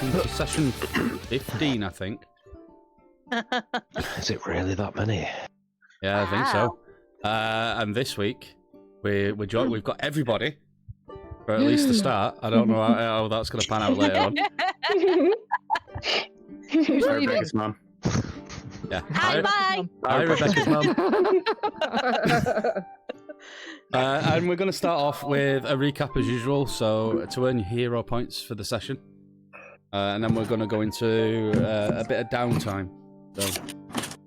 welcome to session 15, I think. Is it really that many? Yeah, I think so. And this week, we've got everybody, for at least the start. I don't know how that's going to pan out later on. Hi, Rebecca's mum. Yeah. Bye. Hi, Rebecca's mum. And we're going to start off with a recap as usual, so to earn your hero points for the session. And then we're going to go into a bit of downtime. So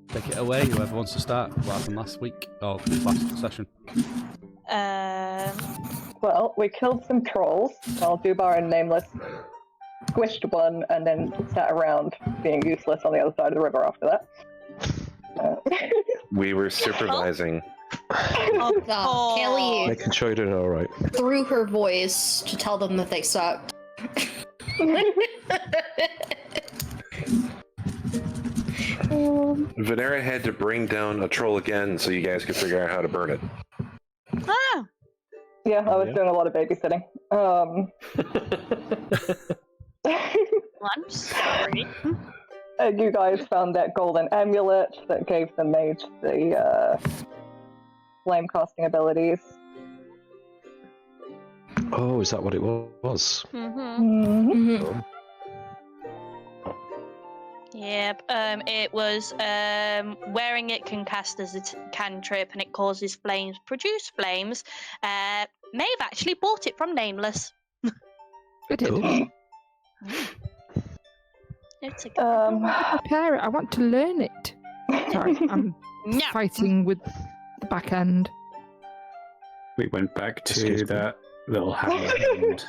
take it away, whoever wants to start. What happened last week, or last session? Well, we killed some trolls while Dobar and Nameless squished one and then sat around being useless on the other side of the river after that. We were supervising. Oh, God. Kalli Making sure you're doing alright. threw her voice to tell them that they sucked. Venera had to bring down a troll again so you guys could figure out how to burn it. Oh, Yeah, I was doing a lot of babysitting. I'm sorry. You guys found that golden amulet that gave the mage the flame casting abilities. Oh, is that what it was? Mm-hmm. Yep. It was wearing it can cast as a cantrip, and it causes flames. Produce flames. Maeve actually bought it from Nameless. I did. Cool. It's a good Prepare it. I want to learn it. Sorry, I'm No. fighting with the back end. We went back Excuse to me. that little hammer and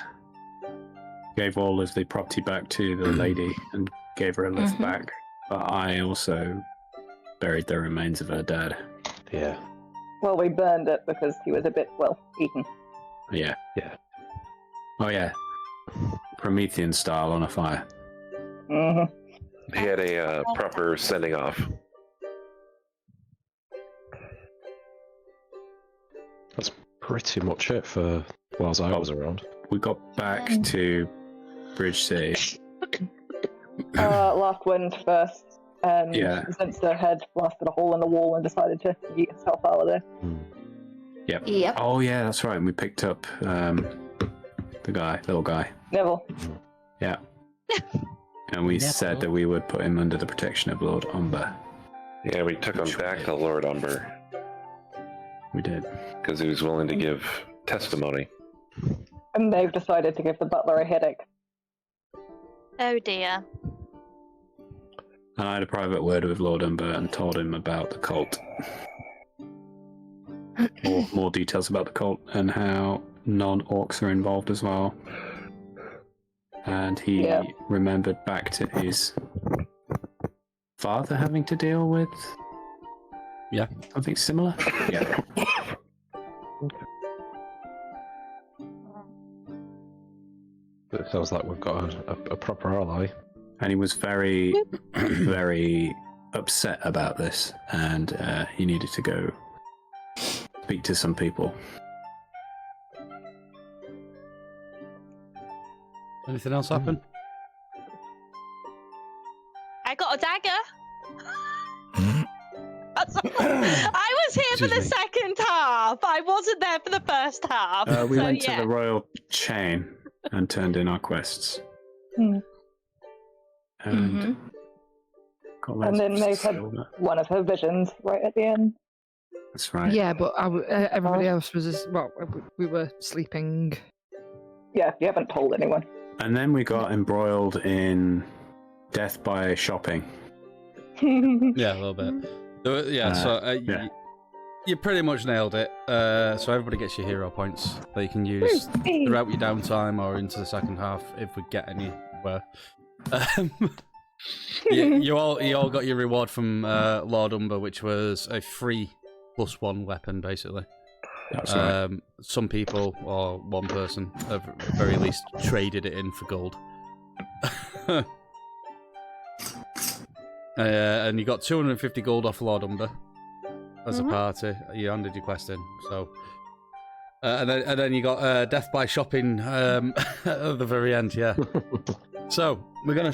gave all of the property back to the lady and gave her a lift back. But I also buried the remains of her dad. Yeah. Well, we burned it because he was a bit, well, eaten. Yeah. Yeah. Oh, yeah. Promethean style on a fire. Mm-hmm. He had a proper sending off. That's pretty much it for whilst I was around. We got back to Bridge City. Last wind first, and Yeah. since the head blasted a hole in the wall and decided to yeet itself out of there. Yep. Yep. Oh, yeah, that's right. We picked up the little guy. Neville. Yeah. And we said that we would put him under the protection of Lord Umber. Yeah, we took him back to Lord Umber We did. because he was willing to give testimony. And they've decided to give the butler a headache. Oh dear. And I had a private word with Lord Umber and told him about the cult. More details about the cult and how non-orcs are involved as well. And he remembered back to his father having to deal with something similar. Yeah. It sounds like we've got a proper ally. And he was very, very upset about this, and he needed to go speak to some people. Anything else happen? I got a dagger. That's all. I was here for the second half. I wasn't there for the first half. We so, went to yeah. the Royal Chain and turned in our quests. Hmm. And got loads And then of Maeve had silver. one of her visions right at the end. That's right. Yeah, but everybody else was we were sleeping. Yeah, you haven't told anyone. And then we got embroiled in death by shopping. Yeah, a little bit. So yeah. you pretty much nailed it. So everybody gets your hero points that you can use throughout your downtime or into the second half if we get anywhere. You all got your reward from Lord Umber, which was a free +1 weapon, basically. That's right. Some people, or one person, have at the very least traded it in for gold. And you got 250 gold off Lord Umber as a party. You handed your quest in, so and then you got death by shopping at the very end. Yeah. So we're gonna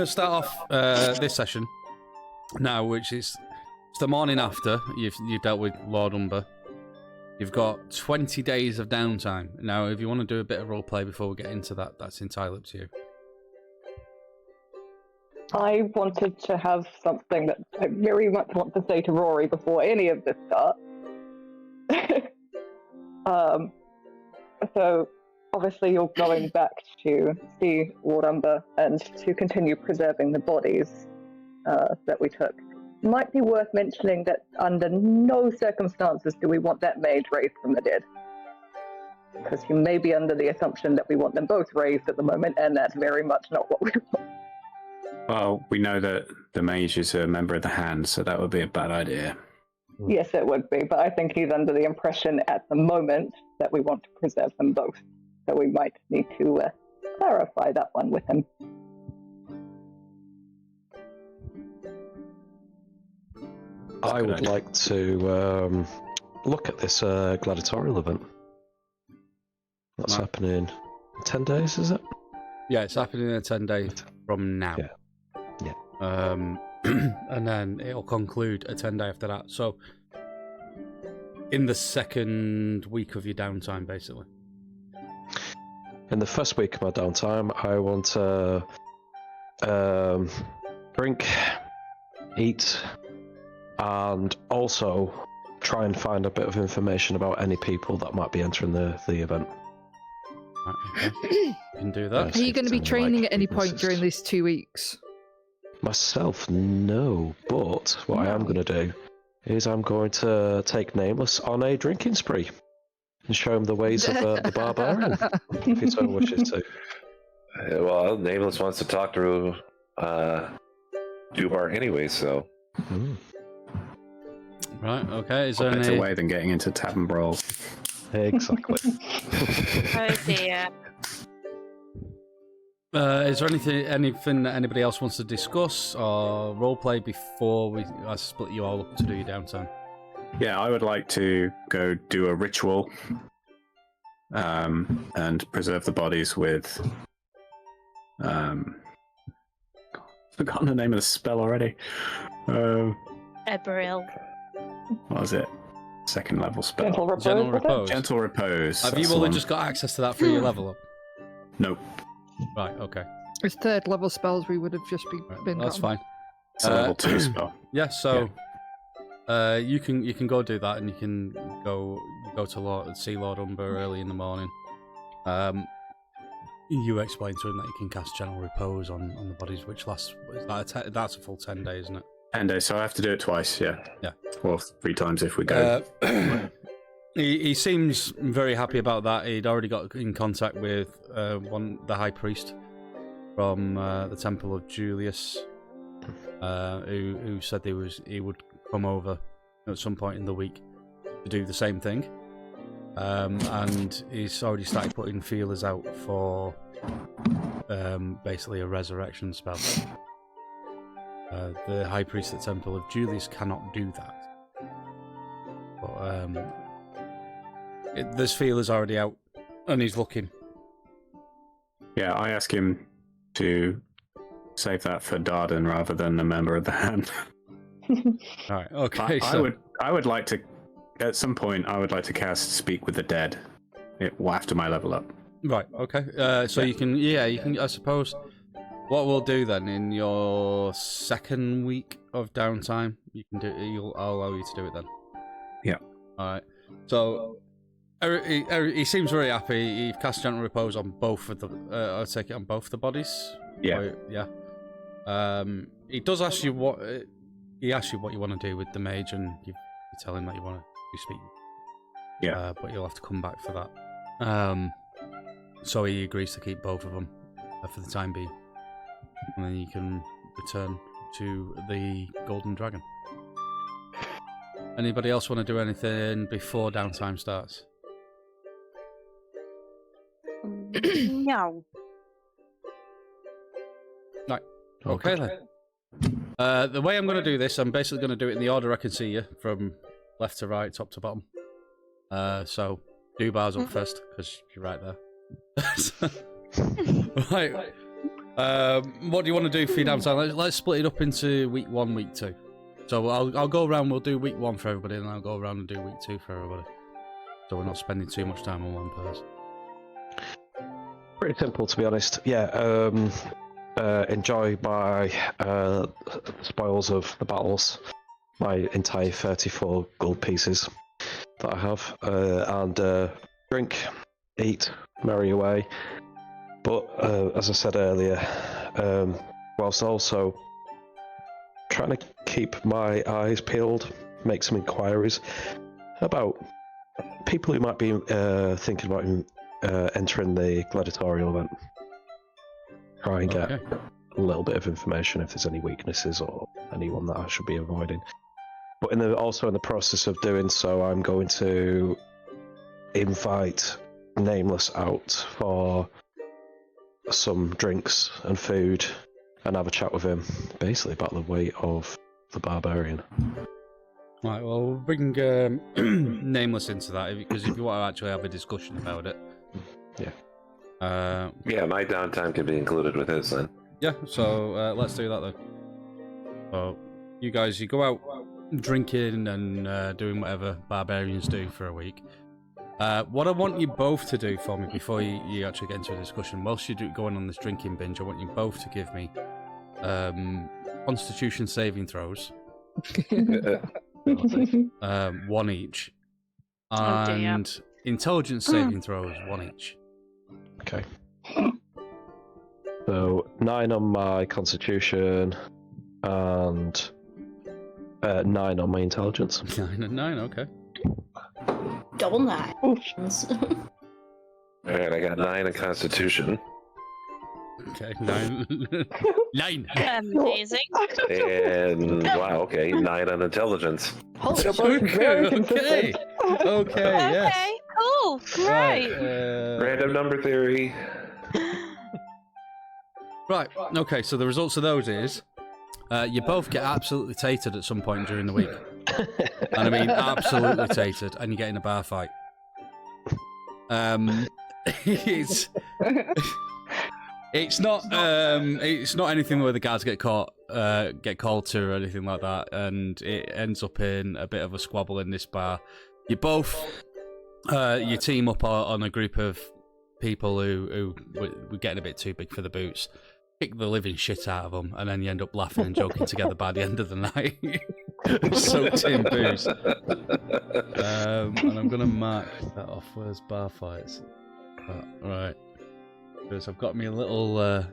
start off this session now, which is it's the morning after you've dealt with Lord Umber. You've got 20 days of downtime. Now, if you want to do a bit of roleplay before we get into that, that's entirely up to you. I wanted to have something that I very much want to say to Rory before any of this starts. So, obviously, you're going back to see Lord Umber and to continue preserving the bodies that we took. Might be worth mentioning that under no circumstances do we want that mage raised from the dead. Because you may be under the assumption that we want them both raised at the moment, and that's very much not what we want. Well, we know that the mage is a member of the hand, so that would be a bad idea. Yes, it would be, but I think he's under the impression at the moment that we want to preserve them both. So we might need to clarify that one with him. I would like to look at this gladiatorial event. That's happening in 10 days, is it? Yeah, it's happening in 10 days from now. Yeah. And then it'll conclude a 10-day after that. So, in the second week of your downtime, basically. In the first week of my downtime, I want to drink, eat, and also try and find a bit of information about any people that might be entering the event. Right, okay. You can do that. Are you going to be training at any point weaknesses. during these 2 weeks? Myself, no. But what I am going to do is I'm going to take Nameless on a drinking spree and show him the ways of the barbarian, if he so wishes to. Well, Nameless wants to talk to Dobar anyway, so. Right, okay. Is What there better any... way than getting into tavern brawls? Exactly. Oh dear. Is there anything that anybody else wants to discuss or roleplay before I split you all up to do your downtime? Yeah, I would like to go do a ritual and preserve the bodies with... forgotten the name of the spell already. Ebril. What was it? Second level spell. Gentle repose. Gentle was it? repose. Gentle repose. Have that's you the all one. just got access to that through your level up? Nope. Right, okay. It's third level spells we would have just Right, been that's gotten. fine. It's a level 2 spell. Yeah, so you can go do that, and you can go to see Lord Umber early in the morning. You explain to him that you can cast Gentle Repose on the bodies, which lasts. That's a full 10 days, isn't it? 10 days, so I have to do it twice, yeah. Yeah. Or 3 times if we go. He seems very happy about that. He'd already got in contact with the high priest from the Temple of Julius, who said he would come over at some point in the week to do the same thing. And he's already started putting feelers out for basically a resurrection spell. The high priest at the Temple of Julius cannot do that. But there's feelers already out, and he's looking. Yeah, I ask him to save that for Darden rather than a member of the hand. Alright, okay. I would like to, at some point, I would like to cast Speak with the Dead after my level up. Right, okay. So you can, I suppose, what we'll do then, in your second week of downtime, I'll allow you to do it then. Yeah. Alright. So, he seems very happy. He cast Gentle Repose on both of the, I'll take it on both the bodies. Yeah. Yeah. He does ask you he asks you what you want to do with the mage, and you tell him that you want to do Speak. Yeah. But you'll have to come back for that. So he agrees to keep both of them for the time being. And then you can return to the Golden Dragon. Anybody else want to do anything before downtime starts? No. Right. Okay then. The way I'm going to do this, I'm basically going to do it in the order I can see you, from left to right, top to bottom. So, Dubar's up first, because you're right there. Right. What do you want to do for your downtime? Let's split it up into week 1, week 2. So I'll go around. We'll do week 1 for everybody, and I'll go around and do week 2 for everybody. So we're not spending too much time on one person. Pretty simple, to be honest. Yeah. Enjoy my spoils of the battles, my entire 34 gold pieces that I have, and drink, eat, merry away. But as I said earlier, whilst also trying to keep my eyes peeled, make some inquiries about people who might be thinking about entering the gladiatorial event. Try and get a little bit of information if there's any weaknesses or anyone that I should be avoiding. But also in the process of doing so, I'm going to invite Nameless out for some drinks and food and have a chat with him, basically about the weight of the barbarian. Right, well, we'll bring Nameless into that, because if you want to actually have a discussion about it. Yeah. Yeah, my downtime can be included with his then. Yeah, so let's do that then. So, you guys, you go out drinking and doing whatever barbarians do for a week. What I want you both to do for me before you actually get into a discussion, whilst you're going on this drinking binge, I want you both to give me Constitution saving throws. 1 each. And Intelligence saving throws, 1 each. Okay. So 9 on my Constitution and 9 on my Intelligence. 9 and 9, okay. Double 9. Alright, I got 9 in Constitution. Okay, 9. 9! Amazing. And, wow, okay, 9 on Intelligence. Holy You're shit. both very Okay, consistent. okay, yes. Okay, cool, Right, great. Random number theory. Right, okay, so the results of those is you both get absolutely tatered at some point during the week. And I mean absolutely tatered, and you get in a bar fight. It's not anything where the guards get called to or anything like that, and it ends up in a bit of a squabble in this bar. You both you team up on a group of people who were getting a bit too big for the boots, kick the living shit out of them, and then you end up laughing and joking together by the end of the night. Soaked in booze. And I'm going to mark that off. Where's bar fights? Right. Because I've got me a little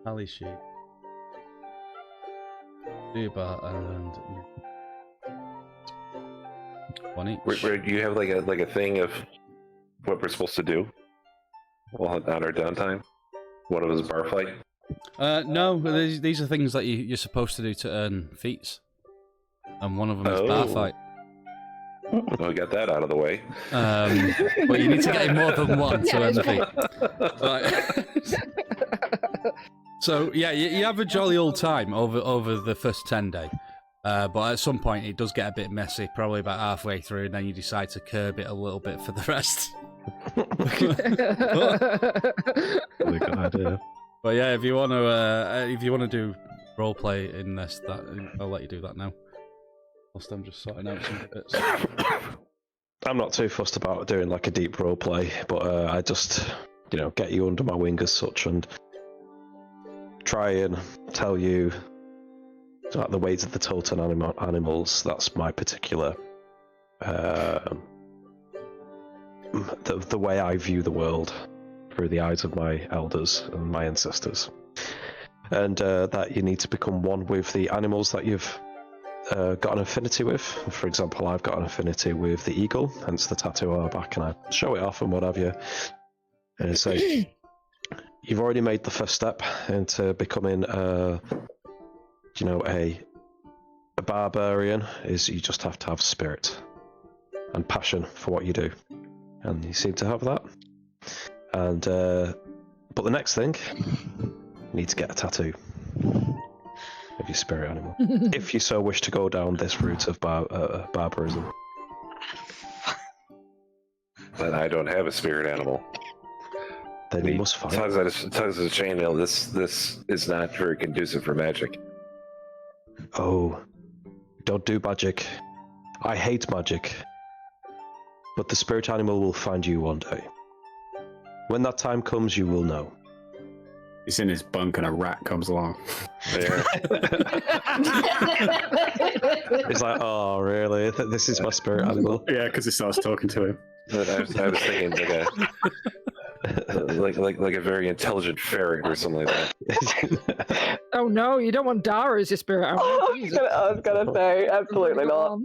tally sheet. Dobar and 1 each. Where do you have like a thing of what we're supposed to do while on our downtime? One of us is bar fight. No, these are things that you're supposed to do to earn feats, and one of them is bar fight. Well, we got that out of the way. But you need to get in more than one to earn the feat. Right. So yeah, you have a jolly old time over the first 10 day, but at some point it does get a bit messy. Probably about halfway through, and then you decide to curb it a little bit for the rest. Really good idea. But yeah, if you want to do roleplay in this, I'll let you do that now. Whilst I'm just sorting out some bits. I'm not too fussed about doing like a deep role play, but I just, get you under my wing as such and try and tell you like the ways of the totem animals. That's my particular the way I view the world through the eyes of my elders and my ancestors, and that you need to become one with the animals that you've got an affinity with. For example, I've got an affinity with the eagle, hence the tattoo on my back, and I show it off and what have you. And so you've already made the first step into becoming a barbarian. Is you just have to have spirit and passion for what you do, and you seem to have that. And but the next thing, you need to get a tattoo of your spirit animal, if you so wish to go down this route of barbarism. But I don't have a spirit animal. then you must fight. Tugs at his chainmail. This is not very conducive for magic. Oh, don't do magic. I hate magic. But the spirit animal will find you one day. When that time comes, you will know. He's in his bunk and a rat comes along. Yeah. It's like, oh, really? This is my spirit animal. Yeah, because he starts talking to him. But I was thinking like a very intelligent ferret or something like that. Oh no, you don't want Dara as your spirit animal. I was gonna say, absolutely not.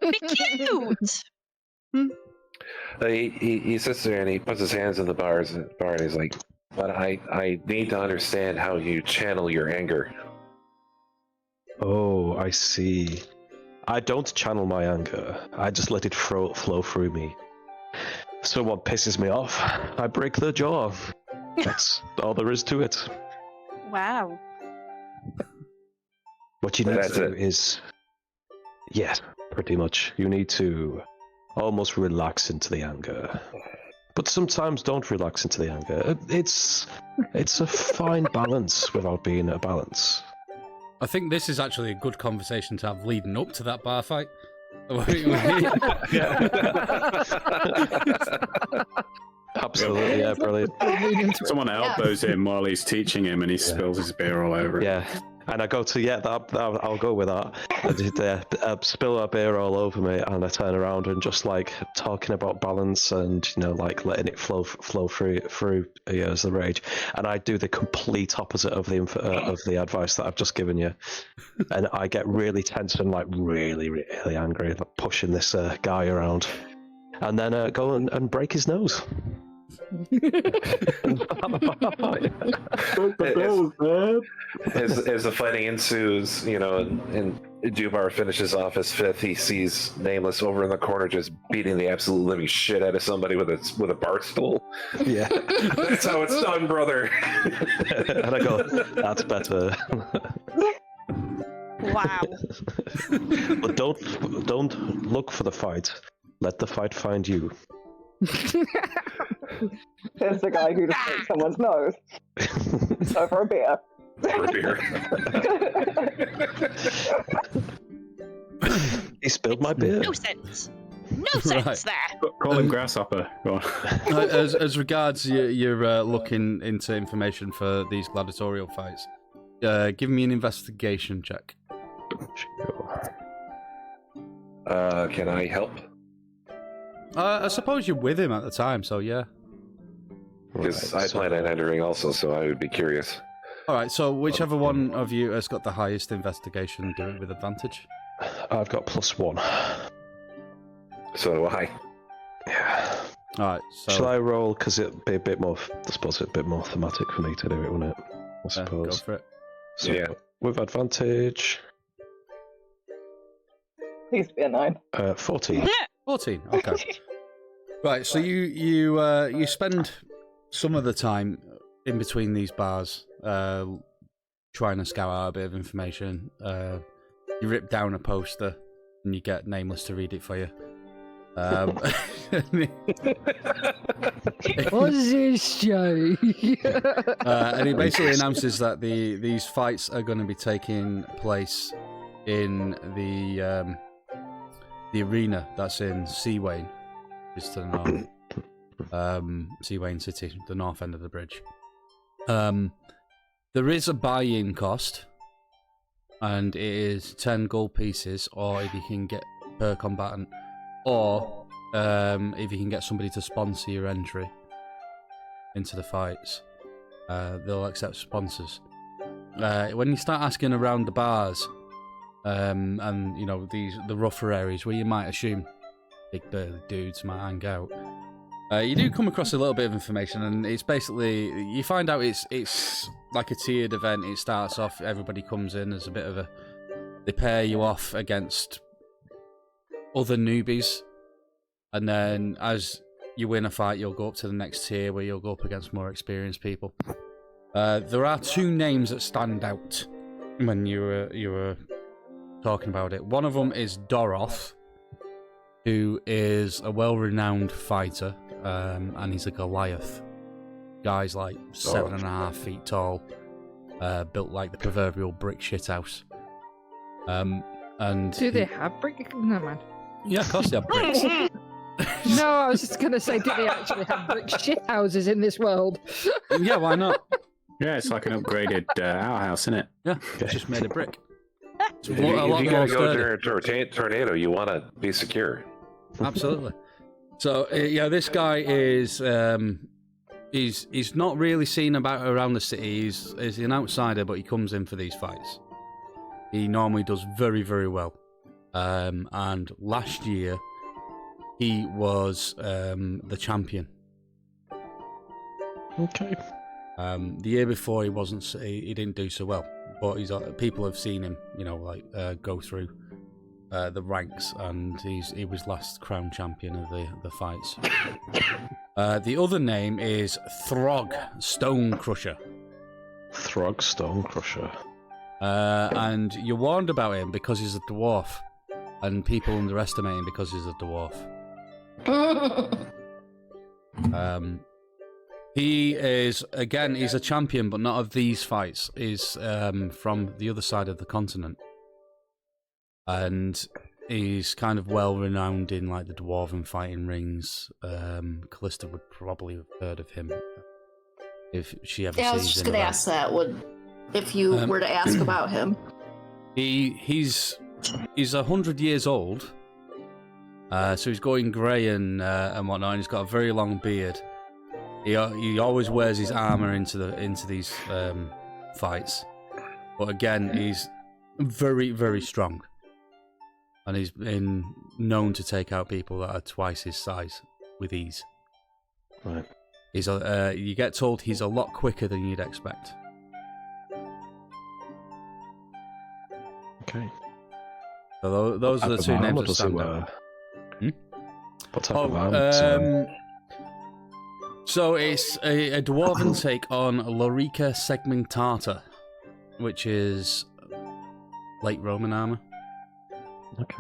Be cute. He sits there and he puts his hands in the bar and he's like, "But I need to understand how you channel your anger." Oh, I see. I don't channel my anger. I just let it flow through me. If someone pisses me off, I break their jaw. That's all there is to it. Wow. What you need That's to do it. is... Yes, pretty much. You need to almost relax into the anger. But sometimes don't relax into the anger. It's a fine balance without being a balance. I think this is actually a good conversation to have leading up to that bar fight. Absolutely, yeah, brilliant. Someone elbows him while he's teaching him and he spills his beer all over it. Yeah, and I go to, I'll go with that. I spill a beer all over me, and I turn around and just like talking about balance and, you know, like letting it flow through as the rage. And I do the complete opposite of the advice that I've just given you. And I get really tense and like really, really angry, like pushing this guy around. And then go and break his nose. As the fighting ensues, you know, and Dobar finishes off his fifth, he sees Nameless over in the corner just beating the absolute living shit out of somebody with a bar stool. Yeah. That's how it's done, brother. And I go, that's better. Wow. But don't look for the fight. Let the fight find you. There's the guy who just breaks someone's nose over a beer. He spilled my beer. No sense. No sense there. Call him Grasshopper. Go on. As regards you're looking into information for these gladiatorial fights, give me an investigation check. Can I help? I suppose you're with him at the time, so yeah. Because I plan on entering also, so I would be curious. Alright, so whichever one of you has got the highest investigation, do it with advantage. I've got +1. So do I. Yeah. Alright, so... Shall I roll? Because it'd be a bit more, I suppose it'd be a bit more thematic for me to do it, wouldn't it? I suppose. Go for it. So, Yeah. with advantage... Please be a 9. 14. 14, okay. Right, so you spend some of the time in between these bars trying to scout out a bit of information. You rip down a poster and you get Nameless to read it for you. What's this, Joe? And he basically announces that these fights are going to be taking place in the arena that's in Seawain, just to the north. Seawain City, the north end of the bridge. There is a buy-in cost, and it is 10 gold pieces, or if you can get per combatant, or if you can get somebody to sponsor your entry into the fights, they'll accept sponsors. When you start asking around the bars, and you know the rougher areas where you might assume big burly dudes might hang out, you do come across a little bit of information, and it's basically you find out it's like a tiered event. It starts off, everybody comes in as a bit of they pair you off against other newbies, and then as you win a fight, you'll go up to the next tier where you'll go up against more experienced people. There are 2 names that stand out when you were talking about it. One of them is Doroth, who is a well-renowned fighter, and he's a Goliath. Guy's like 7.5 feet tall, built like the proverbial brick shithouse. And Do they have brick? No, man. Yeah, of course they have bricks. No, I was just going to say, do they actually have brick shit houses in this world? Yeah, why not? Yeah, it's like an upgraded outhouse, isn't it? Yeah, it's just made of brick. It's If a lot you more gotta go sturdy. during a tornado, you want to be secure. Absolutely. So yeah, this guy is he's not really seen about around the city. He's an outsider, but he comes in for these fights. He normally does very, very well. And last year he was the champion. Okay. The year before he wasn't. He didn't do so well. But people have seen him, go through the ranks, and he was last crown champion of the fights. The other name is Throg Stone Crusher. Throg Stone Crusher. And you're warned about him because he's a dwarf, and people underestimate him because he's a dwarf. He is, again, he's a champion, but not of these fights. He's from the other side of the continent. And he's kind of well-renowned in, like, the dwarven fighting rings. Callista would probably have heard of him if she ever sees him. Yeah, I was just going to ask that, if you were to ask about him. He's 100 years old. So he's going grey and whatnot, and he's got a very long beard. He always wears his armor into these fights, but again, he's very, very strong, and he's been known to take out people that are twice his size with ease. Right. You get told he's a lot quicker than you'd expect. Okay. So those are the two names that stand out. What type of armor? So it's a dwarven take on Lorica Segmentata, which is late Roman armor. Okay.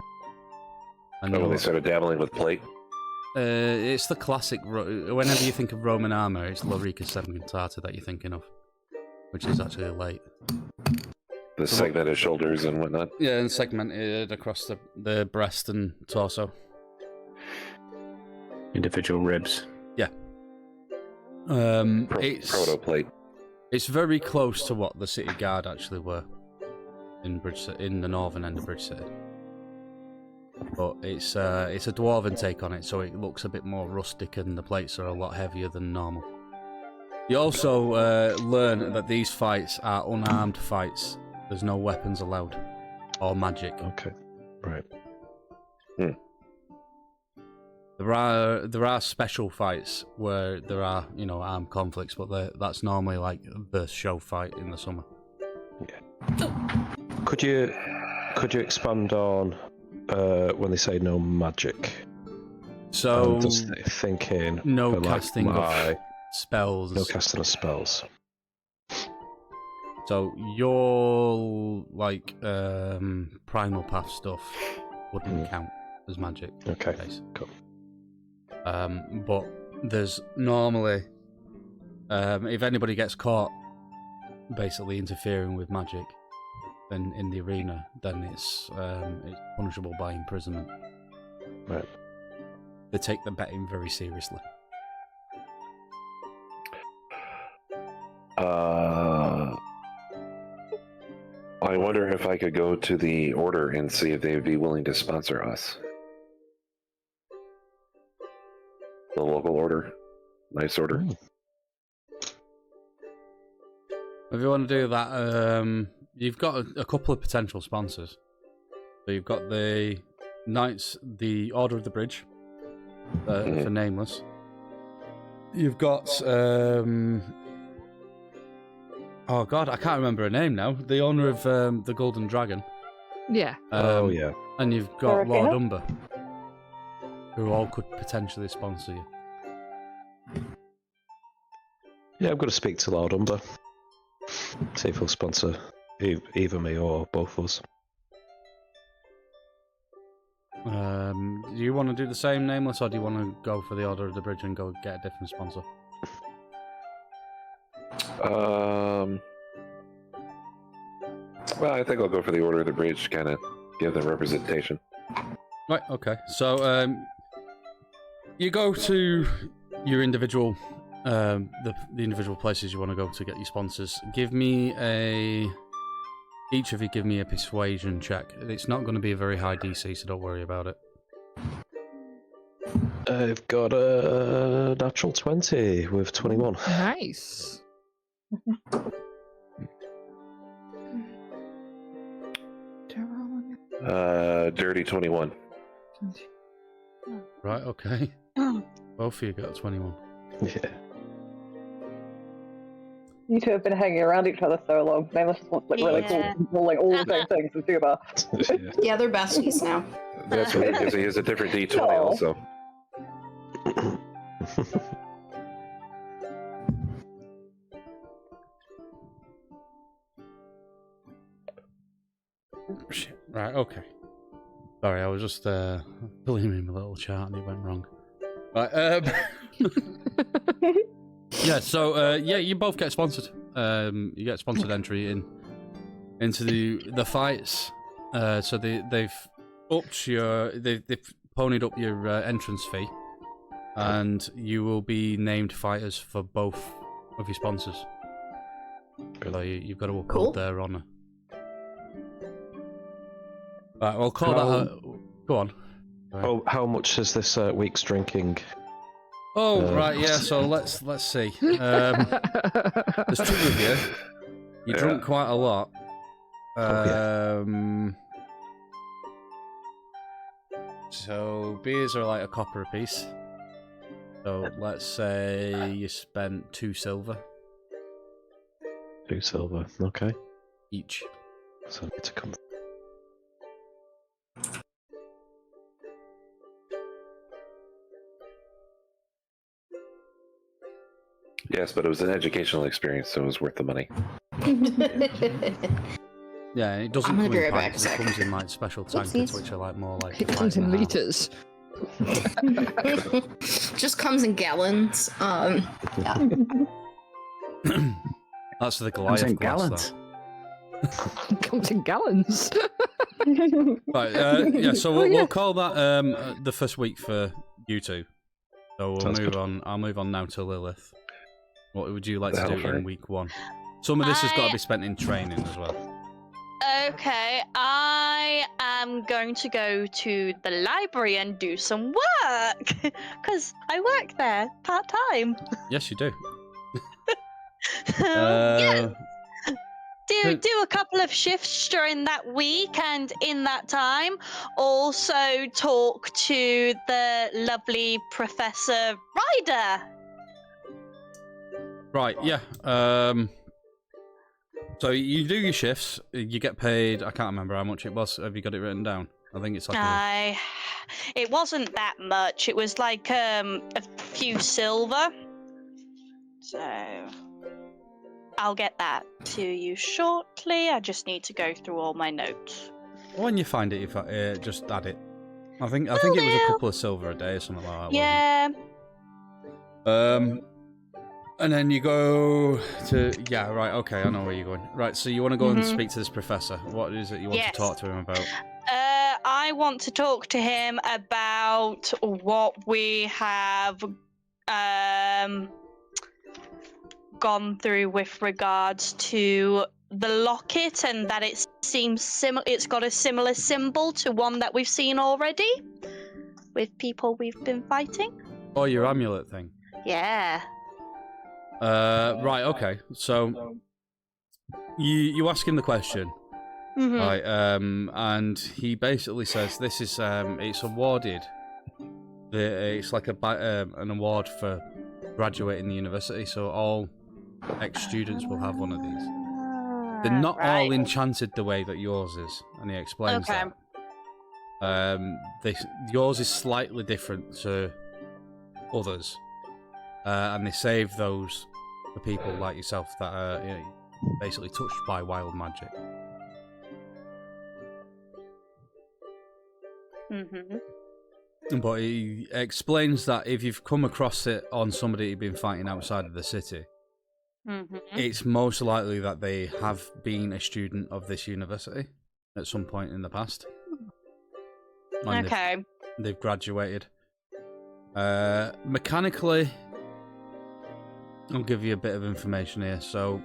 And When they started dabbling with plate. it's the classic. Whenever you think of Roman armor, it's Lorica Segmentata that you're thinking of, which is actually late. The segmented shoulders and whatnot. Yeah, and segmented across the breast and torso. Individual ribs. Yeah. It's Proto plate. It's very close to what the City Guard actually were in the northern end of Bridge City. But it's a dwarven take on it, so it looks a bit more rustic, and the plates are a lot heavier than normal. You also learn that these fights are unarmed fights. There's no weapons allowed or magic. Okay. Right. There are special fights where there are armed conflicts, but that's normally like the show fight in the summer. Yeah. Could you expand on when they say no magic? So I'm just thinking no for, casting of spells. No casting of spells. So your primal path stuff wouldn't count as magic. Okay. Cool. But there's normally, if anybody gets caught basically interfering with magic in the arena, then it's punishable by imprisonment. Right. They take the betting very seriously. I wonder if I could go to the order and see if they'd be willing to sponsor us. The local order. Nice order. If you want to do that, you've got a couple of potential sponsors. So you've got the Knights, the Order of the Bridge, for Nameless. You've got, oh god, I can't remember her name now. The owner of the Golden Dragon. Yeah. Yeah. And you've got Sorry, Lord yeah? Umber, who all could potentially sponsor you. Yeah, I'm going to speak to Lord Umber. See if he'll sponsor either me or both of us. Do you want to do the same, Nameless, or do you want to go for the Order of the Bridge and go get a different sponsor? Well, I think I'll go for the Order of the Bridge to kind of give them representation. Right, okay. So, you go to your individual, the individual places you want to go to get your sponsors. Each of you give me a persuasion check. It's not going to be a very high DC, so don't worry about it. I've got a natural 20 with 21. Nice. Dirty 21. Right, okay. Both of you got 21. Yeah. You two have been hanging around each other so long. They must want like really cool, rolling all the same things as Duba. Yeah, they're besties now. That's what it is. He has a different D20 Aw. also. Shit. Right, okay. Sorry, I was just filling in my little chart and it went wrong. Right, yeah, so yeah, you both get sponsored. You get sponsored entry into the fights. So they've ponied up your entrance fee, and you will be named fighters for both of your sponsors. So you've got to uphold their honour. Right, we'll call that. Go on. How much is this week's drinking? Oh, right, yeah, so let's see. There's two of you. You drunk quite a lot. So beers are like £1 a piece. So let's say you spent 2 silver 2 silver, okay. each. So I need to come. Yes, but it was an educational experience, so it was worth the money. Yeah, and it doesn't I'm come gonna be in right back pints, a it sec. comes in like special tankers, Oopsies. which are like more like. It comes in liters. Just comes in gallons. Yeah. That's the Comes Goliath in glass, gallons. It comes in gallons. though. Right, yeah, so we'll call that the first week for you two. So we'll Sounds move good. on. I'll move on now to Lilith. What would you like to That'll do in hurt. week 1? Some of this has got to I- be spent in training as well. Okay, I am going to go to the library and do some work because I work there part time. Yes, you do. Yeah, Who- do a couple of shifts during that week, and in that time, also talk to the lovely Professor Ryder. Right, yeah. So you do your shifts. You get paid. I can't remember how much it was. Have you got it written down? I think it's like. It wasn't that much. It was like a few silver. So I'll get that to you shortly. I just need to go through all my notes. When you find it, just add it. I think it was a couple of silver a day or something like that. Yeah. Wasn't it? And then you go to right. Okay, I know where you're going. Right, so you want to go and speak to this professor. What is it you want Yes. to talk to him about? I want to talk to him about what we have gone through with regards to the locket, and that it seems it's got a similar symbol to one that we've seen already with people we've been fighting. Oh, your amulet thing. Yeah. Right. Okay. So you ask him the question. Mhm. Right, and he basically says this is it's awarded. It's like an award for graduating the university, so all ex-students will have one of these. They're not all enchanted the way that yours is, and he explains Okay. that. Yours is slightly different to others, and they save those for people like yourself that are basically touched by wild magic. But he explains that if you've come across it on somebody you've been fighting outside of the city, it's most likely that they have been a student of this university at some point in the past. And Okay. They've graduated. Mechanically, I'll give you a bit of information here. So,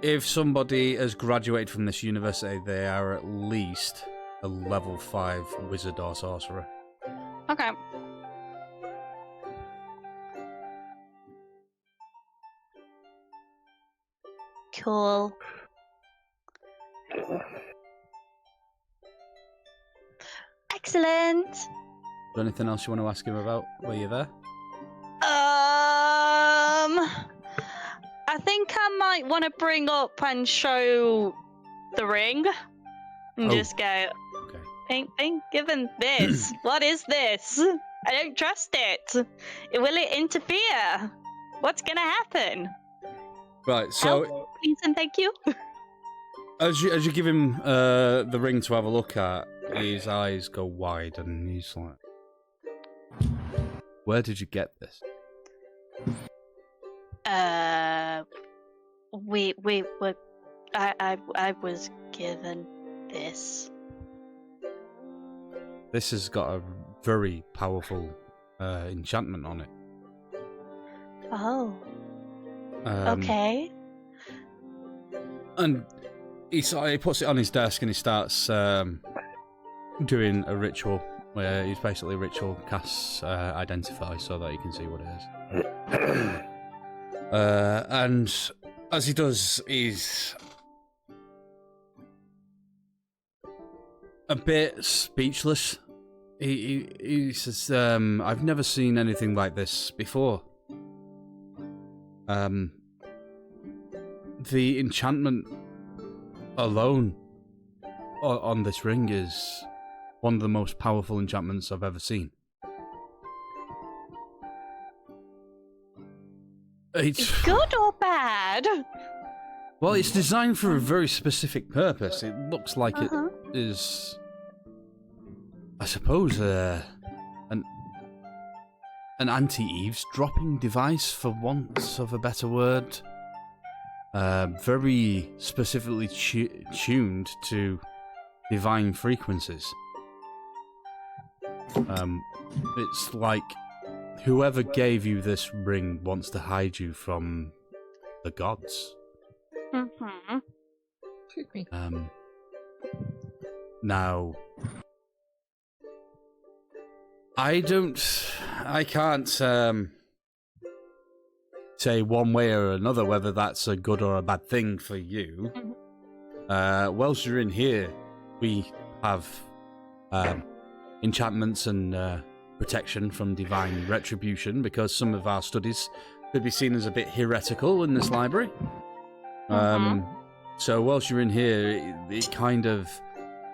if somebody has graduated from this university, they are at least a level 5 wizard or sorcerer. Okay. Cool. Excellent. Is there anything else you want to ask him about while you're there? I think I might want to bring up and show the ring and just go, Okay. Pink, given this, what is this? I don't trust it. Will it interfere? What's gonna happen? Right, so Help, please and thank you. as you give him the ring to have a look at, his eyes go wide and he's like, "Where did you get this?" I was given this. This has got a very powerful enchantment on it. Oh. Um, Okay. And he puts it on his desk and he starts doing a ritual where he's basically ritual casts identify so that he can see what it is. And as he does, he's a bit speechless. He says, "I've never seen anything like this before. The enchantment alone on this ring is one of the most powerful enchantments I've ever seen. It's Good or bad? well, it's designed for a very specific purpose. It looks like Uh-huh. it is, I suppose, an anti-eavesdropping device, for want of a better word. Very specifically tuned to divine frequencies. It's like whoever gave you this ring wants to hide you from the gods. Mm-hmm. Shoot me. Now, I can't say one way or another whether that's a good or a bad thing for you. Whilst you're in here, we have enchantments and protection from divine retribution, because some of our studies could be seen as a bit heretical in this library. So whilst you're in here, it kind of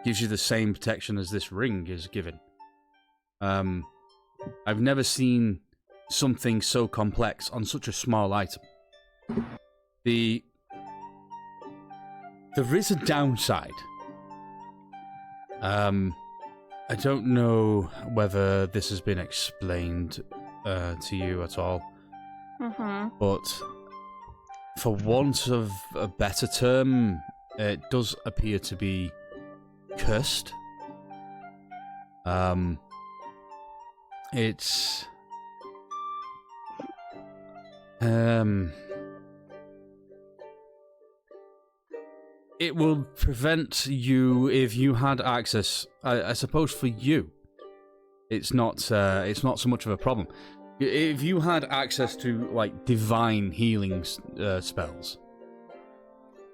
gives you the same protection as this ring is given. I've never seen something so complex on such a small item. There is a downside. I don't know whether this has been explained to you at all, but for want of a better term, it does appear to be cursed. It's it will prevent you if you had access. I suppose for you, it's not so much of a problem. If you had access to like divine healing spells,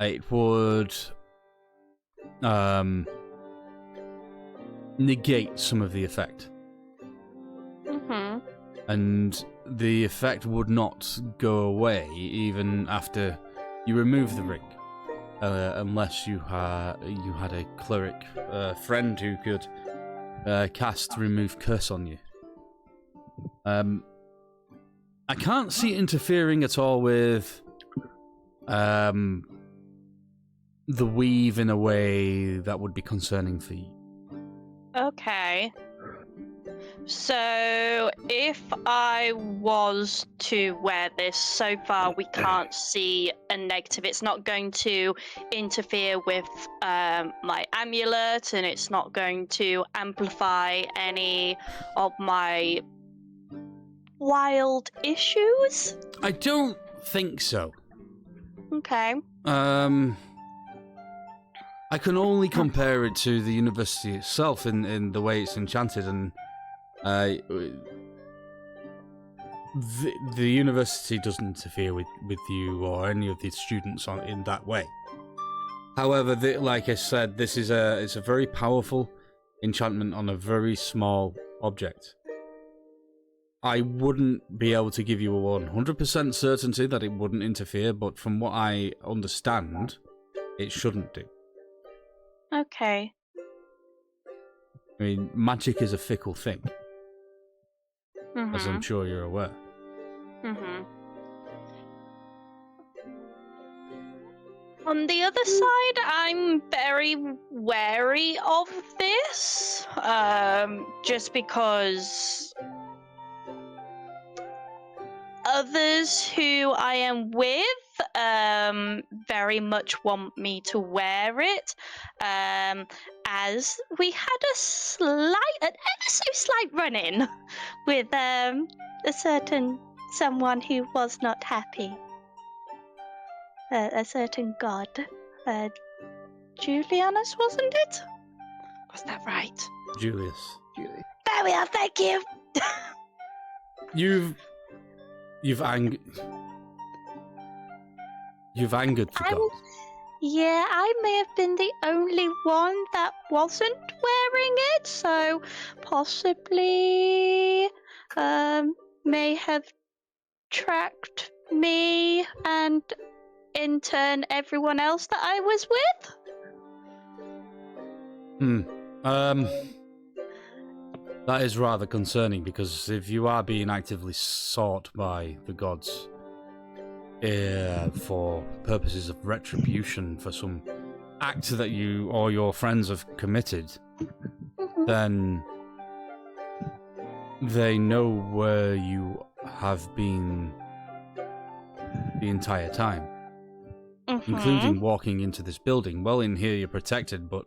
it would negate some of the effect. And the effect would not go away even after you remove the ring, unless you had a cleric friend who could cast Remove Curse on you. I can't see it interfering at all with the weave in a way that would be concerning for you. Okay. So, if I was to wear this, so far we can't see a negative. It's not going to interfere with my amulet, and it's not going to amplify any of my wild issues. I don't think so. Okay. I can only compare it to the university itself in the way it's enchanted, and the university doesn't interfere with you or any of the students in that way. However, like I said, it's a very powerful enchantment on a very small object. I wouldn't be able to give you a 100% certainty that it wouldn't interfere, but from what I understand, it shouldn't do. Okay. I mean, magic is a fickle thing, as I'm sure you're aware. On the other side, I'm very wary of this, just because others who I am with very much want me to wear it, as we had an ever so slight run-in with a certain someone who was not happy. A certain god. Julianus, wasn't it? Was that right? Julius. There we are, thank you! You've angered the gods. Yeah, I may have been the only one that wasn't wearing it, so possibly may have tracked me and in turn everyone else that I was with. That is rather concerning, because if you are being actively sought by the gods for purposes of retribution for some act that you or your friends have committed, then they know where you have been the entire time, including walking into this building. Well, in here you're protected, but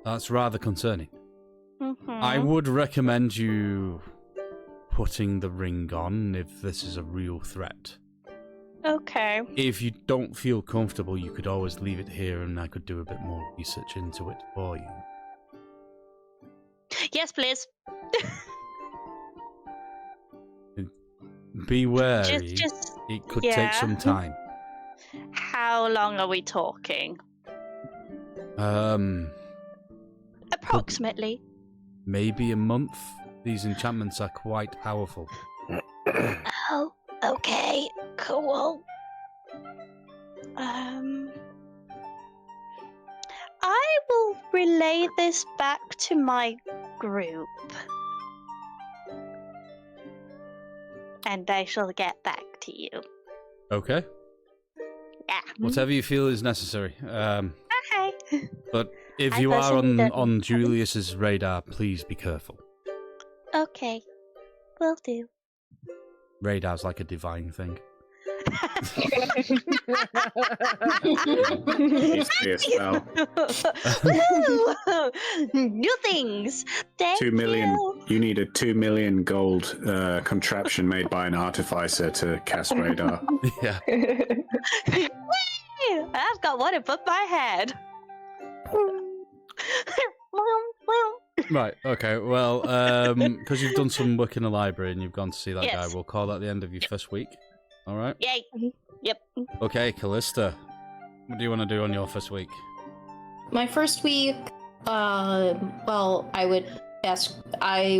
that's rather concerning. I would recommend you putting the ring on if this is a real threat. Okay. If you don't feel comfortable, you could always leave it here and I could do a bit more research into it for you. Yes, please. Be wary. It could take some time. How long are we talking? Approximately. Maybe a month. These enchantments are quite powerful. Oh, okay, cool. I will relay this back to my group. And I shall get back to you. Okay. Yeah. Whatever you feel is necessary. Okay. But if you are on Julius's radar, please be careful. Okay. Will do. Radar's like a divine thing. Woo! New things. Thank 2 million. you. You need a 2 million gold contraption made by an artificer to cast radar. Yeah. I've got one above my head. Right, okay, well, because you've done some work in the library and you've gone to see that guy, we'll call that the end of your first week. Alright? Yay. Yep. Okay, Callista, what do you want to do on your first week? My first week, well, I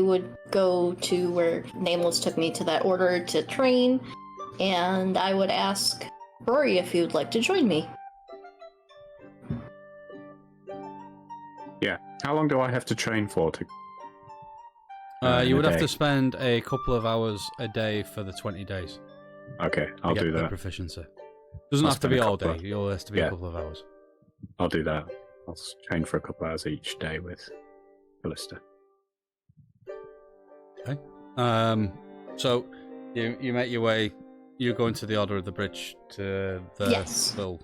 would go to where Nameless took me to that order to train, and I would ask Rory if he would like to join me. Yeah. How long do I have to train for? You would have to spend a couple of hours a day for the 20 days. Okay, I'll do that. Proficiency. Doesn't have to be all day. You'll have to be a couple of hours. I'll do that. I'll train for a couple of hours each day with Callista. Okay. So you make your way. You go into the Order of the Bridge to the Yes. little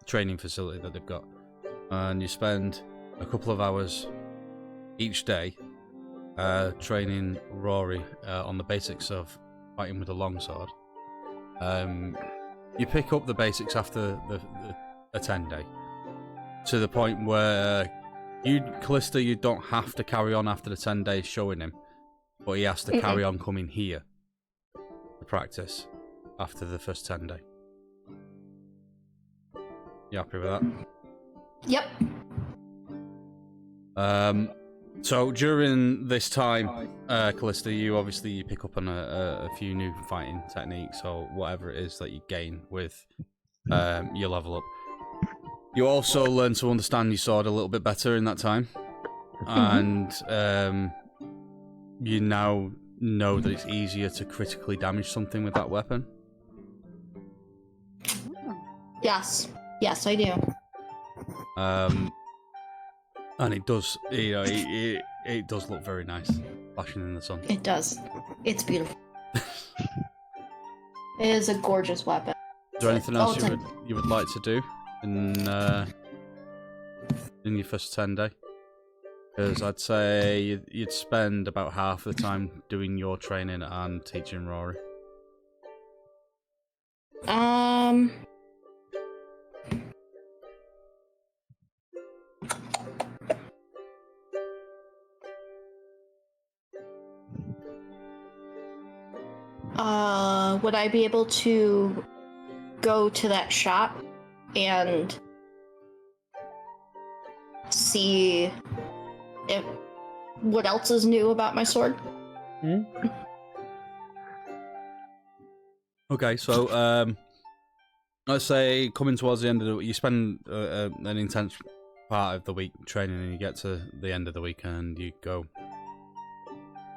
training facility that they've got, and you spend a couple of hours each day training Rory on the basics of fighting with a longsword. You pick up the basics after a 10-day, to the point where Callista, you don't have to carry on after the 10 days showing him, but he has to carry on coming here to practice after the first 10 day. You happy with that? Yep. So during this time, Callista, you pick up on a few new fighting techniques, or whatever it is that you gain with your level up. You also learn to understand your sword a little bit better in that time, and you now know that it's easier to critically damage something with that weapon. Yes, I do. And it does, it does look very nice, flashing in the sun. It does. It's beautiful. It is a gorgeous weapon. Is there anything else you would like to do in your first 10 day? Because I'd say you'd spend about half the time doing your training and teaching Rory. Would I be able to go to that shop and see what else is new about my sword? Okay, so let's say coming towards the end of the week, you spend an intense part of the week training, and you get to the end of the week and you go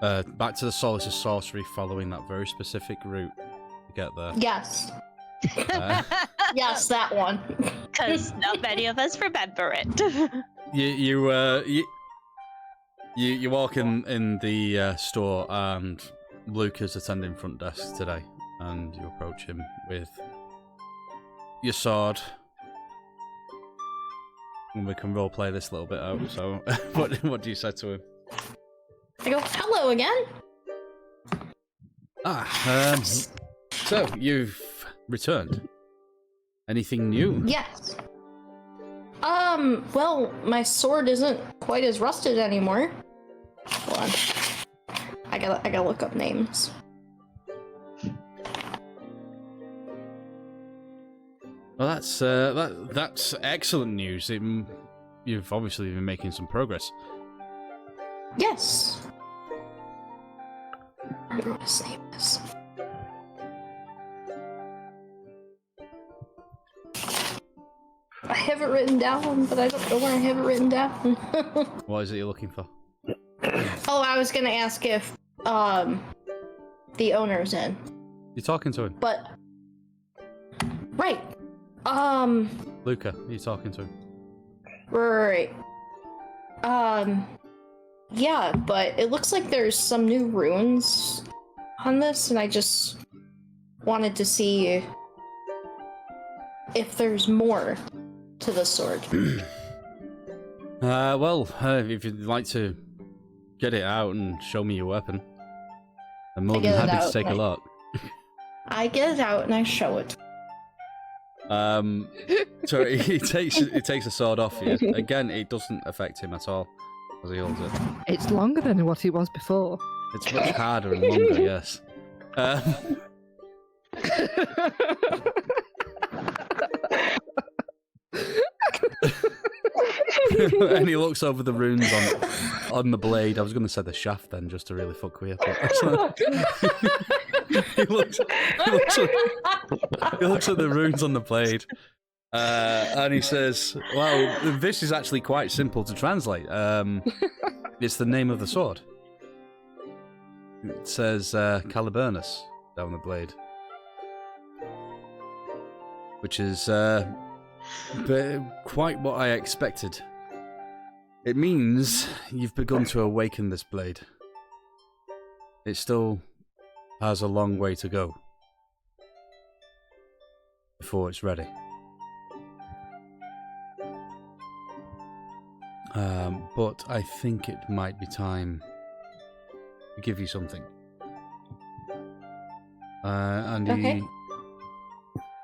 back to the Solace's sorcery, following that very specific route to get there. Yes. Yes, that one. Because not many of us remember it. You walk in the store, and Luca's attending front desk today, and you approach him with your sword. And we can roleplay this a little bit out, so what do you say to him? I go, hello again. So you've returned. Anything new? Yes. Well, my sword isn't quite as rusted anymore. Hold on. I gotta look up names. Well, that's excellent news. You've obviously been making some progress. Yes. I'm gonna save this. I have it written down, but I don't know where I have it written down. What is it you're looking for? Oh, I was gonna ask if the owner's in. You're talking to him. But right. Luca, you're talking to him. Right. Yeah, but it looks like there's some new runes on this, and I just wanted to see if there's more to the sword. Well, if you'd like to get it out and show me your weapon, I'm more than happy to take a look. I get it out and I show it. So he takes the sword off you. Again, it doesn't affect him at all as he holds it. It's longer than what it was before. It's much harder and longer, yes. And he looks over the runes on the blade. I was going to say the shaft then, just to really fuck with you. He looks at the runes on the blade, and he says, "Well, this is actually quite simple to translate. It's the name of the sword. It says Caliburnus down the blade, which is quite what I expected. It means you've begun to awaken this blade. it still has a long way to go before it's ready. But I think it might be time to give you something. And Okay.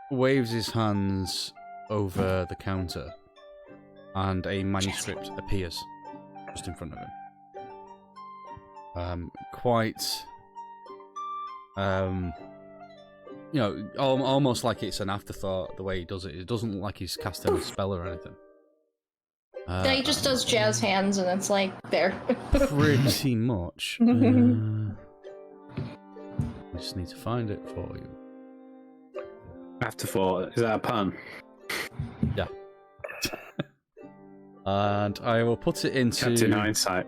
he waves his hands over the counter, and a manuscript appears just in front of him. Quite, almost like it's an afterthought the way he does it. It doesn't look like he's cast any spell or anything. No, he just does jazz hands, and it's like there. Pretty much. I just need to find it for you. Afterthought, is that a pun? Yeah. And I will put it into... Captain Hindsight.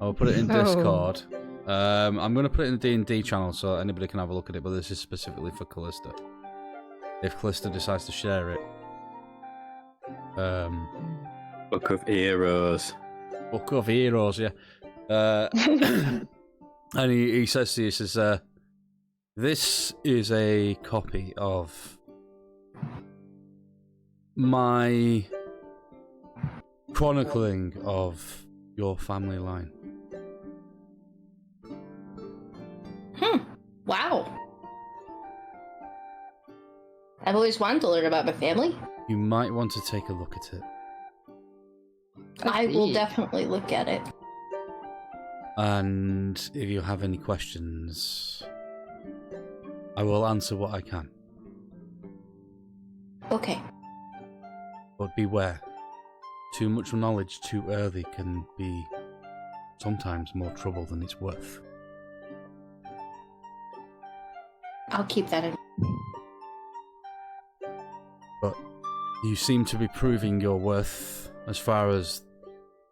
I will put it in No. Discord. I'm going to put it in the D&D channel so anybody can have a look at it, but this is specifically for Callista. If Callista decides to share it. Book of Heroes. Book of Heroes, yeah. And he says to you, he says, this is a copy of my chronicling of your family line. Wow. I've always wanted to learn about my family. You might want to take a look at it. I will definitely look at it. And if you have any questions, I will answer what I can. Okay. But beware. Too much knowledge too early can be sometimes more trouble than it's worth. I'll keep that in. But you seem to be proving your worth as far as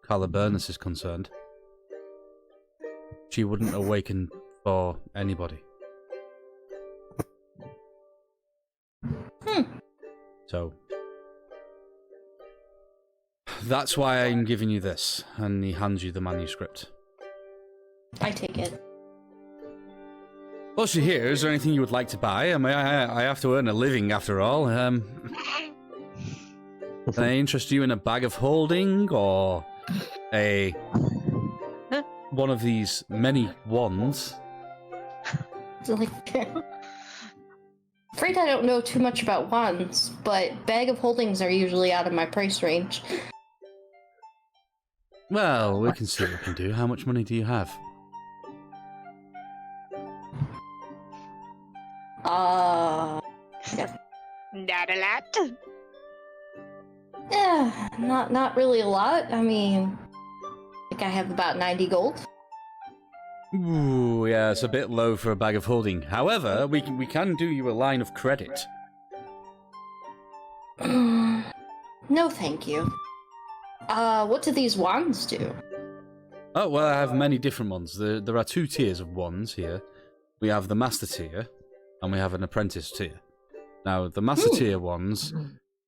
Caliburnus is concerned. She wouldn't awaken for anybody. So that's why I'm giving you this. And he hands you the manuscript. I take it. Whilst you're here, is there anything you would like to buy? I mean, I have to earn a living after all. Can I interest you in a bag of holding or a one of these many wands? It's like, afraid I don't know too much about wands, but bag of holdings are usually out of my price range. Well, we can see what we can do. How much money do you have? Not a lot. Yeah, not really a lot. I mean, I think I have about 90 gold. Ooh, yeah, it's a bit low for a bag of holding. However, we can do you a line of credit. No, thank you. What do these wands do? Oh, well, I have many different ones. There are two tiers of wands here. We have the master tier, and we have an apprentice tier. Now, the master tier ones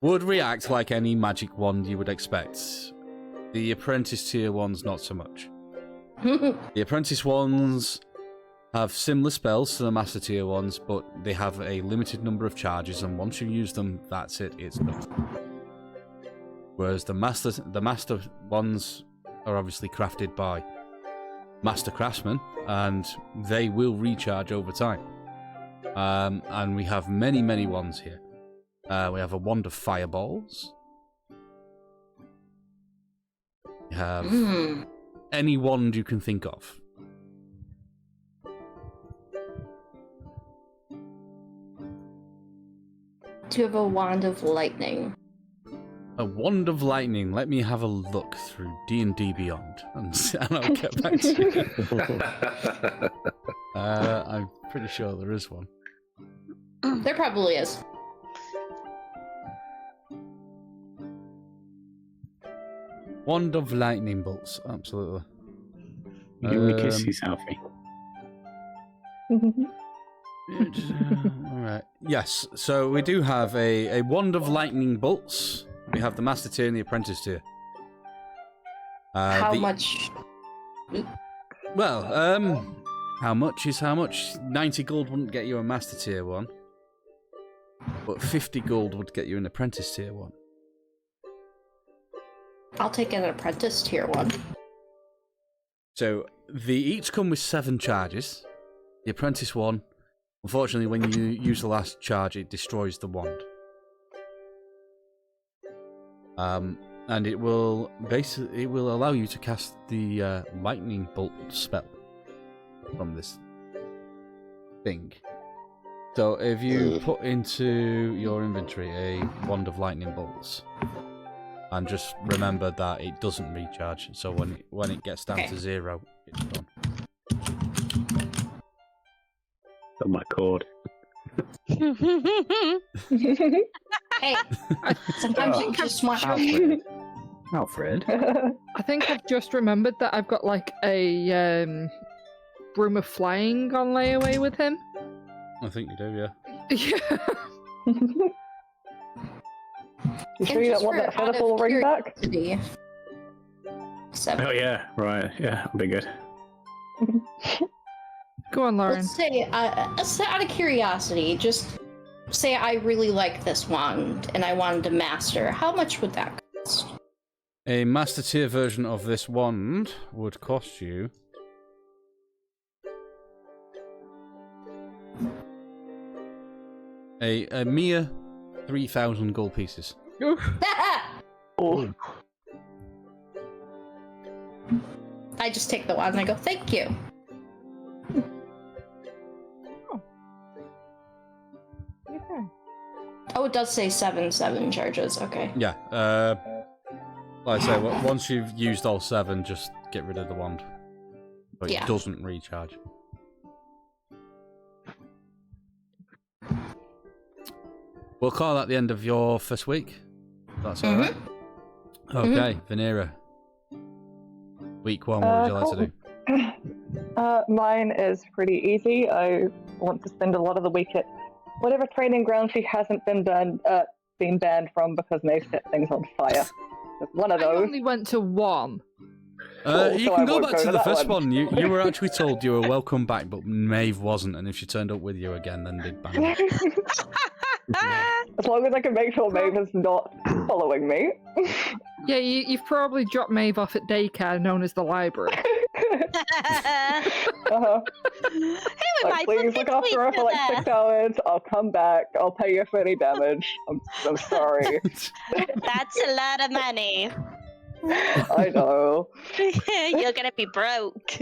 would react like any magic wand you would expect. The apprentice tier ones, not so much. The apprentice ones have similar spells to the master tier ones, but they have a limited number of charges, and once you use them, that's it, it's done. Whereas the master ones are obviously crafted by master craftsmen, and they will recharge over time. And we have many, many wands here. We have a wand of fireballs. We have any wand you can think of. Do you have a wand of lightning? A wand of lightning. Let me have a look through D&D Beyond, and I'll get back to you. I'm pretty sure there is one. There probably is. Wand of lightning bolts, absolutely. Give me kisses, Alfie. Alright. Yes, so we do have a wand of lightning bolts. We have the master tier and the apprentice tier. How much? Well, How much is how much? 90 gold wouldn't get you a Master Tier 1. But 50 gold would get you an Apprentice Tier 1. I'll take an Apprentice Tier 1. So, they each come with 7 charges. The Apprentice one, unfortunately, when you use the last charge, it destroys the wand. And it will allow you to cast the lightning bolt spell from this thing. So if you put into your inventory a wand of lightning bolts, and just remember that it doesn't recharge. So when it gets down to 0, it's gone. On my cord. Hey, sometimes you just want Alfred. I think I've just remembered that I've got like a broom of flying on layaway with him. I think you do, yeah. Yeah. You sure you don't want that featherfall ring back? 7. Oh yeah, right. Yeah, that'll be good. Go on, Lauren. Let's say, out of curiosity, just say I really like this wand and I wanted to master. How much would that cost? A Master Tier version of this wand would cost you... A mere 3,000 gold pieces. Oh. I just take the wand and I go, thank you. Okay. Oh, it does say 7 charges. Okay. Yeah, like I say, once you've used all 7, just get rid of the wand. But Yeah. it doesn't recharge. We'll call that the end of your first week. That's alright. Okay, Venera. Week 1, what would you like to do? Mine is pretty easy. I want to spend a lot of the week at whatever training ground she hasn't been banned from because Maeve set things on fire. It's one of I those. only went to 1. Cool, You so can I go won't back go to to the that first one. one. You were actually told you were welcome back, but Maeve wasn't, and if she turned up with you again, then they'd ban you. As long as I can make sure Maeve is not following me. Yeah, you've probably dropped Maeve off at daycare known as the library. Uh-huh. Who am Like, I please look after her for like 6 hours. I'll come back. I'll pay you for any damage. I'm sorry. That's a lot of money. I know. You're gonna be broke.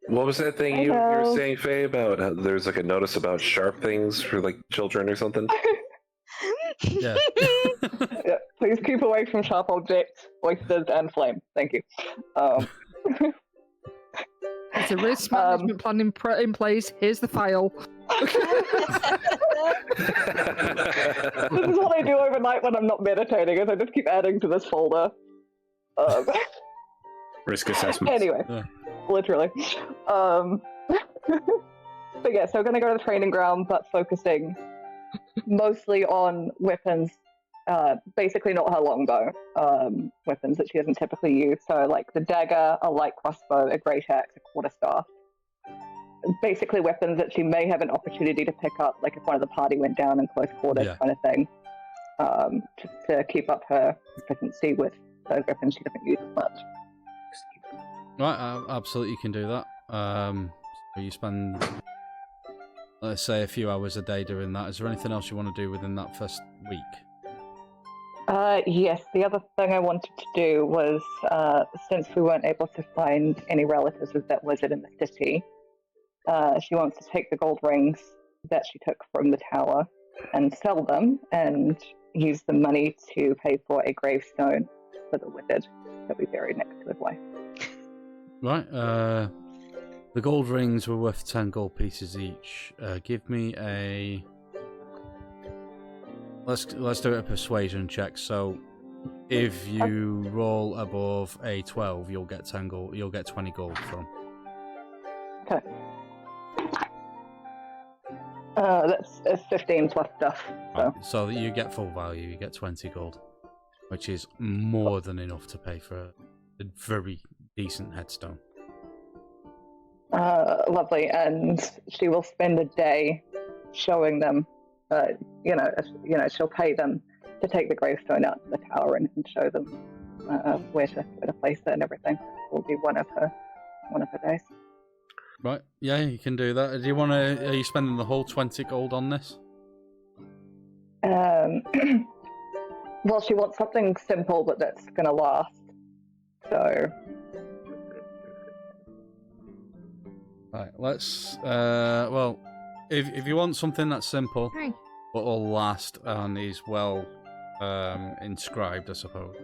What was that thing I you were know. saying, Faye, about how there's like a notice about sharp things for like children or something? Yeah. Yeah, please keep away from sharp objects, oysters, and flame. Thank you. There's a risk management plan in place. Here's the file. This is what I do overnight when I'm not meditating, is I just keep adding to this folder. Risk assessment. Anyway, Yeah. literally. But yeah, so I'm gonna go to the training ground, but focusing mostly on weapons, basically not her longbow, weapons that she doesn't typically use. So like the dagger, a light crossbow, a great axe, a quarterstaff. Basically weapons that she may have an opportunity to pick up, like if one of the party went down in close quarters, Yeah. kind of thing. To keep up her proficiency with those weapons she doesn't use as much. Right, absolutely, you can do that. So you spend, let's say, a few hours a day doing that. Is there anything else you want to do within that first week? Yes, the other thing I wanted to do was, since we weren't able to find any relatives of that wizard in the city, she wants to take the gold rings that she took from the tower and sell them and use the money to pay for a gravestone for the wizard that we buried next to his wife. Right, the gold rings were worth 10 gold pieces each. Give me a... Let's do a persuasion check. So, if you roll above a 12, you'll get 10 gold. You'll get 20 gold from. Okay. That's 15 plus stuff. So. Right, so that you get full value. You get 20 gold, which is more than enough to pay for a very decent headstone. Lovely, and she will spend a day showing them. She'll pay them to take the gravestone out to the tower and show them where to place it and everything. Will be one of her days. Right, yeah, you can do that. Do you want to? Are you spending the whole 20 gold on this? Well, she wants something simple, but that's gonna last. So. Right, let's. Well, if you want something that's simple, Hey. but will last and is well inscribed, I suppose.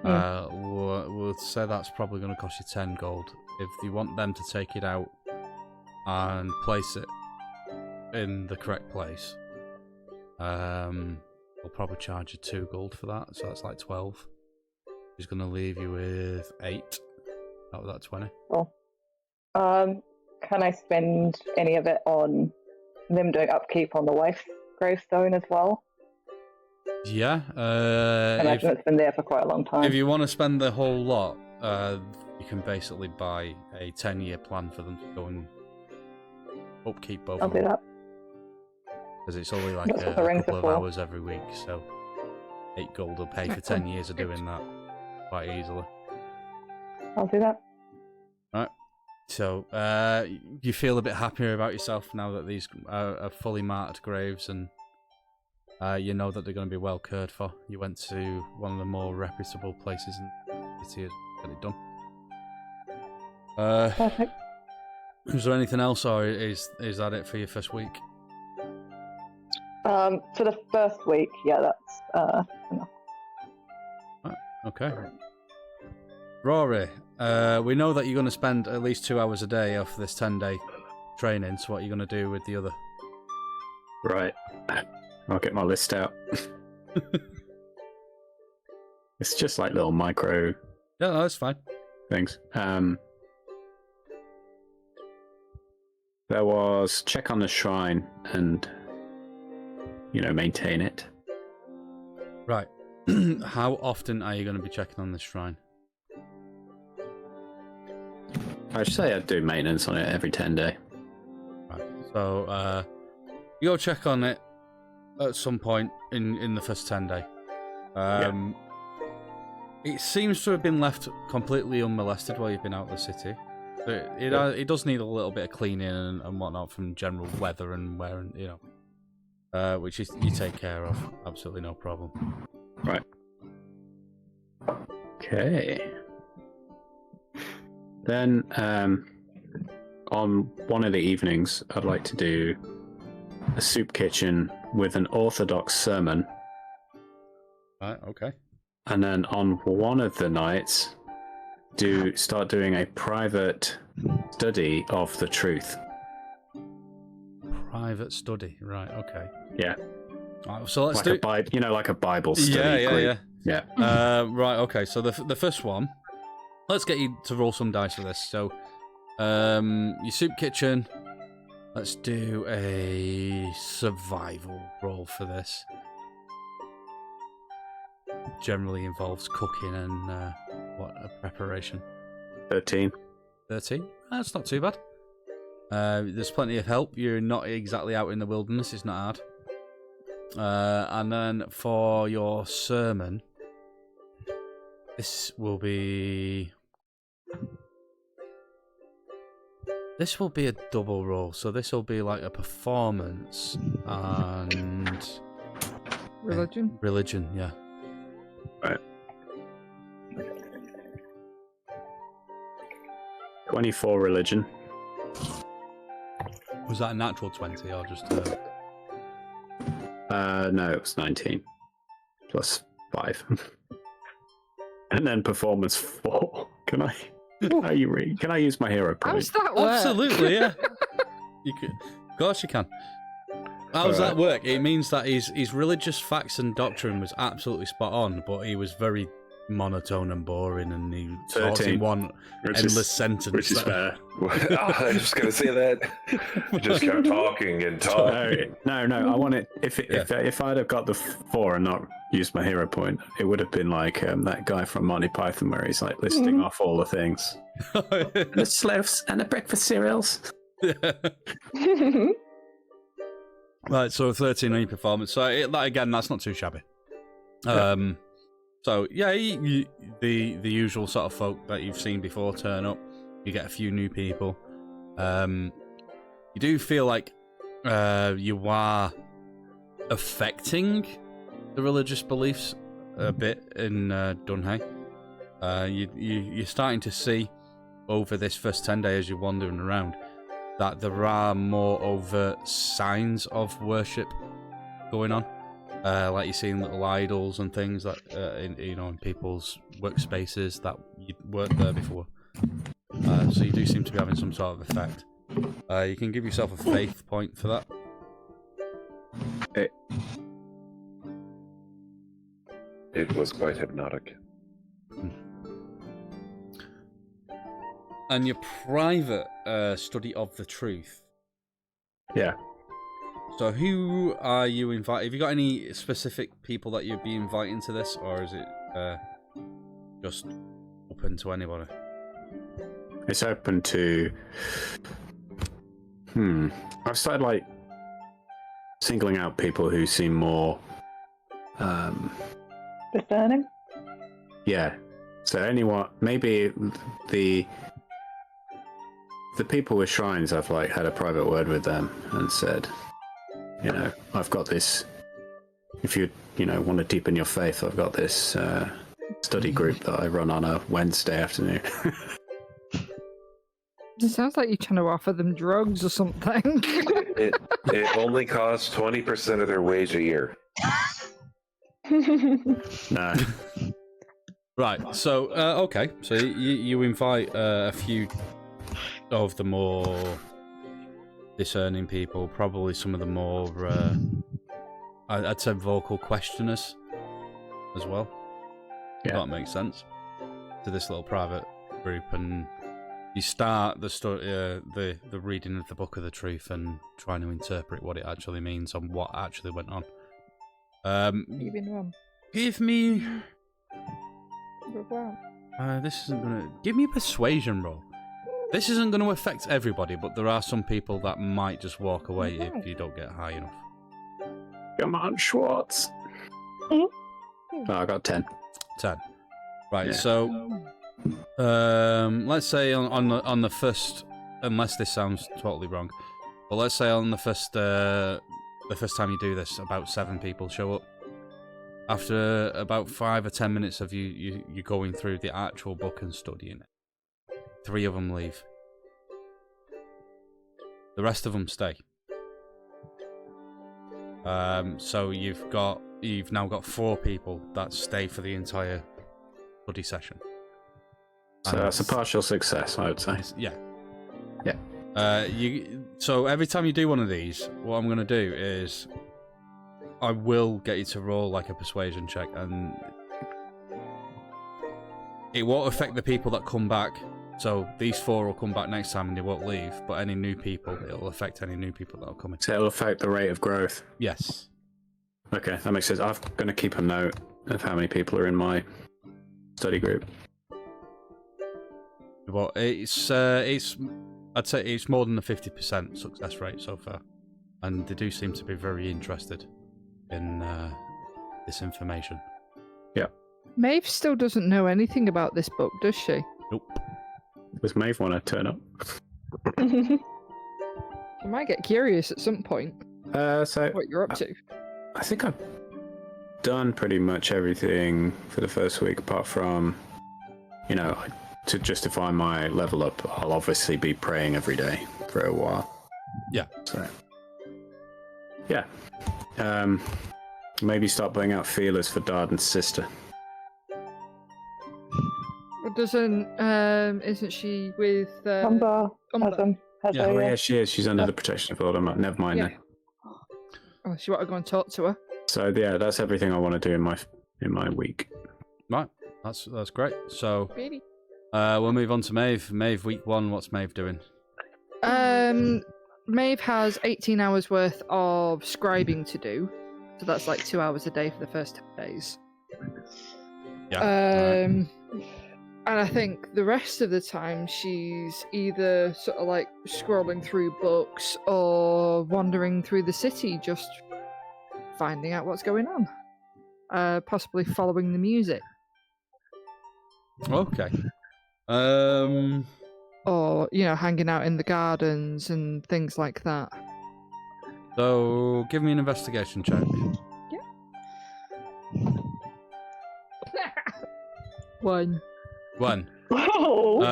We'll say that's probably going to cost you 10 gold. If you want them to take it out and place it in the correct place, we'll probably charge you 2 gold for that, so that's like 12. He's going to leave you with 8 out of that 20. Cool. Can I spend any of it on them doing upkeep on the wife's gravestone as well? Yeah. I imagine it's been there for quite a long time. If you want to spend the whole lot, you can basically buy a 10-year plan for them to go and upkeep both I'll of do them. that. Because it's only like That's a what the rings couple are of for. hours every week, so 8 gold will pay for 10 years of doing that quite easily. I'll do that. Right. So, you feel a bit happier about yourself now that these are fully marked graves, and you know that they're going to be well cared for. You went to one of the more reputable places in the city to get it done. Perfect. Is there anything else, or is that it for your first week? For the first week, yeah, that's enough. Right, okay. Rory, we know that you're going to spend at least 2 hours a day off this 10-day training, so what are you going to do with the other? Right. I'll get my list out. It's just like little micro Yeah, no, that's fine. things. There was check on the shrine and, maintain it. Right. How often are you going to be checking on this shrine? I'd say I'd do maintenance on it every 10 day. Right. So, you go check on it at some point in the first 10 day. It seems to have been left completely unmolested while you've been out of the city. It does need a little bit of cleaning and whatnot from general weather and wear, and which you take care of. Absolutely no problem. Right. Okay. Then, on one of the evenings, I'd like to do a soup kitchen with an orthodox sermon. Right. Okay. And then on one of the nights, start doing a private study of the truth. Private study. Right. Okay. Yeah. Right, so let's like do. like a Bible study group. Yeah. Right. Okay. So the first one. Let's get you to roll some dice for this. So, your soup kitchen. Let's do a survival roll for this. Generally involves cooking and a preparation. 13. 13. That's not too bad. There's plenty of help. You're not exactly out in the wilderness. It's not hard. And then for your sermon, this will be a double roll. So this will be like a performance and Religion? Religion, yeah. Right. 24 religion. Was that a natural 20 or just No, it was 19 plus 5. And then performance 4. Can I use my hero point? How's that work? Absolutely, yeah. You can, of course you can. How does that work? It means that his religious facts and doctrine was absolutely spot on, but he was very monotone and boring, and he talks 13, in one which endless is- sentence. Which is fair. I was just gonna say that. Just kept talking and talking. No. I want it. If I'd have got the 4 and not used my hero point, it would have been like that guy from Monty Python, where he's like listing off all the things. The sloths and the breakfast cereals. Right, so 13 on your performance. So that's not too shabby. So yeah, the usual sort of folk that you've seen before turn up. You get a few new people. You do feel like you are affecting the religious beliefs a bit in Dunhay. You're starting to see over this first 10 days as you're wandering around that there are more overt signs of worship going on. Like you're seeing little idols and things that in people's workspaces that you weren't there before. So you do seem to be having some sort of effect. You can give yourself a faith point for that. It was quite hypnotic. And your private study of the truth. Yeah. So who are you inviting? Have you got any specific people that you'd be inviting to this, or is it just open to anybody? It's open to. I've started like singling out people who seem more. Discerning? Yeah. So anyone, maybe the people with shrines, I've like had a private word with them and said, I've got this. If you want to deepen your faith, I've got this study group that I run on a Wednesday afternoon. It sounds like you're trying to offer them drugs or something. It only costs 20% of their wage a year. No. Right. So okay. So you invite a few of the more discerning people, probably some of the more I'd say vocal questioners as well. Yeah. That makes sense. To this little private group, and you start the story, the reading of the Book of the Truth, and trying to interpret what it actually means and what actually went on. You've been wrong. Give me. Wow. This isn't gonna give me a persuasion roll. This isn't going to affect everybody, but there are some people that might just walk away if you don't get high enough. Come on, Schwartz. Oh, I got 10. 10. Right. Yeah. So, let's say on the first, unless this sounds totally wrong, but let's say on the first time you do this, about 7 people show up. After about 5 or 10 minutes of you going through the actual book and studying it, 3 of them leave. The rest of them stay. So you've now got 4 people that stay for the entire study session. So that's a partial success, I would say. Yeah. Yeah. So every time you do one of these, what I'm going to do is I will get you to roll like a persuasion check, and it won't affect the people that come back. So these 4 will come back next time and they won't leave, but any new people, it'll affect any new people that'll come in. So it'll affect the rate of growth. Yes. Okay, that makes sense. I'm going to keep a note of how many people are in my study group. Well, I'd say it's more than a 50% success rate so far, and they do seem to be very interested in this information. Yeah. Maeve still doesn't know anything about this book, does she? Nope. Does Maeve want to turn up? She might get curious at some point. So What you're up to? I think I've done pretty much everything for the first week, apart from, to justify my level up, I'll obviously be praying every day for a while. Yeah. So, yeah. Maybe start putting out feelers for Darden's sister. Isn't she with Umber has Yeah. a, Oh, yeah, she is. She's under the protection of Voldemort. Never mind Yeah. then. Oh, she want to go and talk to her. So, yeah, that's everything I want to do in my week. Right. That's great. So Really? we'll move on to Meave. Meave, week 1. What's Meave doing? Maeve has 18 hours worth of scribing to do, so that's like 2 hours a day for the first 10 days. Yeah. And I think the rest of the time she's either sort of like scrolling through books or wandering through the city, just finding out what's going on. Possibly following the music. Okay. Or, hanging out in the gardens and things like that. So give me an investigation check. One. Oh,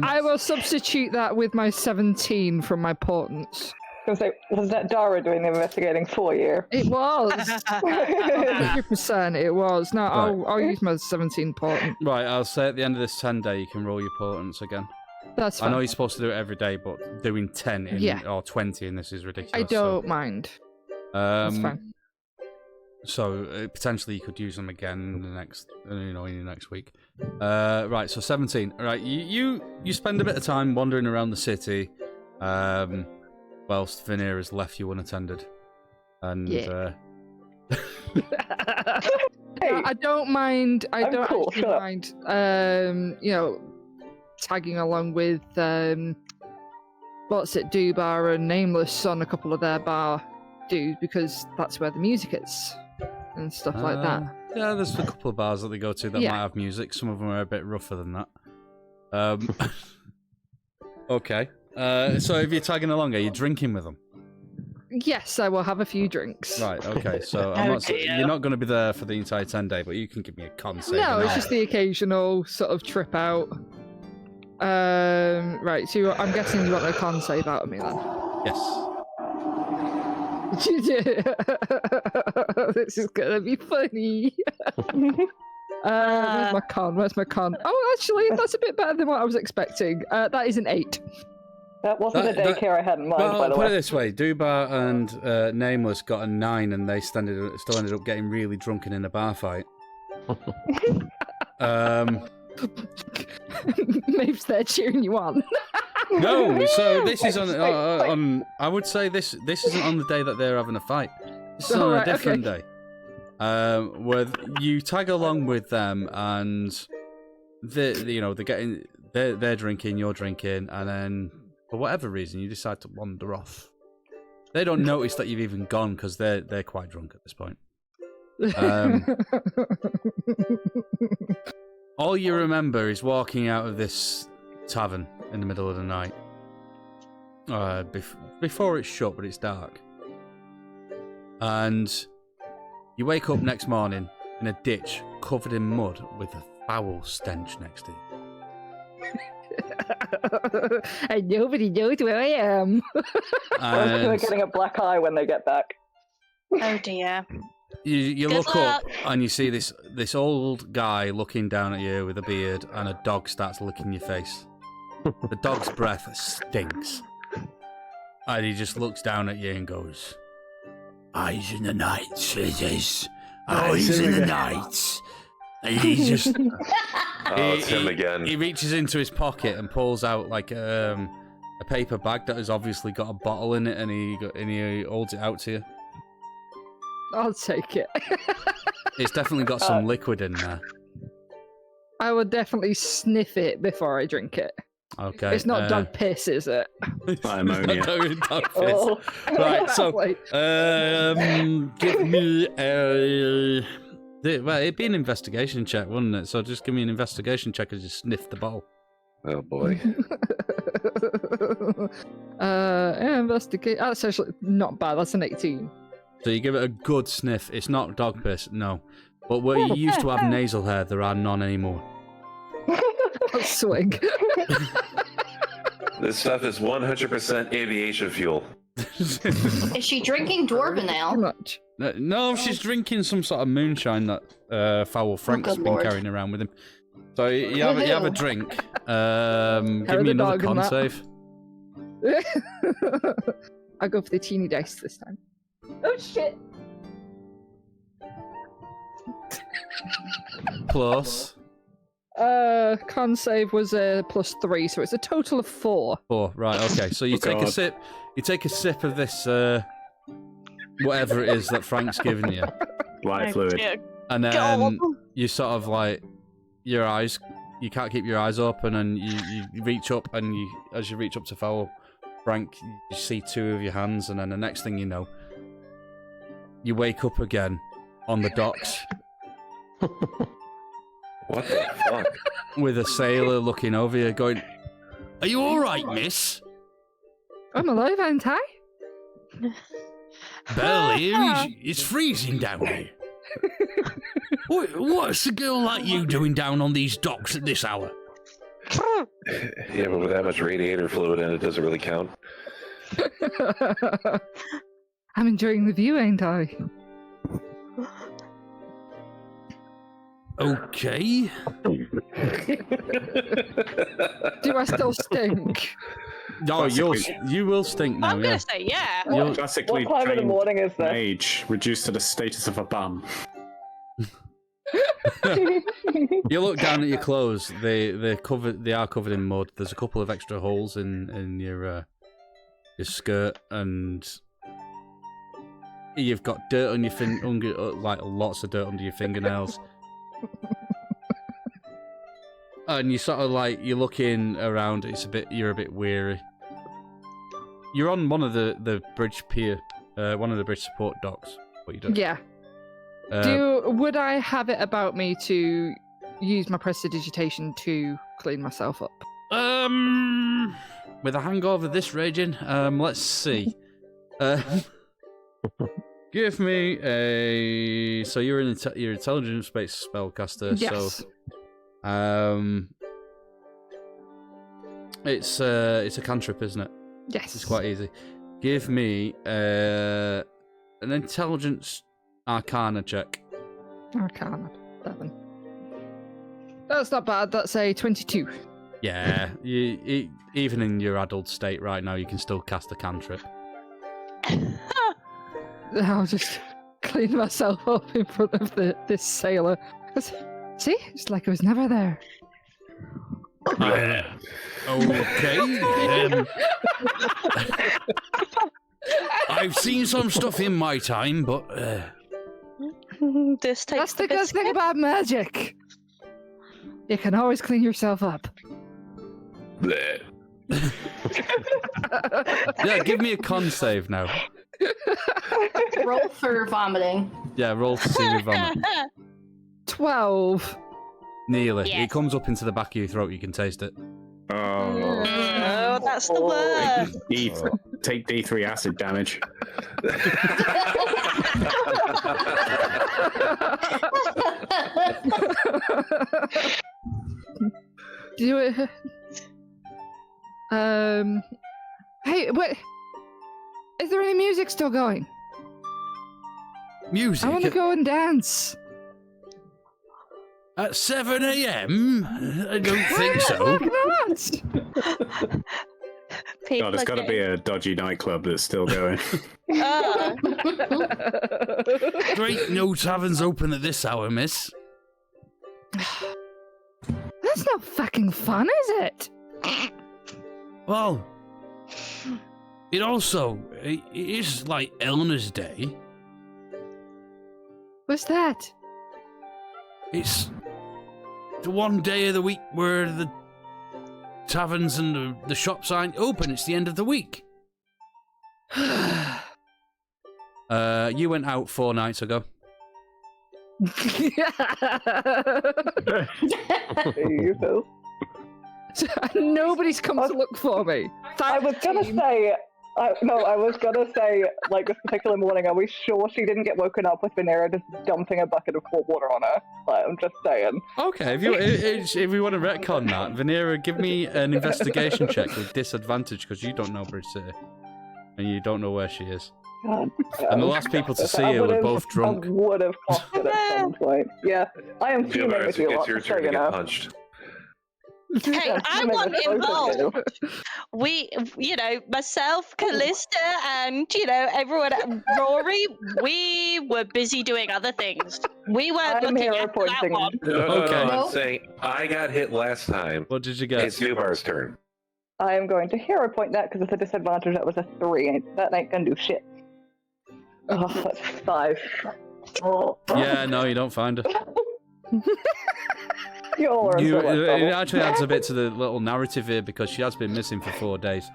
I will substitute that with my 17 from my portents. I was like, was that Dara doing the investigating for you? It was. 100% it was. No, Right. I'll use my 17 portent. Right, I'll say at the end of this 10 day you can roll your portents again. That's I fine. know you're supposed to do it every day, but doing 10 or 20 in this is ridiculous. I don't mind. That's fine. So potentially you could use them again in the next, in your next week. Right, so 17. All right, you spend a bit of time wandering around the city, whilst Veneer has left you unattended, and I don't mind. I I'm don't cool, actually shut up. mind. Tagging along with Dobar and Nameless on a couple of their bar dudes because that's where the music is and stuff like that. Yeah, there's a couple of bars that they go to that might have music. Some of them are a bit rougher than that. Okay. So if you're tagging along, are you drinking with them? Yes, I will have a few drinks. Right, okay. So you're not going to be there for the entire 10 day, but you can give me a con save. No, it's just the occasional sort of trip out. Right, so I'm guessing you want a con save out of me then? Yes. This is gonna be funny. Where's my con? Where's my con? Oh, actually, that's a bit better than what I was expecting. That is an 8. That wasn't the daycare I had in mind, Well, by the put it way. this way: Dubar and Nameless got a 9, and they still ended up getting really drunk and in a bar fight. Maeve's there cheering you on. No, so this is on. I would say this isn't on the day that they're having a fight. This is on a different day. Where you tag along with them, and they're drinking, you're drinking, and then for whatever reason you decide to wander off. They don't notice that you've even gone because they're quite drunk at this point. All you remember is walking out of this tavern in the middle of the night. Before it's shut, but it's dark. And you wake up next morning in a ditch covered in mud with a foul stench next to you. And nobody knows where I am. They're getting a black eye when they get back. Oh dear. You Good look luck. up and you see this old guy looking down at you with a beard, and a dog starts licking your face. The dog's breath stinks. And he just looks down at you and goes, "Eyes in the night, Scissors. Eyes in the night." And he just... It's him again. He reaches into his pocket and pulls out like a paper bag that has obviously got a bottle in it, and he holds it out to you. I'll take it. It's definitely got some liquid in there. I will definitely sniff it before I drink it. Okay. It's not dog piss, is it? Ammonia. Dog piss. Oh. Right, so Wait. give me a... Well, it'd be an investigation check, wouldn't it? So just give me an investigation check as you sniff the bottle. Oh boy. Investigate. That's actually not bad. That's an 18. So you give it a good sniff. It's not dog piss, no. But where you used to have nasal hair, there are none anymore. I'll swing. This stuff is 100% aviation fuel. Is she drinking dwarven Too ale? much. No, she's drinking some sort of moonshine that Foul Frank's good been lord. carrying around with him. So you have a Woohoo. drink. Give the me another dog in con that. save. I'll go for the teeny dice this time. Oh shit! Plus Con save was a +3, so it's a total of 4. 4, right, okay. So you take a sip. You take a sip of this, whatever it is that Frank's given you. Life fluid. And then you sort of like, your eyes, you can't keep your eyes open, and you reach up, and as you reach up to follow Frank, you see 2 of your hands, and then the next thing you know, you wake up again on the docks. What the fuck? With a sailor looking over you, going, "Are you all right, miss?" I'm alive, ain't I? Barely. It's freezing down here. What's a girl like you doing down on these docks at this hour? Yeah, but with that much radiator fluid in it, doesn't really count. I'm enjoying the view, ain't I? Okay. Do I still stink? No, you will stink now. I'm gonna say yeah. Classically What time of the morning is this? mage, reduced to the status of a bum. You look down at your clothes. They're covered. They are covered in mud. There's a couple of extra holes in your skirt, and you've got dirt on your like lots of dirt under your fingernails. And you sort of like, you're looking around. You're a bit weary. You're on one of the bridge pier, one of the bridge support docks. What you doing? Yeah. Would I have it about me to use my prestidigitation to clean myself up? With a hangover this raging, let's see. Give me a. So you're you're intelligence-based spellcaster. Yes. So, it's a cantrip, isn't it? Yes. It's quite easy. Give me an intelligence arcana check. Arcana 7. That's not bad. That's a 22. Yeah, even in your adult state right now, you can still cast a cantrip. I'll just clean myself up in front of this sailor. See? It's like I was never there. Okay. I've seen some stuff in my time, but This takes that's the good thing about magic. You can always clean yourself up. Bleh. Yeah, give me a con save now. Roll for vomiting. Yeah, roll to see me vomit. 12. Nearly. Yes. It comes up into the back of your throat. You can taste it. Oh, that's the word. Take D3 acid damage. Do it. Hey, what? Is there any music still going? Music I want to go and dance. at 7 a.m. I don't think so. God, it's got to be a dodgy nightclub that's still going. Uh, There ain't no taverns open at this hour, miss. That's not fucking fun, is it? Well, it is like Eleanor's Day. What's that? It's the one day of the week where the taverns and the shops aren't open. It's the end of the week. You went out 4 nights ago. Nobody's come to look for me. I was gonna say, like this particular morning, are we sure she didn't get woken up with Venera just dumping a bucket of cold water on her? Like, I'm just saying. Okay, if you want to retcon that, Venera, give me an investigation check with disadvantage because you don't know Bridge City and you don't know where she is. God, And the last people to see her were both drunk. I would have clocked it at some point. Yeah, I am Dude, fuming with it's you a lot, your just so turn to you get know. punched. Hey, I Something want that's supposed to involved. We, myself, Callista, and everyone, Rory, we were busy doing other things. We weren't I'm looking hero after that pointing. one. Okay. I'm No. saying I got hit last time. What did you get? It's Dubar's turn. I am going to hero point that because it's a disadvantage. That was a 3. That ain't gonna do shit. Oh, that's 5. Oh. Yeah, no, you don't find her. You're in so much It trouble. actually adds a bit to the little narrative here because she has been missing for 4 days,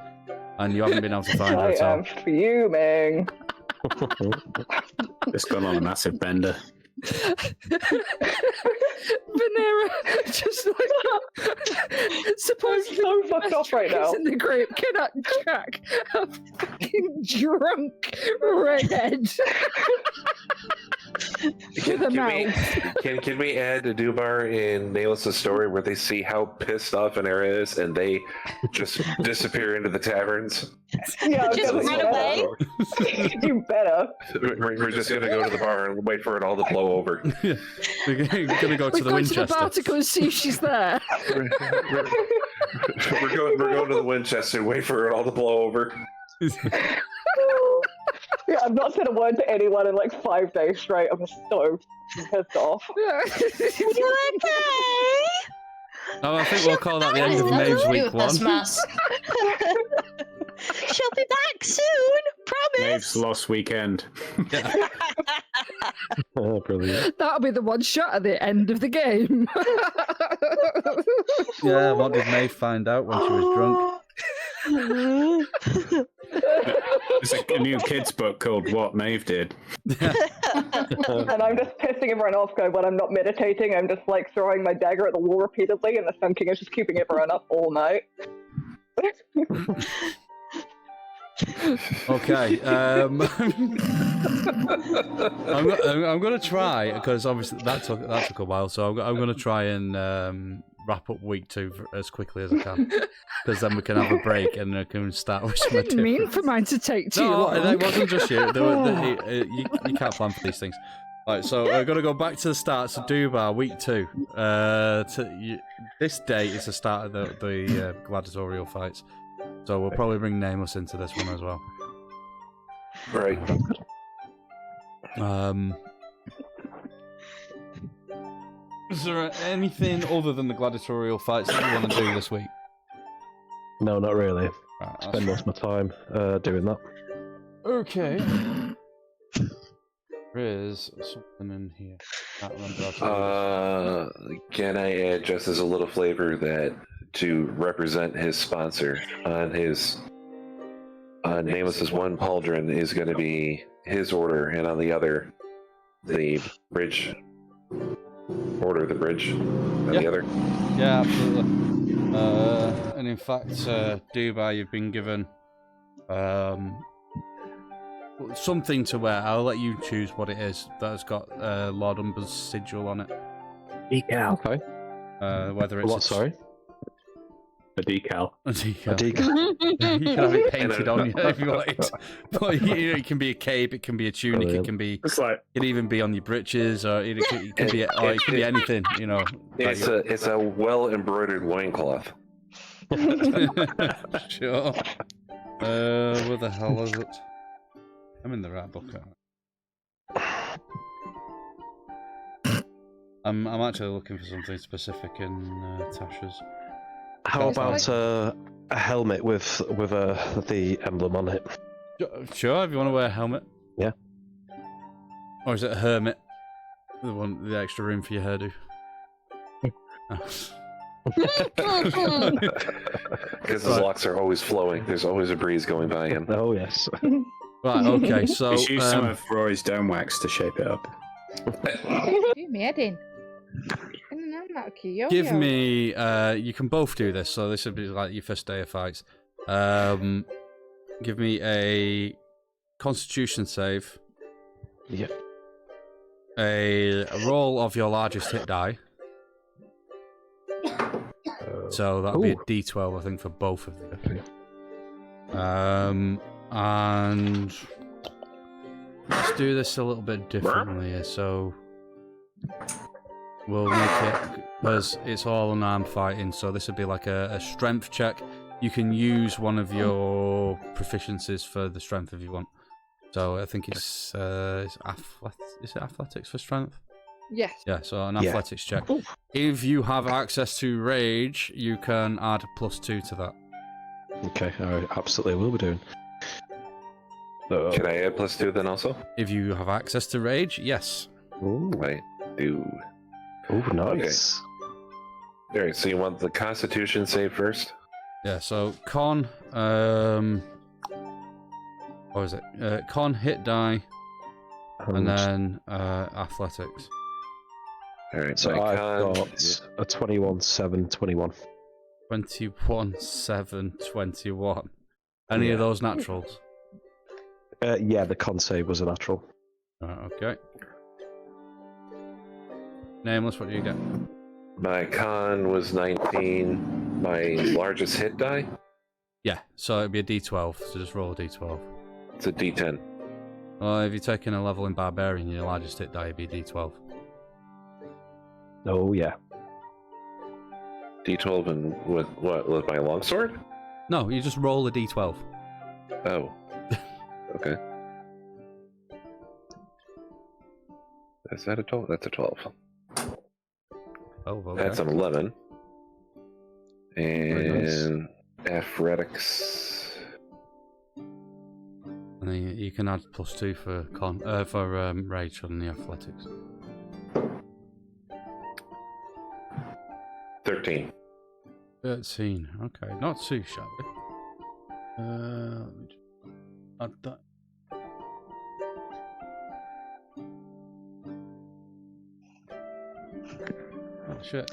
and you haven't been able to find her I at all. am fuming. It's gone on a massive bender. Vanera just like suppose I'm so fucked off right now. in the group cannot track a fucking drunk redhead with a mouth. Can we add a Dubar in Nameless' story where they see how pissed off Vanera is and they just disappear into the taverns? Yeah, Just okay, run away. You better. We're just gonna go to the bar and wait for it all to blow over. We're gonna go to We've the gone to the Winchester. bar to go and see if she's there. We're going to the Winchester and wait for it all to blow over. Yeah, I've not said a word to anyone in like 5 days straight. I'm just so pissed off. You okay? Oh, I think we'll call that the end of Maeve's week This 1. mess. She'll be back soon. Promise. Maeve's lost weekend. Yeah. Oh, brilliant. That'll be the one shot at the end of the game. Yeah, what did Maeve find out when she was drunk? There's a new kids book called What Maeve Did. And I'm just pissing everyone off going, when I'm not meditating, I'm just like throwing my dagger at the wall repeatedly, and the Sun King is just keeping everyone up all night. Okay. I'm going to try, because obviously that took a while, so I'm going to try and wrap up week 2 as quickly as I can, because then we can have a break and I can start with some I didn't mean different. for mine to take too No, long. it wasn't just you. You can't plan for these things. Right, so we're going to go back to the start. So Dubar, week 2. This day is the start of the gladiatorial fights. So we'll probably bring Nameless into this one as well. Right. Is there anything other than the gladiatorial fights that you want to do this week? No, not really. Right, that's Spend most of my time doing that. okay. There is something in here. Can't remember how to do this. Can I add just as a little flavor that to represent his sponsor on his Nameless's one pauldron is going to be his order, and on the other, the bridge order, the bridge on the other. Yeah, absolutely. And in fact, Dubai, you've been given something to wear. I'll let you choose what it is that has got Lord Umber's sigil on it. Decal. Okay. Whether it's What, sorry? A decal. a decal. A decal. You can have it painted on you if you want it. But it can be a cape, it can be a tunic, Brilliant. it can be. It's like It can even be on your breaches, or it can be, or it can be anything. You know. It's a well embroidered loincloth. Sure. Where the hell is it? I'm in the right book. I'm actually looking for something specific in Tasha's. How about a helmet with the emblem on it? Sure, if you want to wear a helmet. Yeah. Or is it a hermit? The extra room for your hairdo. Because his locks are always flowing. There's always a breeze going by him. Oh yes. Right, okay, so just use some of Rory's dome wax to shape it up. Do me head in. I'm not cute. give me you can both do this, so this would be like your first day of fights. Give me a Constitution save. Yep. A roll of your largest hit die. So that'll be a Ooh. D12, I think, for both of you. And let's do this a little bit differently here. So we'll make it, because it's all unarmed fighting, so this would be like a strength check. You can use one of your proficiencies for the strength if you want. So I think it's is it athletics for strength? Yes. Yeah, so an Yeah. athletics check. If you have access to rage, you can add +2 to that. Okay, I absolutely will be doing. Can I add +2 then also? If you have access to rage, yes. Ooh, I do. nice. Alright, so you want the Constitution save first? Yeah, so con, what is it? Con, hit die, and then athletics. Alright, So my I've con. got a 21, 7, 21. 21, 7, 21. Any of those naturals? Yeah, the con save was a natural. Okay. Nameless, what do you get? My con was 19. My largest hit die? Yeah, so it'd be a d12, so just roll a d12. It's a D10. Well, if you're taking a level in Barbarian, your largest hit die would be a d12. Oh, yeah. D12 and with what? With my longsword? No, you just roll a d12. Oh. Okay. Is that a 12? That's a 12. Oh, okay. That's an 11. Very nice. And athletics. And then you can add +2 for rage on the athletics. 13. 13. Okay, not too shabby. Let me just add that. Oh shit.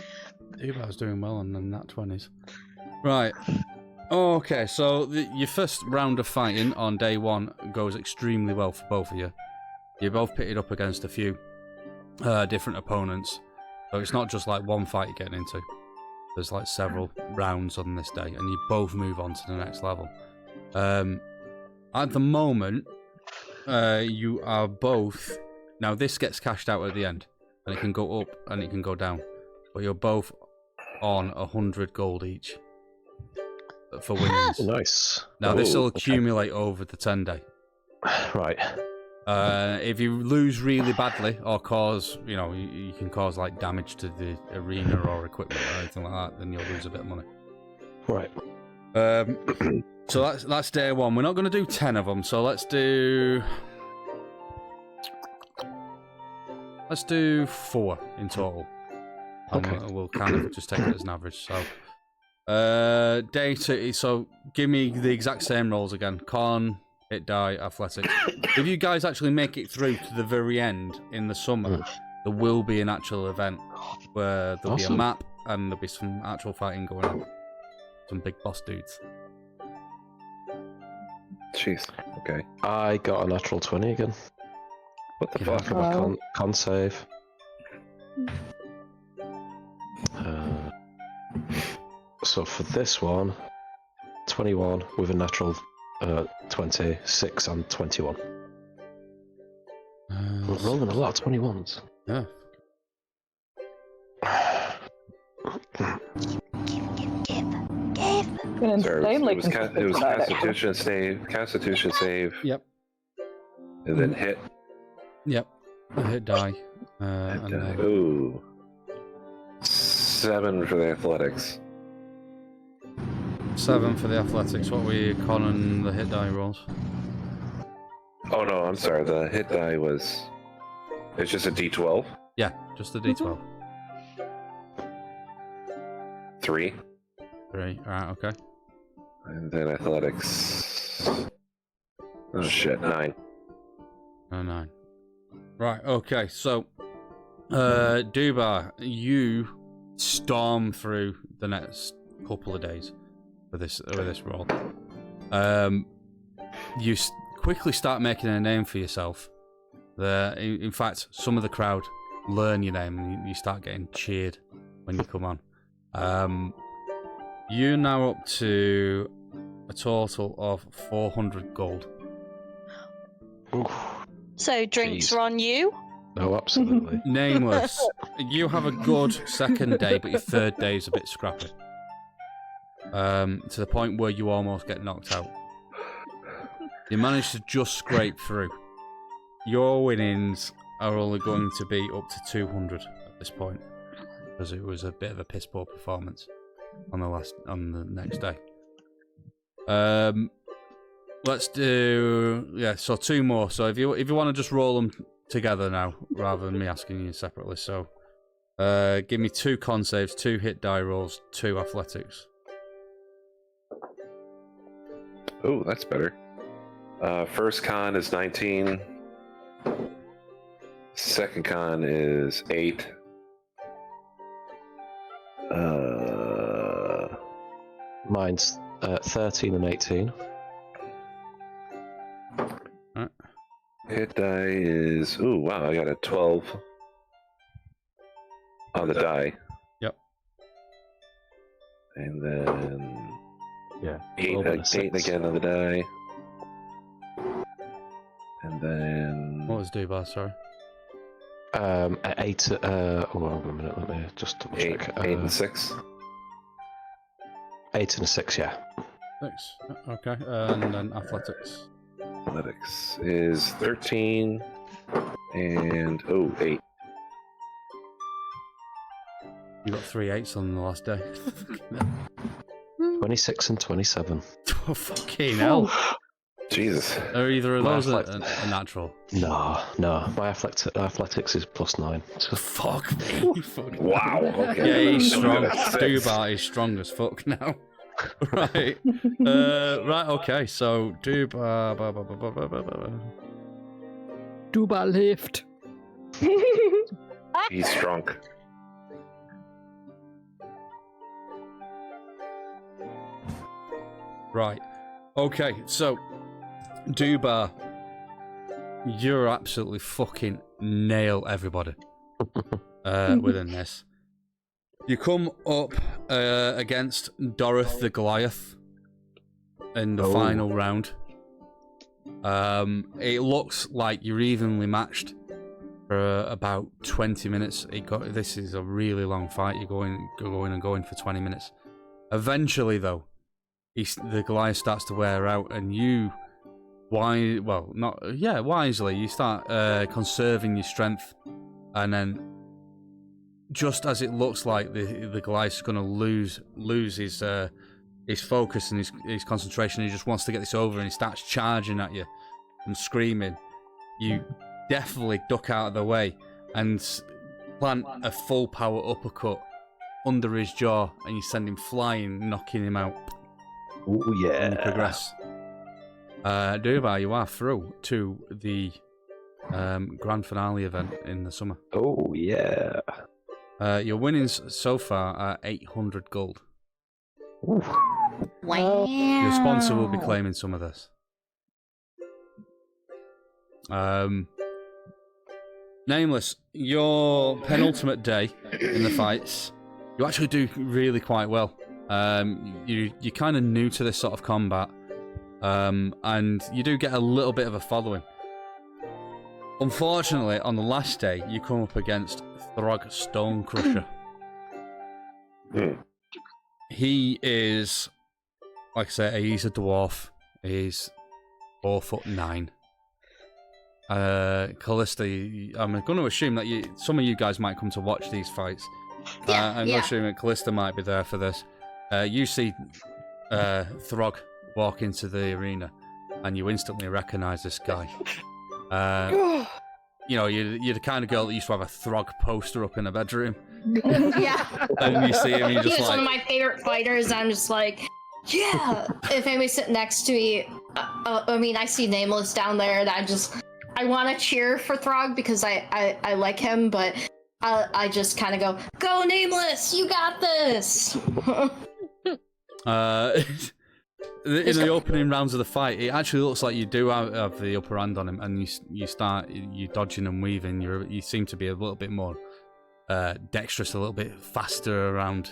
Dubar's doing well on them nat 20s. Right. Okay, so your first round of fighting on day 1 goes extremely well for both of you. You're both pitted up against a few different opponents. So it's not just like one fight you're getting into. There's like several rounds on this day, and you both move on to the next level. At the moment, you are both... Now, this gets cashed out at the end, and it can go up and it can go down. But you're both on 100 gold each for winnings. Nice. Now, this will okay. accumulate over the 10 day. Right. If you lose really badly, or cause, you can cause like damage to the arena or equipment or anything like that, then you'll lose a bit of money. Right. So that's day 1. We're not going to do 10 of them, so let's do 4 in total. Okay. We'll kind of just take it as an average. So, day 2. So give me the exact same rolls again. Con, hit die, athletics. If you guys actually make it through to the very end in the summer, there will be an actual event where there'll be a map and there'll be some actual fighting going on. Some big boss dudes. Jeez. Okay. I got a natural 20 again. What the Yeah. fuck? For my con save. So for this one, 21 with a natural 26 and 21. We're rolling a lot of 21s. Yeah. An Sorry, insanely it was consistent tonight, actually. Constitution save, Yep. and then hit. Yep. A hit die. And then... Ooh. 7 for the athletics. 7 for the athletics. What were you conning the hit die rolls? Oh no, I'm sorry. The hit die was. It's just a D12. Yeah, just the d12. 3. 3. Alright, okay. And then athletics. Oh shit, 9. Oh, 9. Right, okay, so Dubar, you storm through the next couple of days with this roll. You quickly start making a name for yourself. In fact, some of the crowd learn your name and you start getting cheered when you come on. You're now up to a total of 400 gold. Oof. So drinks Jeez. are on you. Oh, absolutely. Nameless, you have a good second day, but your third day is a bit scrappy. To the point where you almost get knocked out. You manage to just scrape through. Your winnings are only going to be up to 200 at this point, because it was a bit of a piss poor performance on the next day. Let's do so 2 more. So if you want to just roll them together now, rather than me asking you separately. So give me 2 con saves, 2 hit die rolls, 2 athletics. Oh, that's better. First con is 19. Second con is 8. Mine's 13 and 18. Right. Hit die is... Ooh, wow, I got a 12 on the die. Yep. And then... Yeah. 8 again on the die. And then... What was Dobar, sorry? 8. Hold on a minute. Let me just double check. 8 and 6. 8 and a 6. Yeah. 6. Okay. And then athletics. Athletics is 13 and 8. You got 3 8s on the last day. 26 and 27. Oh, fucking hell. Jesus. Are either of My those a athletics- natural? No. My athletics is +9. So Fuck me. Fuck. Wow. Okay. Yeah, he's strong. Six. Dubar is strong as fuck now. Right. Right, okay, so Dubar. Dubar lift. He's drunk. Right. Okay, so Dubar, you're absolutely fucking nail everybody within this. You come up against Dorith the Goliath in the final round. It looks like you're evenly matched for about 20 minutes. This is a really long fight. You're going for 20 minutes. Eventually, though, the Goliath starts to wear out, and wisely, you start conserving your strength, and then just as it looks like the Goliath's going to lose his focus and his concentration, he just wants to get this over, and he starts charging at you and screaming. You definitely duck out of the way and plant a full power uppercut under his jaw, and you send him flying, knocking him out. Oh yeah. And you progress. Dubar, you are through to the grand finale event in the summer. Oh yeah. Your winnings so far are 800 gold. Ooh. Wow. Your sponsor will be claiming some of this. Nameless, your penultimate day in the fights, you actually do really quite well. You're kind of new to this sort of combat, and you do get a little bit of a following. Unfortunately, on the last day, you come up against Throg Stonecrusher. He is, like I say, he's a dwarf. He's 4'9". Callista, I'm going to assume that some of you guys might come to watch these fights. I'm assuming Callista might be there for this. You see Throg walk into the arena, and you instantly recognise this guy. You know, you're the kind of girl that used to have a Throg poster up in her bedroom. Yeah. And you see him, you're He just was like... one of my favorite fighters. I'm just like, yeah. If anybody's sitting next to me, I see Nameless down there, and I want to cheer for Throg because I like him, but I just kind of go Nameless, you got this. In the opening rounds of the fight, it actually looks like you do have the upper hand on him, and you dodging and weaving. You seem to be a little bit more dexterous, a little bit faster around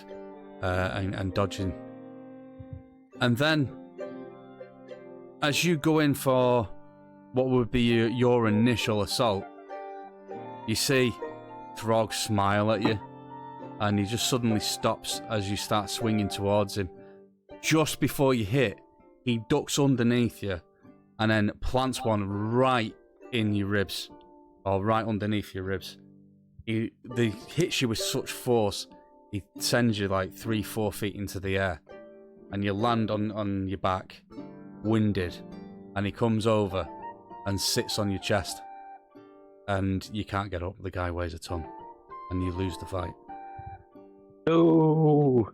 and dodging. And then, as you go in for what would be your initial assault, You see Throg smile at you, and he just suddenly stops as you start swinging towards him. Just before you hit, he ducks underneath you and then plants one right in your ribs, or right underneath your ribs. He hits you with such force, he sends you like 3-4 feet into the air, and you land on your back, winded, and he comes over and sits on your chest, and you can't get up. The guy weighs a ton, and you lose the fight. No.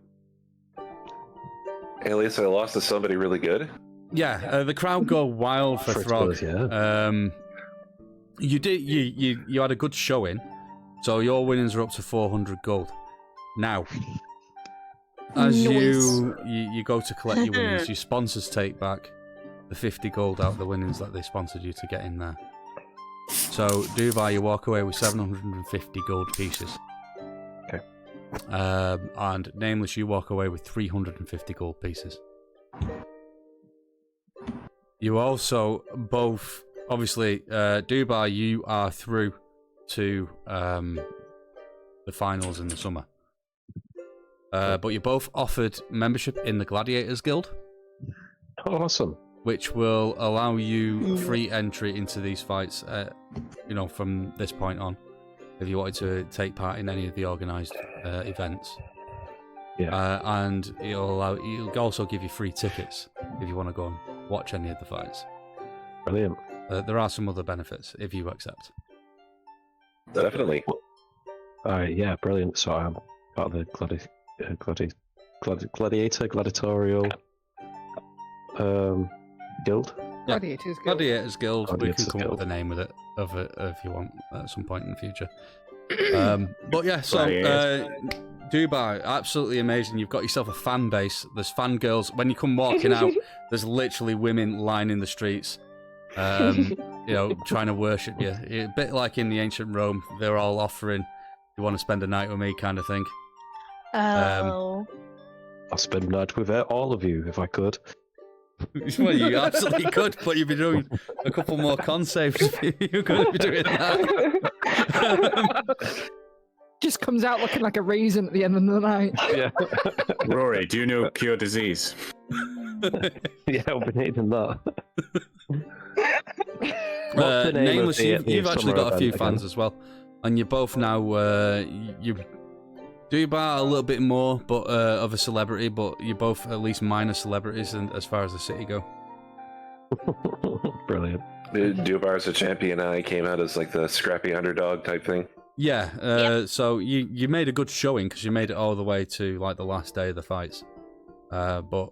At least I lost to somebody really good. Yeah, the crowd go wild for Throg. Yeah. You had a good showing, so your winnings are up to 400 gold. Now, as you go to collect your winnings, your sponsors take back the 50 gold out of the winnings that they sponsored you to get in there. So, Dobar, you walk away with 750 gold pieces. Okay. And Nameless, you walk away with 350 gold pieces. You also both, obviously, Dobar, you are through to the finals in the summer. But you're both offered membership in the Gladiators Guild. Awesome. Which will allow you free entry into these fights, from this point on, if you wanted to take part in any of the organised events. Yeah. And it'll also give you free tickets if you want to go and watch any of the fights. Brilliant. There are some other benefits if you accept. Definitely. Yeah, brilliant. So I'm part of the gladiatorial guild. Gladiators Guild. Gladiators Guild. Gladiators We can come Guild. up with a name with it if you want at some point in the future. But yeah, so Dobar, absolutely amazing. You've got yourself a fan base. There's fangirls. When you come walking out, there's literally women lining the streets, trying to worship you. A bit like in the ancient Rome, they're all offering, "You want to spend a night with me?" kind of thing. Oh. I'll spend the night with all of you if I could. Well, you absolutely could, but you'd be doing a couple more con saves if you're going to be doing that. Just comes out looking like a raisin at the end of the night. Yeah. Rory, do you know cure disease? Yeah, I'll be needing that. What's the name Nameless, of the you've actually summer got a few event fans again? as well, and you're both now. You Dobar a little bit more, but of a celebrity, but you're both at least minor celebrities, and as far as the city go. Brilliant. Dubar's a champion. I came out as like the scrappy underdog type thing. Yeah. So you made a good showing because you made it all the way to like the last day of the fights. But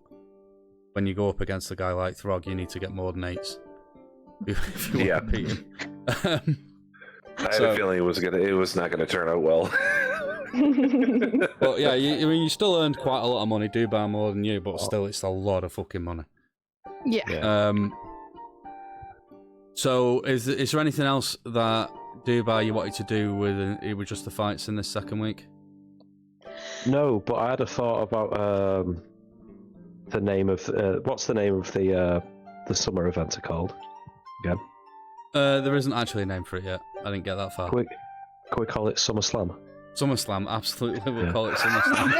when you go up against a guy like Throg, you need to get more than 8s if you want to beat him. I had a feeling it was not gonna turn out well. But yeah, you still earned quite a lot of money. Dobar more than you, but still, it's a lot of fucking money. Yeah. So is there anything else that Dobar you wanted to do with just the fights in this second week? No, but I had a thought about the name of what's the name of the summer event called again? There isn't actually a name for it yet. I didn't get that far. Can we call it SummerSlam? SummerSlam, absolutely. We'll call it SummerSlam.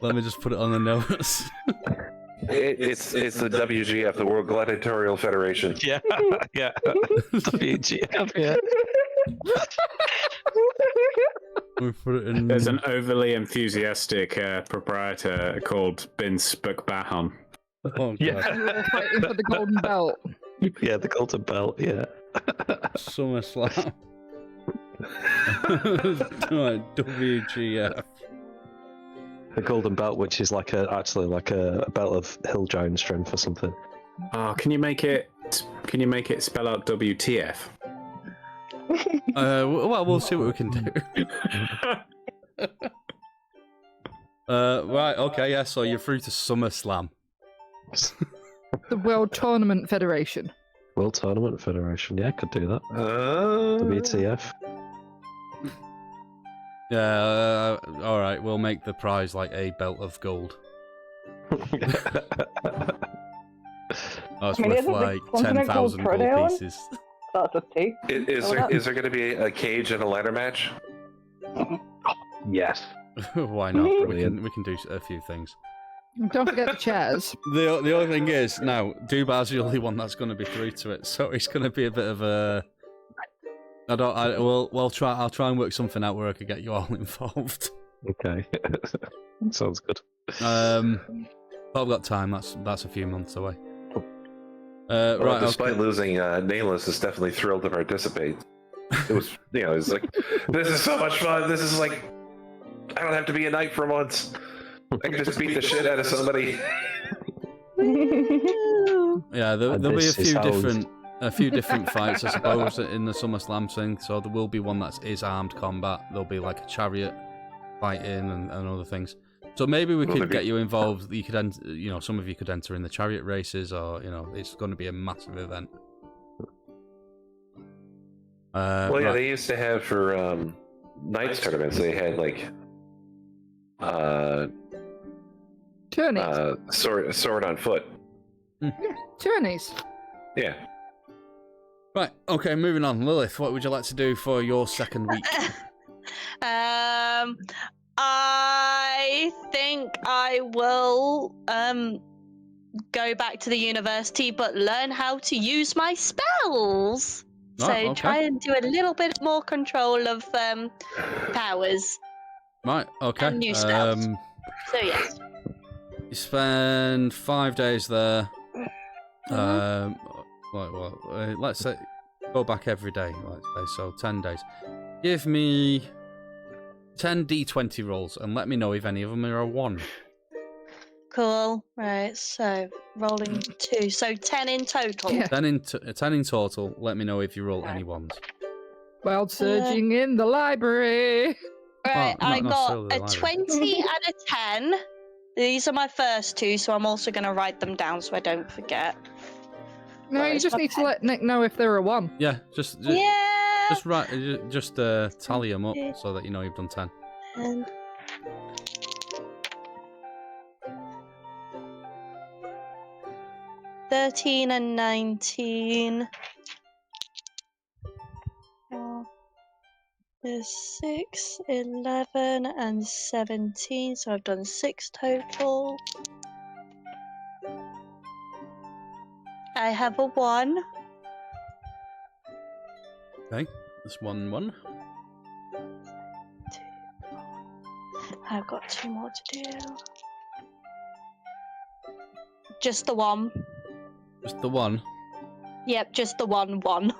Let me just put it on the notes. It's the WGF, the World Gladiatorial Federation. Yeah, yeah. WGF, yeah. We put it in... There's an overly enthusiastic proprietor called Bin Spukbahan. Oh, God. Yeah. We're all fighting for the golden belt. Yeah, the golden belt, yeah. SummerSlam. Right, WGF. The golden belt, which is actually like a belt of hill giant strength or something. Oh, can you make it spell out WTF? Well, we'll see what we can do. Right, okay, yeah, so you're through to SummerSlam. The World Tournament Federation. World Tournament Federation, yeah, could do that. WTF. Yeah, alright, we'll make the prize like a belt of gold. That's I mean, worth isn't the like continent called 10,000 gold Proteon? pieces. Starts with T. Is there going to be a cage and a ladder match? Yes. Why not? We Brilliant. can do a few things. And don't forget the chairs. The only thing is, now, Dubar's the only one that's going to be through to it, so it's going to be a bit of a... I'll try and work something out where I could get you all involved. Okay. Sounds good. But I've got time, that's a few months away. Well, right, despite okay. losing, Nameless is definitely thrilled to participate. It was, it's like, this is so much fun. This is like, I don't have to be a knight for once. I can just beat the shit out of somebody. Yeah, there'll be This is a few different fights, I suppose, in the SummerSlam thing. So there will be one that is armed combat. There'll be like a chariot fighting and other things. So maybe we could get you involved. You could, some of you could enter in the chariot races, or it's going to be a massive event. Well, yeah, right. they used to have for knights tournaments. They had like Tourneys. sword on foot. Tourneys. Yeah. Right. Okay. Moving on. Lilith, what would you like to do for your second week? I think I will go back to the university, but learn how to use my spells. Oh, So okay. try and do a little bit more control of powers. Right. Okay. And new spells. So yes. You spend 5 days there. Let's say go back every day. Let's say so 10 days. Give me 10 d20 rolls and let me know if any of them are a 1. Cool. Right. So rolling 2. So 10 in total. Yeah. 10 in total. Let me know if you roll any 1s. While surging in the library. Right. Oh, not I got necessarily a the 20 and a 10. These are my first two, so I'm also going to write them down so I don't forget. No, Where you is just my need to pen? let Nick know if they're a 1. Yeah, just Yeah. tally them up so that you know you've done 10. And 13 and 19. There's 6, 11, and 17, so I've done 6 total. I have a 1. Okay, that's 1. I've got 2 more to do. Just the 1. Just the 1. Yep, just the 1.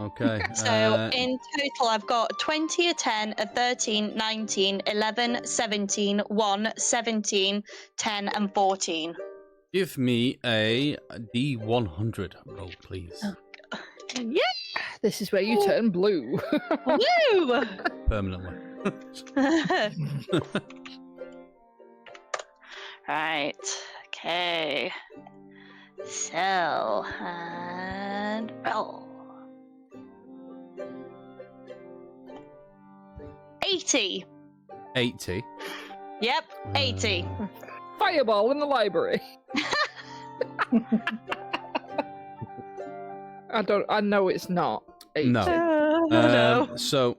Okay. So in total, I've got 20, a 10, a 13, 19, 11, 17, 1, 17, 10, and 14. Give me a D100 roll, please. Yeah! This is where you turn blue. Woo! Permanently. Right. Okay. So, and roll. 80. 80. Yep, 80. Fireball in the library. I know it's not 80. No. No. So,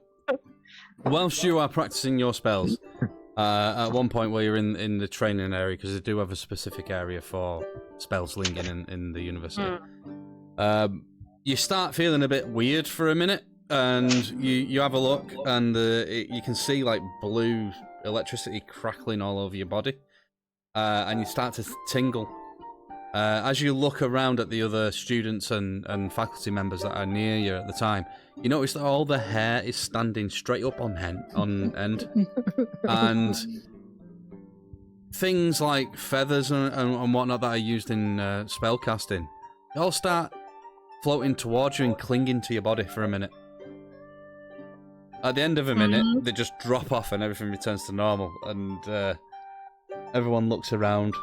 whilst you are practicing your spells, at one point where you're in the training area, because they do have a specific area for spell slinging in the university, you start feeling a bit weird for a minute, and you have a look, and you can see like blue electricity crackling all over your body, and you start to tingle. As you look around at the other students and faculty members that are near you at the time, you notice that all the hair is standing straight up on end, and things like feathers and whatnot that are used in spellcasting, they all start floating towards you and clinging to your body for a minute. At the end of a minute, they just drop off and everything returns to normal, and everyone looks around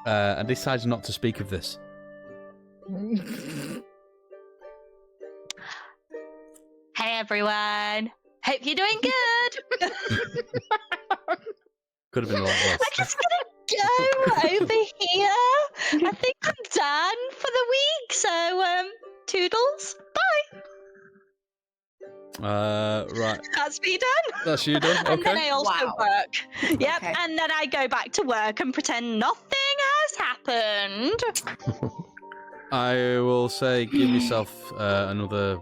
and decides not to speak of this. Hey everyone! Hope you're doing good! Could have been a lot worse. I'm just gonna go over here. I think I'm done for the week, so toodles. Right. That's me done. That's you done. And then Okay. I also Wow. work. Yep, Okay. and then I go back to work and pretend nothing has happened. I will say, give yourself another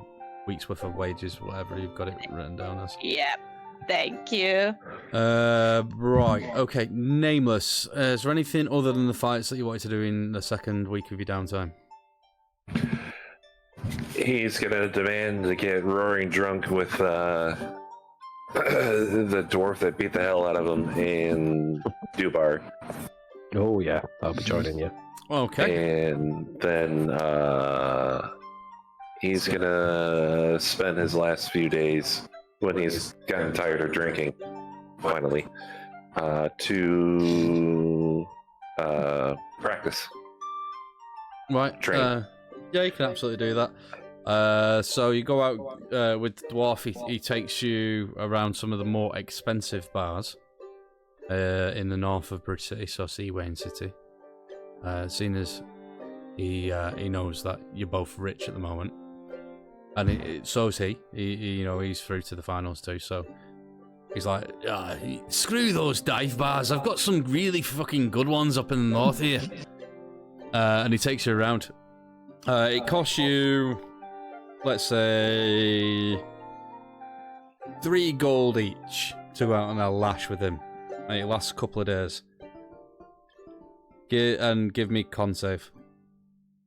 week's worth of wages, whatever you've got it written down as. Yep, thank you. Right. Okay. Nameless. Is there anything other than the fights that you wanted to do in the second week of your downtime? He's gonna demand to get Rory drunk with the dwarf that beat the hell out of him in Dobar. Oh yeah, I'll be joining you. Okay. And then he's gonna spend his last few days, when he's gotten tired of drinking, finally, to practice. Right. Train. Yeah, you can absolutely do that. So you go out with the dwarf. He takes you around some of the more expensive bars in the north of Bridge City, so Seawain City. Seeing as he knows that you're both rich at the moment, and so's he. He's through to the finals too. So he's like, screw those dive bars. I've got some really fucking good ones up in the north here. And he takes you around. It costs you, let's say, 3 gold each to go out on a lash with him. And it lasts a couple of days. Give me con save.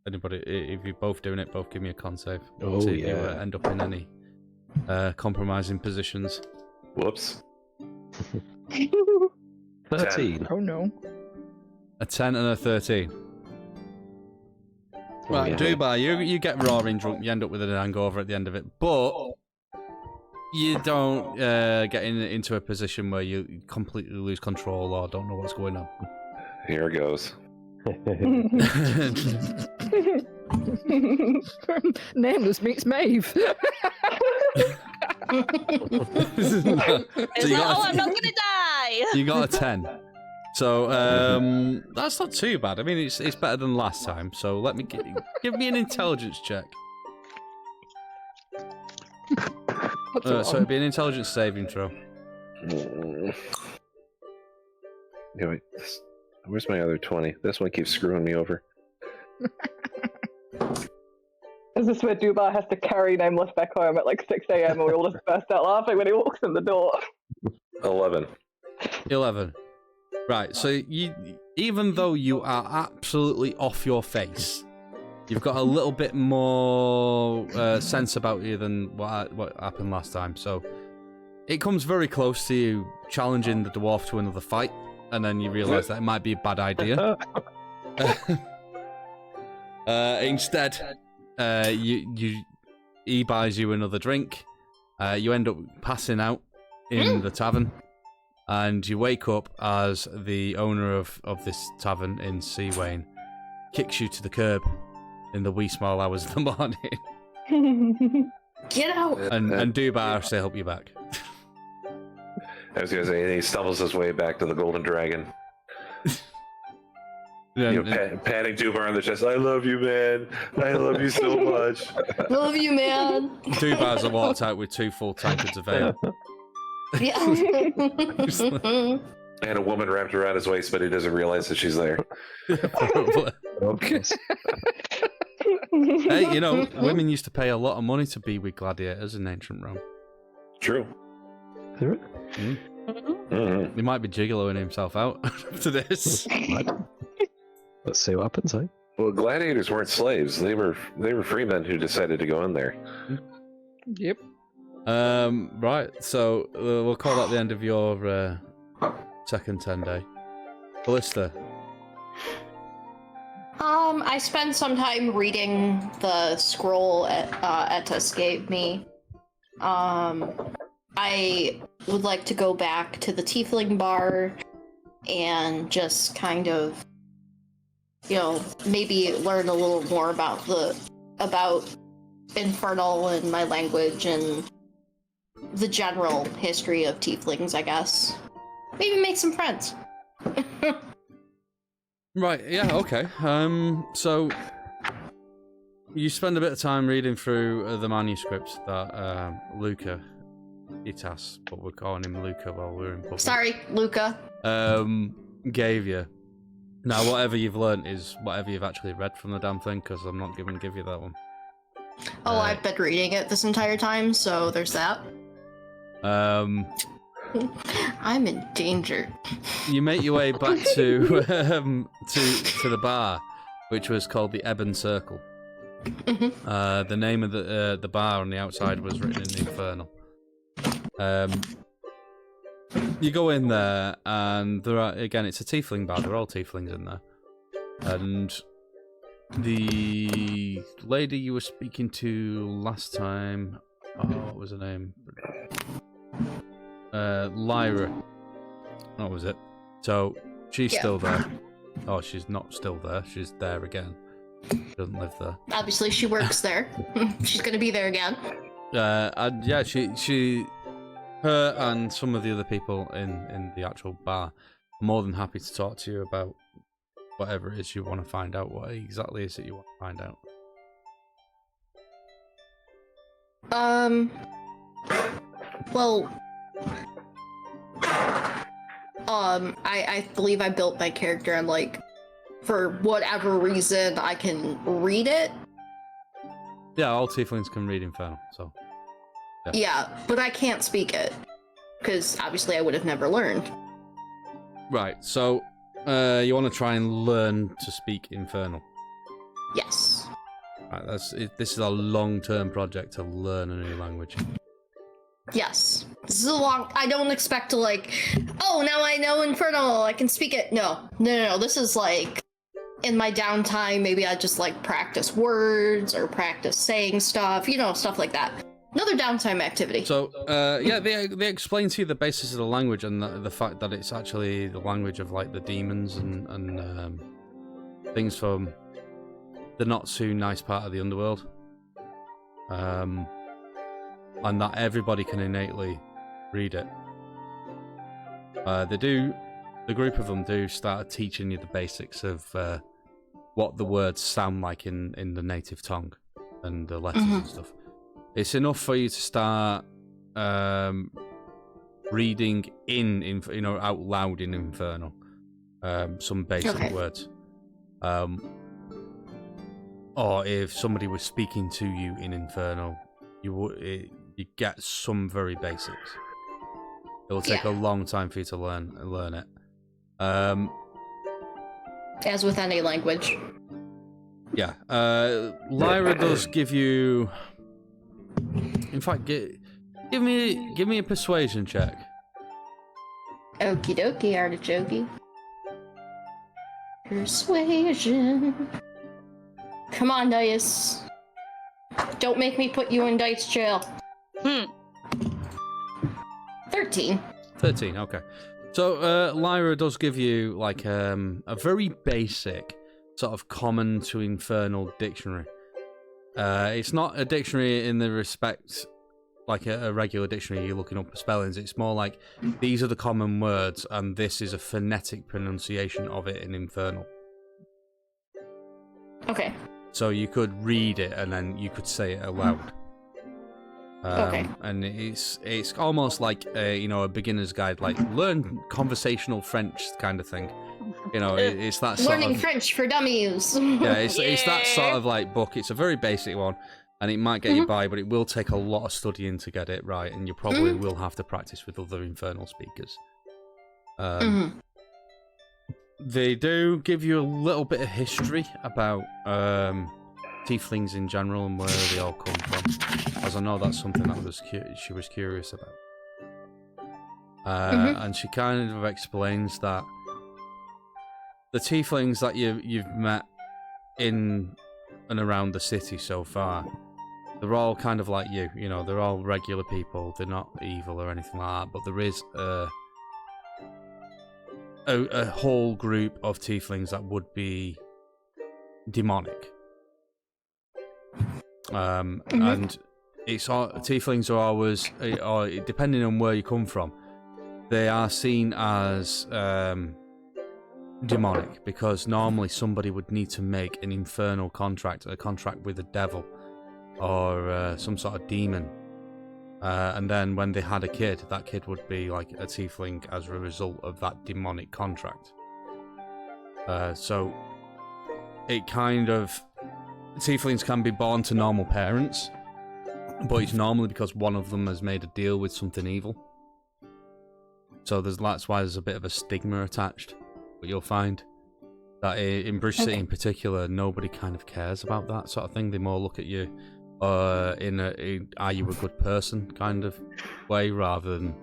Anybody, if you're both doing it, both give me a con save. Oh, See if you yeah. end up in any compromising positions. Whoops. 13. Oh no. A 10 and a 13. Oh, Right, yeah. Dobar, you get roaring drunk, you end up with an hangover at the end of it, but you don't get into a position where you completely lose control or don't know what's going on. Here it goes. Nameless meets Maeve. So It's you like, got oh, I'm not gonna die. You got a 10. So that's not too bad. I mean, it's better than last time. So let me give me an intelligence check. So it'd be an intelligence saving throw. Yeah, wait, where's my other 20? This one keeps screwing me over. Is this where Dubar has to carry Nameless back home at like 6 a.m. and we all just burst out laughing when he walks in the door? 11. 11. Right. So even though you are absolutely off your face, you've got a little bit more sense about you than what happened last time. So it comes very close to you challenging the dwarf to another fight, and then you realise that it might be a bad idea. Instead, he buys you another drink. You end up passing out in the tavern, and you wake up as the owner of this tavern in Seawain kicks you to the curb in the wee small hours of the morning. Get out! And Dubar has to help you back. I was gonna say, he stumbles his way back to the Golden Dragon. Patting Dubar on the chest. I love you, man. I love you so much. Love you, man. Dubar's walked out with 2 full tankards of ale. Yeah. And a woman wrapped around his waist, but he doesn't realize that she's there. Okay. Hey, women used to pay a lot of money to be with gladiators in ancient Rome. True. Mm-hmm. He might be gigoloing himself out after this. Let's see what happens, eh? Well, gladiators weren't slaves. They were freemen who decided to go in there. Yep. Right, so we'll call that the end of your second 10-day. Ballista. I spent some time reading the scroll Etus gave me. I would like to go back to the Tiefling bar and just kind of, maybe learn a little more about Infernal and my language and the general history of Tieflings, I guess. Maybe make some friends. Right, yeah, okay. So you spend a bit of time reading through the manuscripts that Luca, Itas, but we're calling him Luca while we're in public. Sorry, Luca. Gave you. Now, whatever you've learnt is whatever you've actually read from the damn thing, because I'm not going to give you that one. Oh, I've been reading it this entire time, so there's that. I'm in danger. You make your way back to the bar, which was called the Ebon Circle. The name of the bar on the outside was written in Infernal. You go in there, and there are, again, it's a tiefling bar. There are all tieflings in there, and the lady you were speaking to last time, what was her name? Lyra. What was it? So she's still there. Oh, she's not still there. She's there again. She doesn't live there. Obviously, she works there. She's gonna be there again. And yeah, her and some of the other people in the actual bar are more than happy to talk to you about whatever it is you want to find out. What exactly is it you want to find out? Well, I believe I built my character and, like, for whatever reason, I can read it. Yeah, all tieflings can read Infernal, so... Yeah, but I can't speak it, because obviously I would have never learned. Right, so you want to try and learn to speak Infernal? Yes. Right, this is a long-term project to learn a new language. Yes. This is a long... I don't expect to, like, oh, now I know Infernal, I can speak it. No. This is, like, in my downtime, maybe I just, like, practice words or practice saying stuff, stuff like that. Another downtime activity. So, yeah, they explain to you the basis of the language and the fact that it's actually the language of, like, the demons and things from the not-too-nice part of the underworld. And that everybody can innately read it. The group of them do start teaching you the basics of what the words sound like in the native tongue and the letters and stuff. It's enough for you to start reading out loud in Infernal some basic words. Or if somebody was speaking to you in Infernal, you get some very basics. It will take a long time for you to learn it. As with any language. Yeah. Lyra does give you. In fact, give me a persuasion check. Okie dokie, artichoke. Persuasion. Come on, dice. Don't make me put you in dice jail. 13. 13, okay. So, Lyra does give you, like, a very basic, sort of common to Infernal dictionary. It's not a dictionary in the respect, like a regular dictionary you're looking up spellings. It's more like, these are the common words, and this is a phonetic pronunciation of it in Infernal. Okay. So you could read it, and then you could say it aloud. Okay. And it's almost like a beginner's guide, like learn conversational French kind of thing. It's that sort Learning of, French for dummies. Yeah, it's that sort of like book. It's a very basic one, and it might get you by, but it will take a lot of studying to get it right, and you probably will have to practice with other Infernal speakers. They do give you a little bit of history about tieflings in general and where they all come from, as I know that's something that she was curious about. And she kind of explains that the tieflings that you've met in and around the city so far, they're all kind of like you. They're all regular people. They're not evil or anything like that, but there is a whole group of tieflings that would be demonic. And tieflings are always, or depending on where you come from, they are seen as demonic, because normally somebody would need to make an infernal contract, a contract with the devil, or some sort of demon. And then when they had a kid, that kid would be like a tiefling as a result of that demonic contract. So it kind of... Tieflings can be born to normal parents, but it's normally because one of them has made a deal with something evil. So that's why there's a bit of a stigma attached. But you'll find that in Bridge City in particular, nobody kind of cares about that sort of thing. They more look at you in are you a good person kind of way, rather than,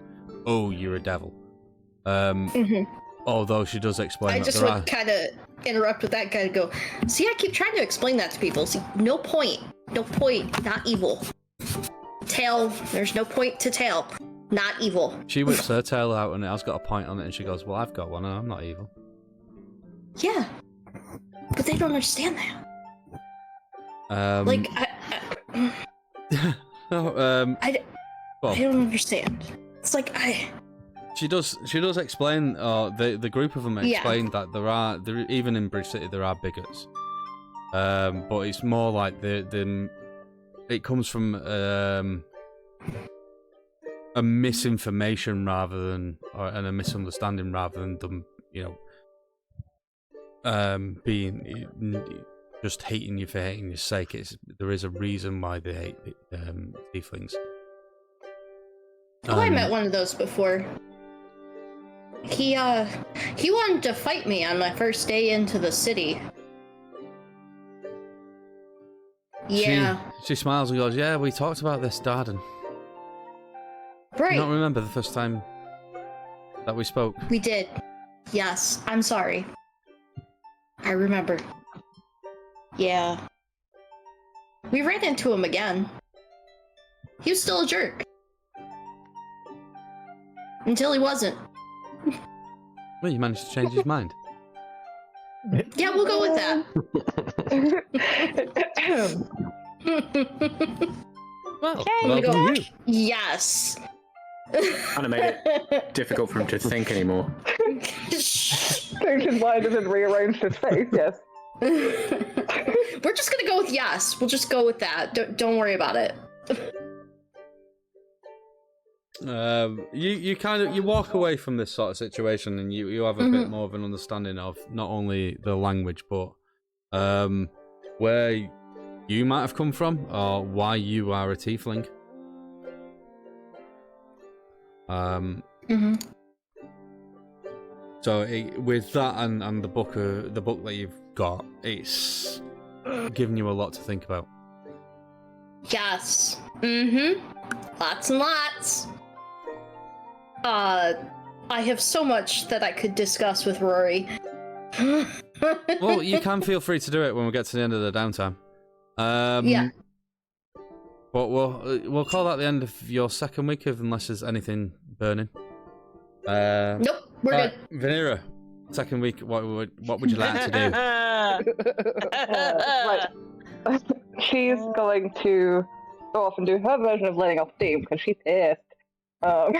oh, you're a devil. Although she does explain I that just would kind of interrupt with that guy and go, see, I keep trying to explain that to people. See, no point, not evil. Tail, there's no point to tail, not evil. She whips her tail out and it has got a point on it, and she goes, well, I've got one and I'm not evil. Yeah, but they don't understand that. Like, I don't understand. It's like She does explain, the group of them explain that there even in Bridge City there are bigots, but it's more like it comes from a misinformation rather than and a misunderstanding rather than them, being just hating you for hating your sake. There is a reason why they hate tieflings. I met one of those before. He wanted to fight me on my first day into the city. Yeah. She smiles and goes, yeah, we talked about this, Darden. Right. I don't remember the first time that we spoke. We did. Yes, I'm sorry. I remember. Yeah. We ran into him again. He was still a jerk. Until he wasn't. Well, you managed to change his mind. Yeah, we'll go with that. Well, Okay, welcome you. Yes. Kind of made it difficult for him to think anymore. Changed his mind and rearranged his face, yes. We're just gonna go with yes. We'll just go with that. Don't worry about it. You walk away from this sort of situation and you have a bit more of an understanding of not only the language but where you might have come from or why you are a tiefling. So with that and the book that you've got, it's giving you a lot to think about. Yes. Lots and lots. I have so much that I could discuss with Rory. Well, you can feel free to do it when we get to the end of the downtime. Yeah. But we'll call that the end of your second week, unless there's anything burning. Nope, we're good. Vanera, second week. What would you like to do? Right. She's going to go off and do her version of letting off steam because she's pissed. So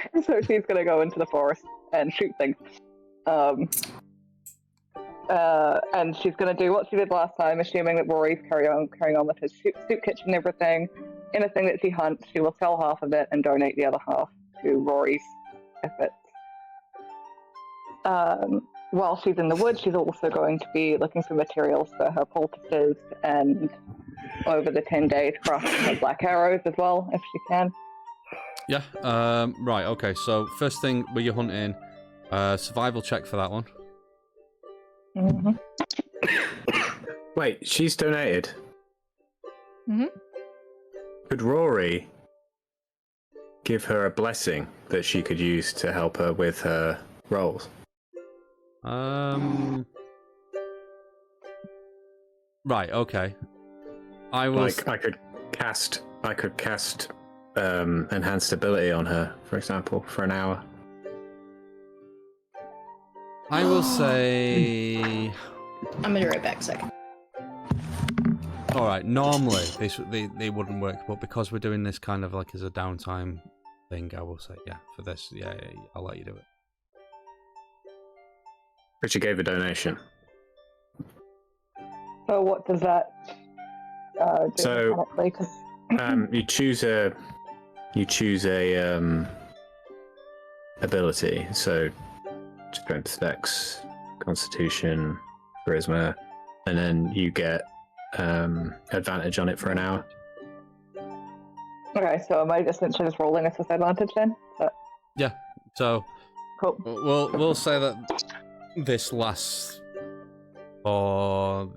she's going to go into the forest and shoot things. And she's going to do what she did last time, assuming that Rory's carrying on with his soup kitchen and everything. Anything that she hunts, she will sell half of it and donate the other half to Rory's efforts. While she's in the woods, she's also going to be looking for materials for her poultices and over the 10 days crafting her black arrows as well, if she can. Yeah, right, okay, so first thing with your hunting, survival check for that one. Wait, she's donated? Mm-hmm. Could Rory give her a blessing that she could use to help her with her rolls? Right, okay. I could cast enhanced ability on her, for example, for an hour. I will say... I'm gonna be right back a second. Alright, normally they wouldn't work, but because we're doing this kind of like as a downtime thing, I will say, yeah, for this, yeah, I'll let you do it. Richard gave a donation. So what does that do So- mechanically? 'Cause You choose a ability. So strength, dex, constitution, charisma, and then you get advantage on it for an hour. okay, so am I essentially just rolling this with advantage then? But, Yeah. So cool. we'll say that this lasts for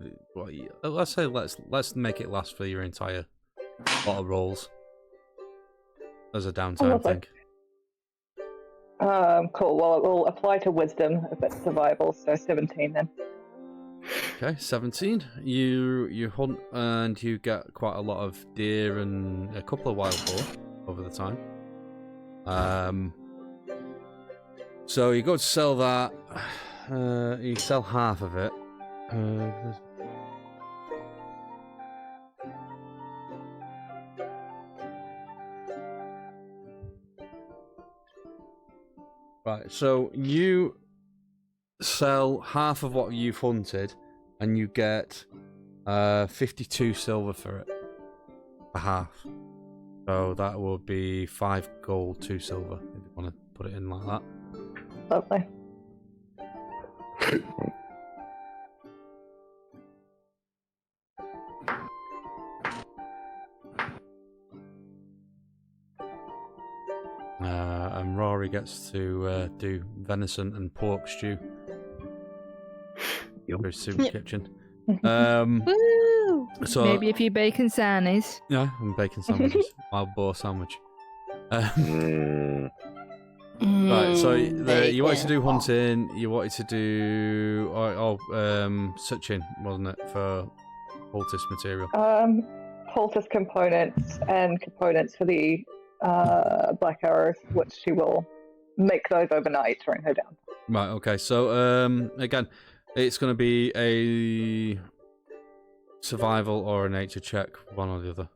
let's make it last for your entire lot of rolls as a downtime lovely. thing. Cool. Well, it will apply to wisdom if it's survival, so 17 then. Okay, 17. You hunt and you get quite a lot of deer and a couple of wild boar over the time. So you go to sell that. You sell half of it. Right, so you sell half of what you've hunted, and you get 52 silver for it. For half. So that would be 5 gold, 2 silver, if you want to put it in like that. Lovely. And Rory gets to do venison and pork stew. Very soup kitchen. Woo! So Maybe a few bacon sarnies. yeah, and bacon sandwiches, wild boar sandwich. Right, so you wanted to do hunting. You wanted to do searching, wasn't it, for poultice material? Poultice components and components for the black arrows, which she will make those overnight during her down. Right. Okay. So again, it's going to be a survival or a nature check, one or the other.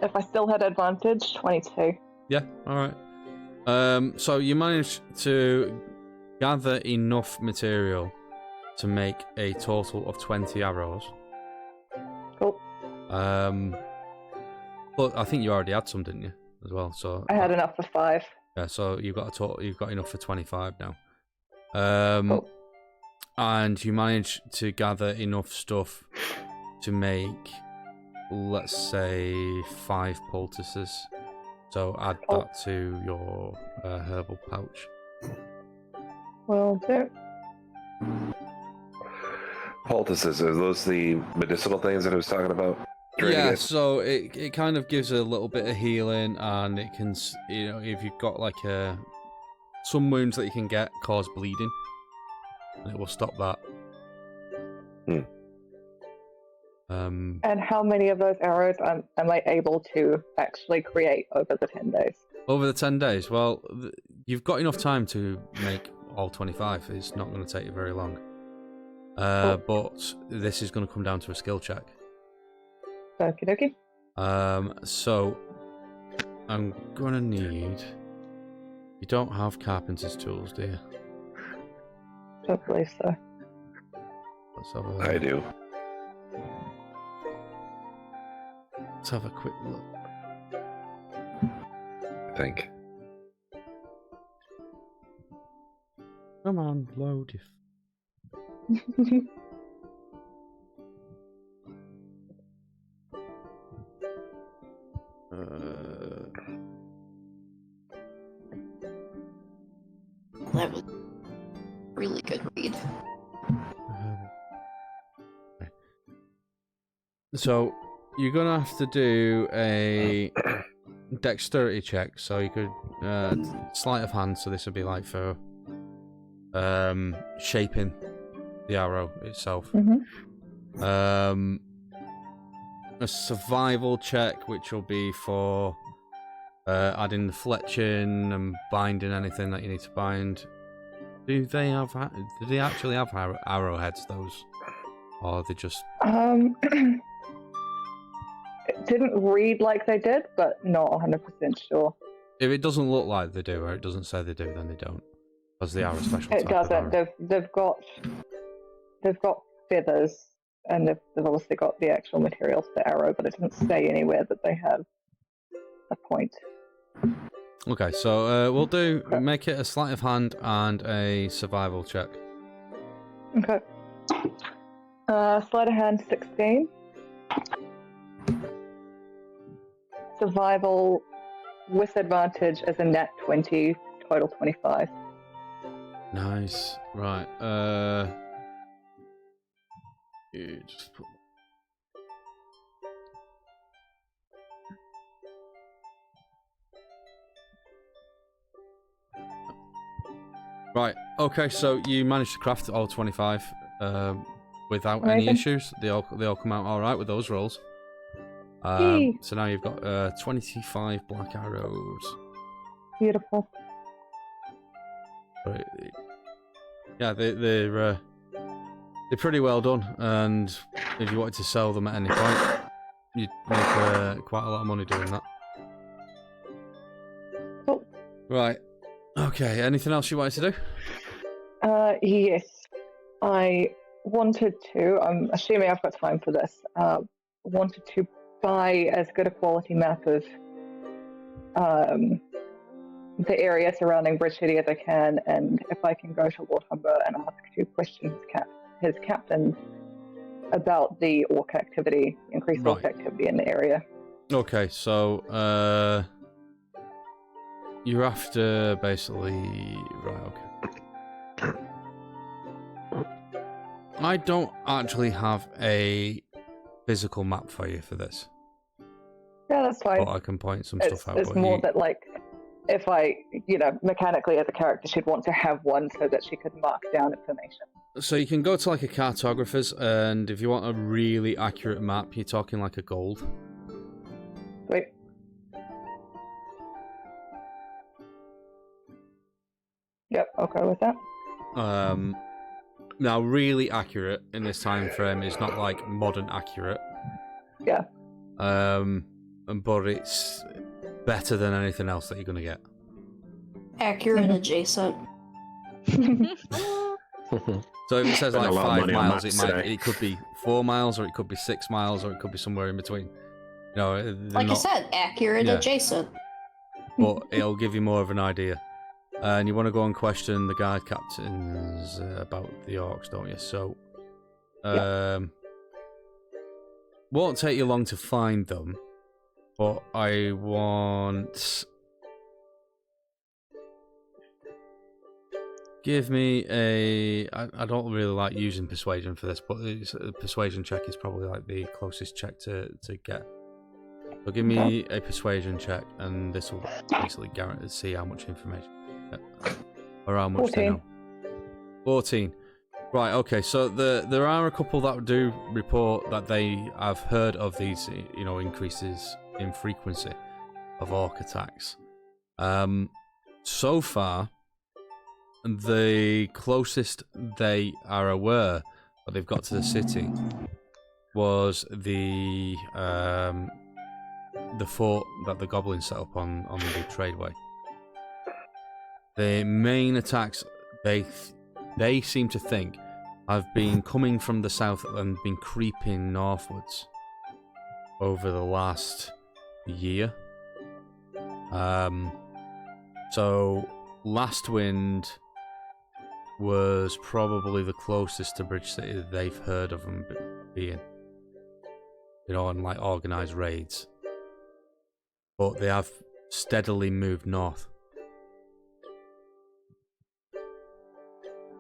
If I still had advantage, 22. Yeah. All right. So you managed to gather enough material to make a total of 20 arrows. Cool. But I think you already had some, didn't you, as well? So I had enough for 5. yeah. So you've got You've got enough for 25 now. Cool. And you managed to gather enough stuff to make, let's say, 5 poultices. So add that to your herbal pouch. Will do. Poultices, are those the medicinal things that I was talking about? Yeah, so it kind of gives a little bit of healing, and it can, if you've got like some wounds that you can get cause bleeding, and it will stop that. And how many of those arrows am I able to actually create over the 10 days? Over the 10 days, well, you've got enough time to make all 25. It's not going to take you very long. But this is going to come down to a skill check. Okie dokie. So I'm going to need... You don't have carpenter's tools, do you? Don't believe so. Let's have a... I do. Let's have a quick look. I think. Come on, load if... That was really good read. So you're gonna have to do a dexterity check. So you could sleight of hand. So this would be like for shaping the arrow itself. Mm-hmm. A survival check, which will be for adding the fletching and binding anything that you need to bind. Do they actually have arrowheads? Those, or are they just? didn't read like they did, but not 100% sure. If it doesn't look like they do, or it doesn't say they do, then they don't, because they are a special It type doesn't. of arrow. They've got feathers, and they've obviously got the actual materials for arrow, but it doesn't say anywhere that they have a point. Okay, so we'll do make it a sleight of hand and a survival check. Okay. Sleight of hand 16. Survival with advantage as a nat 20, total 25. Nice. Right. You just put. Right. Okay. So you managed to craft all 25 without any Amazing. issues. They all come out all right with those rolls. Yay. So now you've got 25 black arrows. Beautiful. Right. Yeah, they're pretty well done. And if you wanted to sell them at any point, you'd make quite a lot of money doing that. Cool. Right. Okay. Anything else you wanted to do? Yes. I wanted to, I'm assuming I've got time for this, wanted to buy as good a quality map of the area surrounding Bridge City as I can, and if I can go to Lord Humber and ask to question his captains about the orc activity, increased orc activity in the area. Okay, so you're after basically right. Okay. I don't actually have a physical map for you for this. Yeah, that's fine. But I can point some stuff out. It's more that, like, if I, mechanically as a character, she'd want to have one so that she could mark down information. So you can go to like a cartographer's, and if you want a really accurate map, you're talking like a gold. Wait. Yep, I'll go with that. Now, really accurate in this time frame is not like modern accurate. Yeah. But it's better than anything else that you're gonna get. Accurate adjacent. So if it says like Spend a lot of 5 money on miles, maps today. it could be 4 miles, or it could be 6 miles, or it could be somewhere in between. You know, Like I said, accurate adjacent. But it'll give you more of an idea. And you want to go and question the guard captains about the orcs, don't you? So, won't take you long to find them, but I want. Give me a. I don't really like using persuasion for this, but a persuasion check is probably like the closest check to get. So give me a persuasion check, and this will basically guarantee see how much information. Or how much 14. they know. 14. Right, okay, so there are a couple that do report that they have heard of these, increases in frequency of orc attacks. So far, the closest they are aware that they've got to the city was the fort that the goblins set up on the tradeway. The main attacks they seem to think have been coming from the south and been creeping northwards over the last year. So Last Wind was probably the closest to Bridge City that they've heard of them being, on like organised raids. But they have steadily moved north.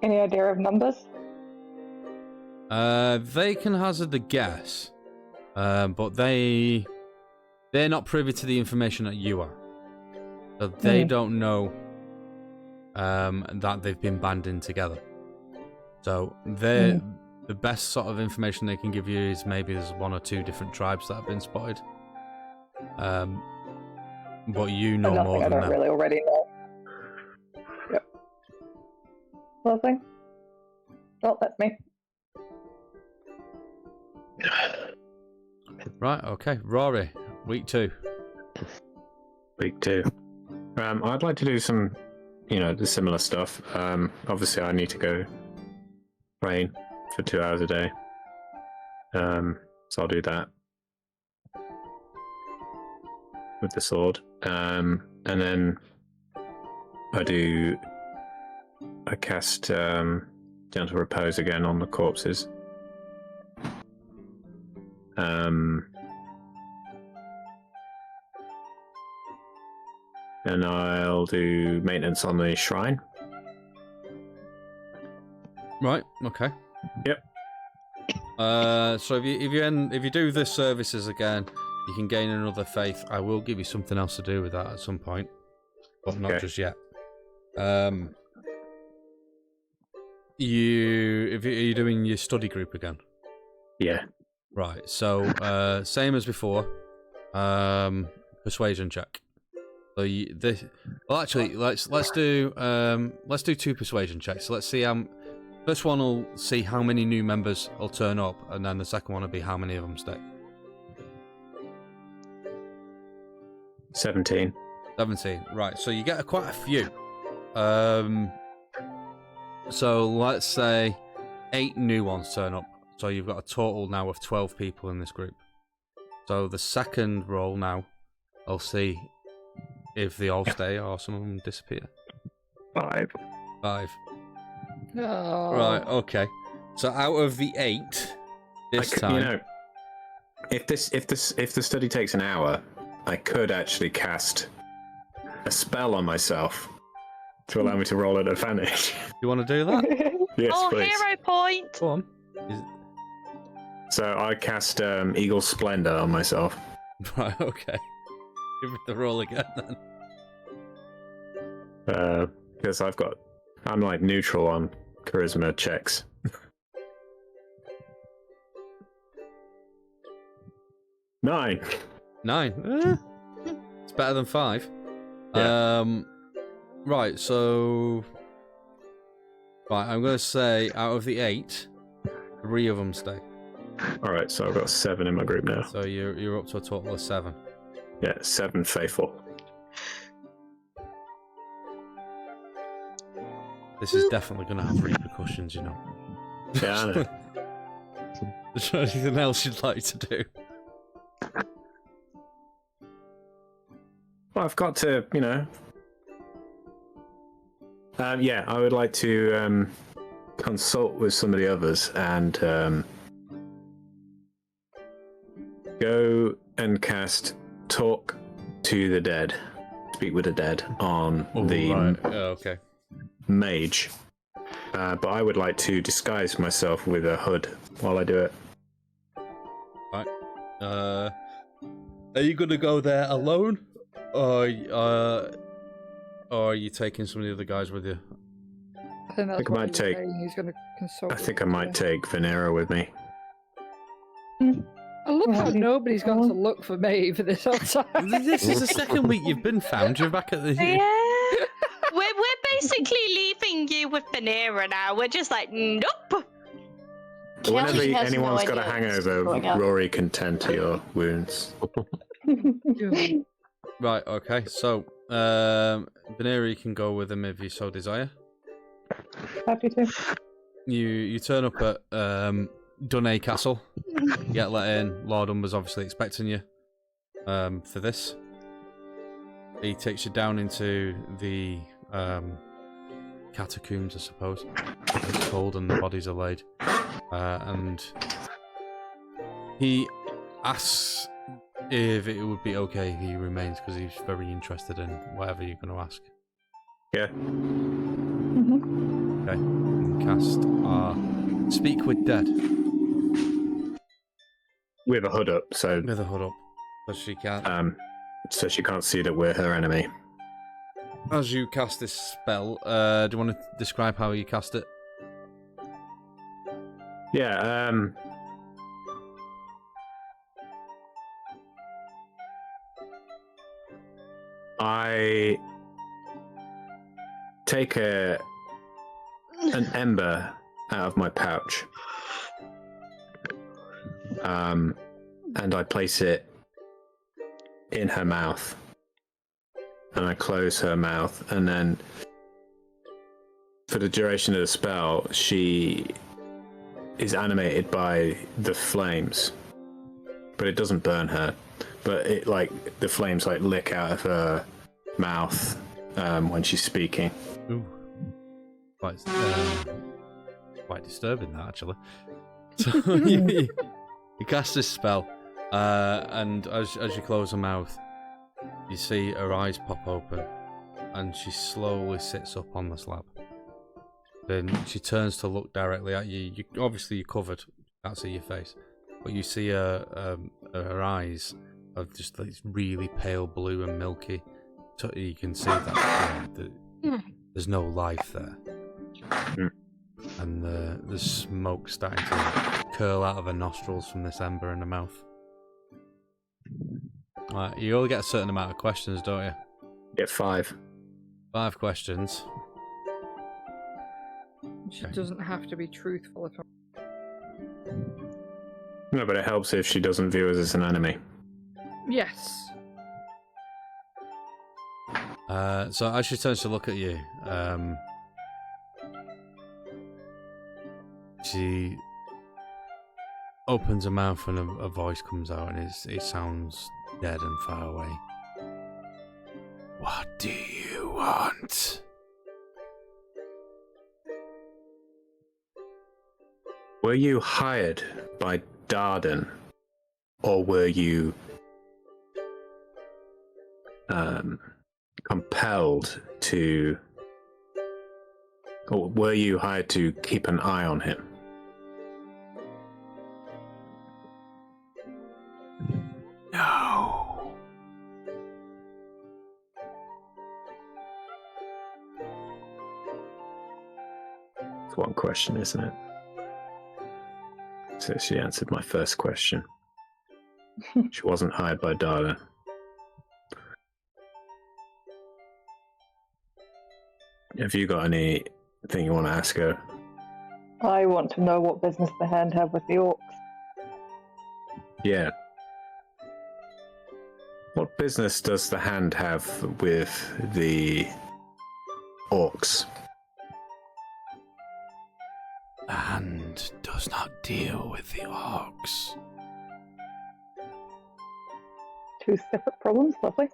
Any idea of numbers? They can hazard a guess, but they're not privy to the information that you are. So they don't know that they've been banding together. So the best sort of information they can give you is maybe there's 1 or 2 different tribes that have been spotted. But you know more than I don't them. really already know. Yep. Lovely. Well, that's me. Right, okay. Rory, week 2. Week 2. I'd like to do some, the similar stuff. Obviously, I need to go train for 2 hours a day. So I'll do that with the sword. And then I cast Gentle Repose again on the corpses. And I'll do maintenance on the shrine. Right, okay. Yep. So if you do the services again, you can gain another faith. I will give you something else to do with that at some point, but not just yet. Are you doing your study group again? Yeah. Right. So same as before. Persuasion check. So actually, let's do 2 persuasion checks. So let's see first one will see how many new members will turn up, and then the second one will be how many of them stay. 17. 17. Right. So you get quite a few. So let's say 8 new ones turn up. So you've got a total now of 12 people in this group. So the second roll now, I'll see if they all stay or some of them disappear. 5. 5. Oh. Right, okay. So out of the 8 this time... if the study takes an hour, I could actually cast a spell on myself to allow me to roll at advantage. You want to do that? Yes, please. Hero point! Go on. So I cast Eagle Splendor on myself. Right, okay. Give me the roll again then. Because I'm like neutral on charisma checks. 9. 9. It's better than 5. Yeah. Right, so... Right, I'm going to say out of the 8, 3 of them stay. Alright, so I've got 7 in my group now. So you're up to a total of 7. Yeah, 7 faithful. This is definitely going to have repercussions, you know. Yeah, I know. Is there anything else you'd like to do? Well, I've got to, I would like to consult with some of the others and go and cast Talk to the Dead, Speak with the Dead on the right. Okay. mage. But I would like to disguise myself with a hood while I do it. Right. Are you going to go there alone? Or are you taking some of the other guys with you? I think that's I what might he's take- saying. He's going to consult. I think I might take Venera with me. I love how nobody's gone to look for Meave for this whole time. This is the second week you've been found. You're back at the... Yeah. We're basically leaving you with Venera now. We're just like, nope. Whenever Kalli has anyone's no got a idea hangover, what's going on. Rory can tend to your wounds. Right, okay. So, Venera, you can go with him if you so desire. Happy to. You turn up at Dunay Castle. You get let in. Lord Umber's obviously expecting you for this. He takes you down into the catacombs, I suppose. It's cold and the bodies are laid. And he asks if it would be okay if he remains, because he's very interested in whatever you're going to ask. Yeah. Mm-hmm. Okay. And cast Speak with Dead. With a hood up, so With a hood up. But she can't. so she can't see that we're her enemy. As you cast this spell, do you want to describe how you cast it? Yeah, I take an ember out of my pouch. and I place it in her mouth. And I close her mouth, and then for the duration of the spell, she is animated by the flames. But it doesn't burn her. But it the flames lick out of her mouth when she's speaking. Ooh. Quite disturbing that, actually. So you cast this spell, and as you close her mouth, you see her eyes pop open, and she slowly sits up on the slab. Then she turns to look directly at you. Obviously, you're covered, can't see your face, but you see her eyes are just like really pale blue and milky. So you can see that there's no life there. And the smoke starting to curl out of her nostrils from this ember in her mouth. Right, you all get a certain amount of questions, don't you? Get 5. 5 questions. She doesn't have to be truthful at all. No, but it helps if she doesn't view us as an enemy. Yes. So as she turns to look at you, she opens her mouth and a voice comes out, and it sounds dead and far away. What do you want? Were you hired by Darden, or were you compelled to, or were you hired to keep an eye on him? No. It's one question, isn't it? So she answered my first question. She wasn't hired by Darden. Have you got anything you want to ask her? I want to know what business the Hand have with the orcs. Yeah. What business does the Hand have with the orcs? The Hand does not deal with the orcs. 2 separate problems, lovely.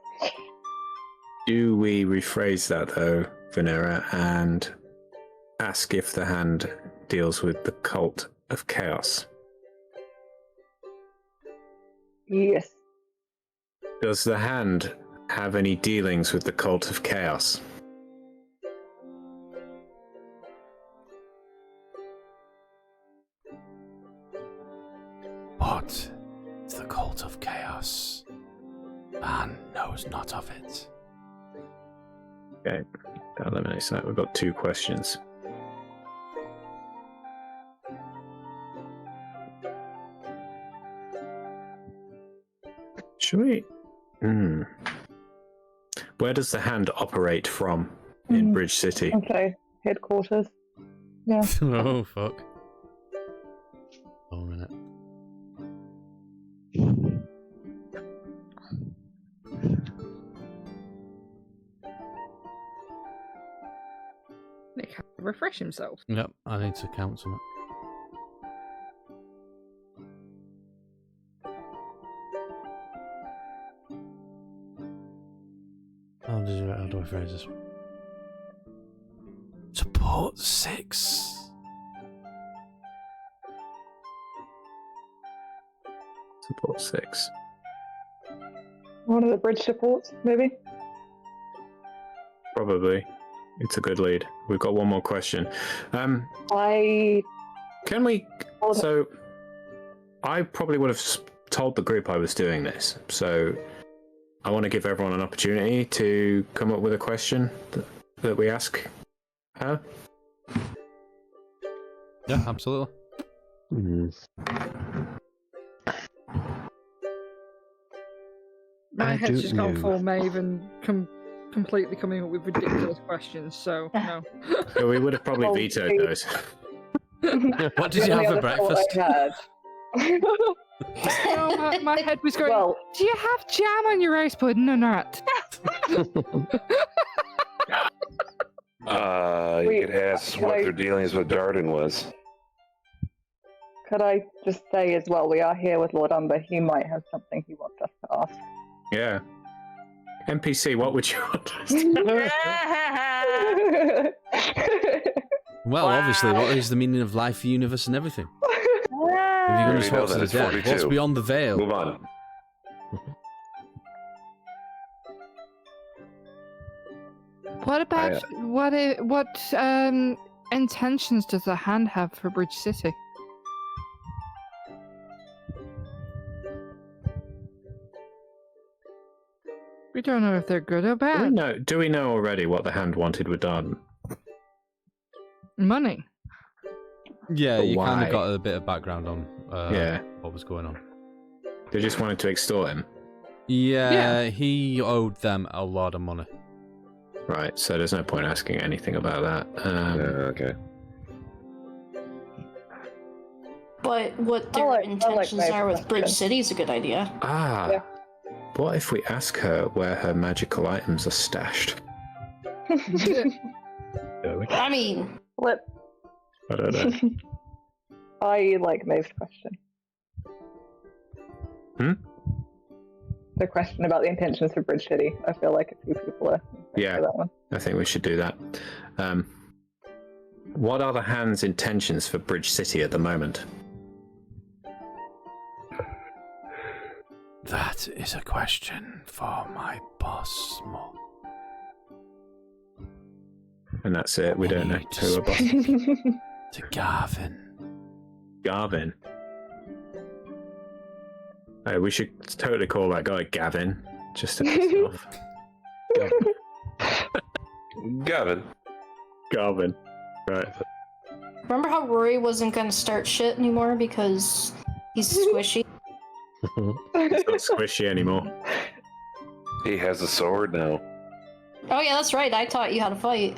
Do we rephrase that, though, Vanera, and ask if the Hand deals with the cult of chaos? Yes. Does the Hand have any dealings with the cult of chaos? What is the cult of chaos? Man knows not of it. Okay, that eliminates that. We've got 2 questions. Should we? Where does the Hand operate from in Bridge City? Okay, headquarters. Yeah. Oh, fuck. 1 minute. Nick had to refresh himself. Yep, I need to count something. How do I phrase this? Support 6. Support 6. One of the bridge supports, maybe? Probably. It's a good lead. We've got 1 more question. Can we... So, I probably would have told the group I was doing this, so I want to give everyone an opportunity to come up with a question that we ask her. Yeah, absolutely. My I head's just gone don't full Maeve and completely coming up with ridiculous questions, so no. So we would have probably vetoed those. What did you have for breakfast? Oh, my head was going, Well, do you have jam on your rice pudding or not? You could ask can what I- their dealings with Darden was. could I just say as well, we are here with Lord Umber. He might have something he wants us to ask. Yeah. NPC, what would you want us to Well, Wow. obviously, what is the meaning of life, the universe, and everything? If you're going already to know talk to that the it's dead, 42. what's beyond the veil? Move on. What about what intentions does the hand have for Bridge City? We don't know if they're good or bad. Do we know already what the hand wanted with Darden? Money. Yeah, But you kind why? of got a bit of background on Yeah. what was going on. They just wanted to extort him. Yeah, he owed them a lot of money. Right, so there's no point asking anything about that. Okay. But what their I like intentions Maeve's are with Bridge question. City is a good idea. Yeah. What if we ask her where her magical items are stashed? I mean, Flip. I don't know. I like Maeve's question. The question about the intentions for Bridge City. I feel like a few people are Yeah. for that one. I think we should do that. What are the hand's intentions for Bridge City at the moment? That is a question for my boss, Mo. And that's it. We don't know Need who a boss. To Garvin. Garvin. We should totally call that guy Gavin, just to piss him off. Gavin. Garvin. Right. remember how Rory wasn't gonna start shit anymore because he's squishy? It's not squishy anymore. He has a sword now. Oh yeah, that's right. I taught you how to fight.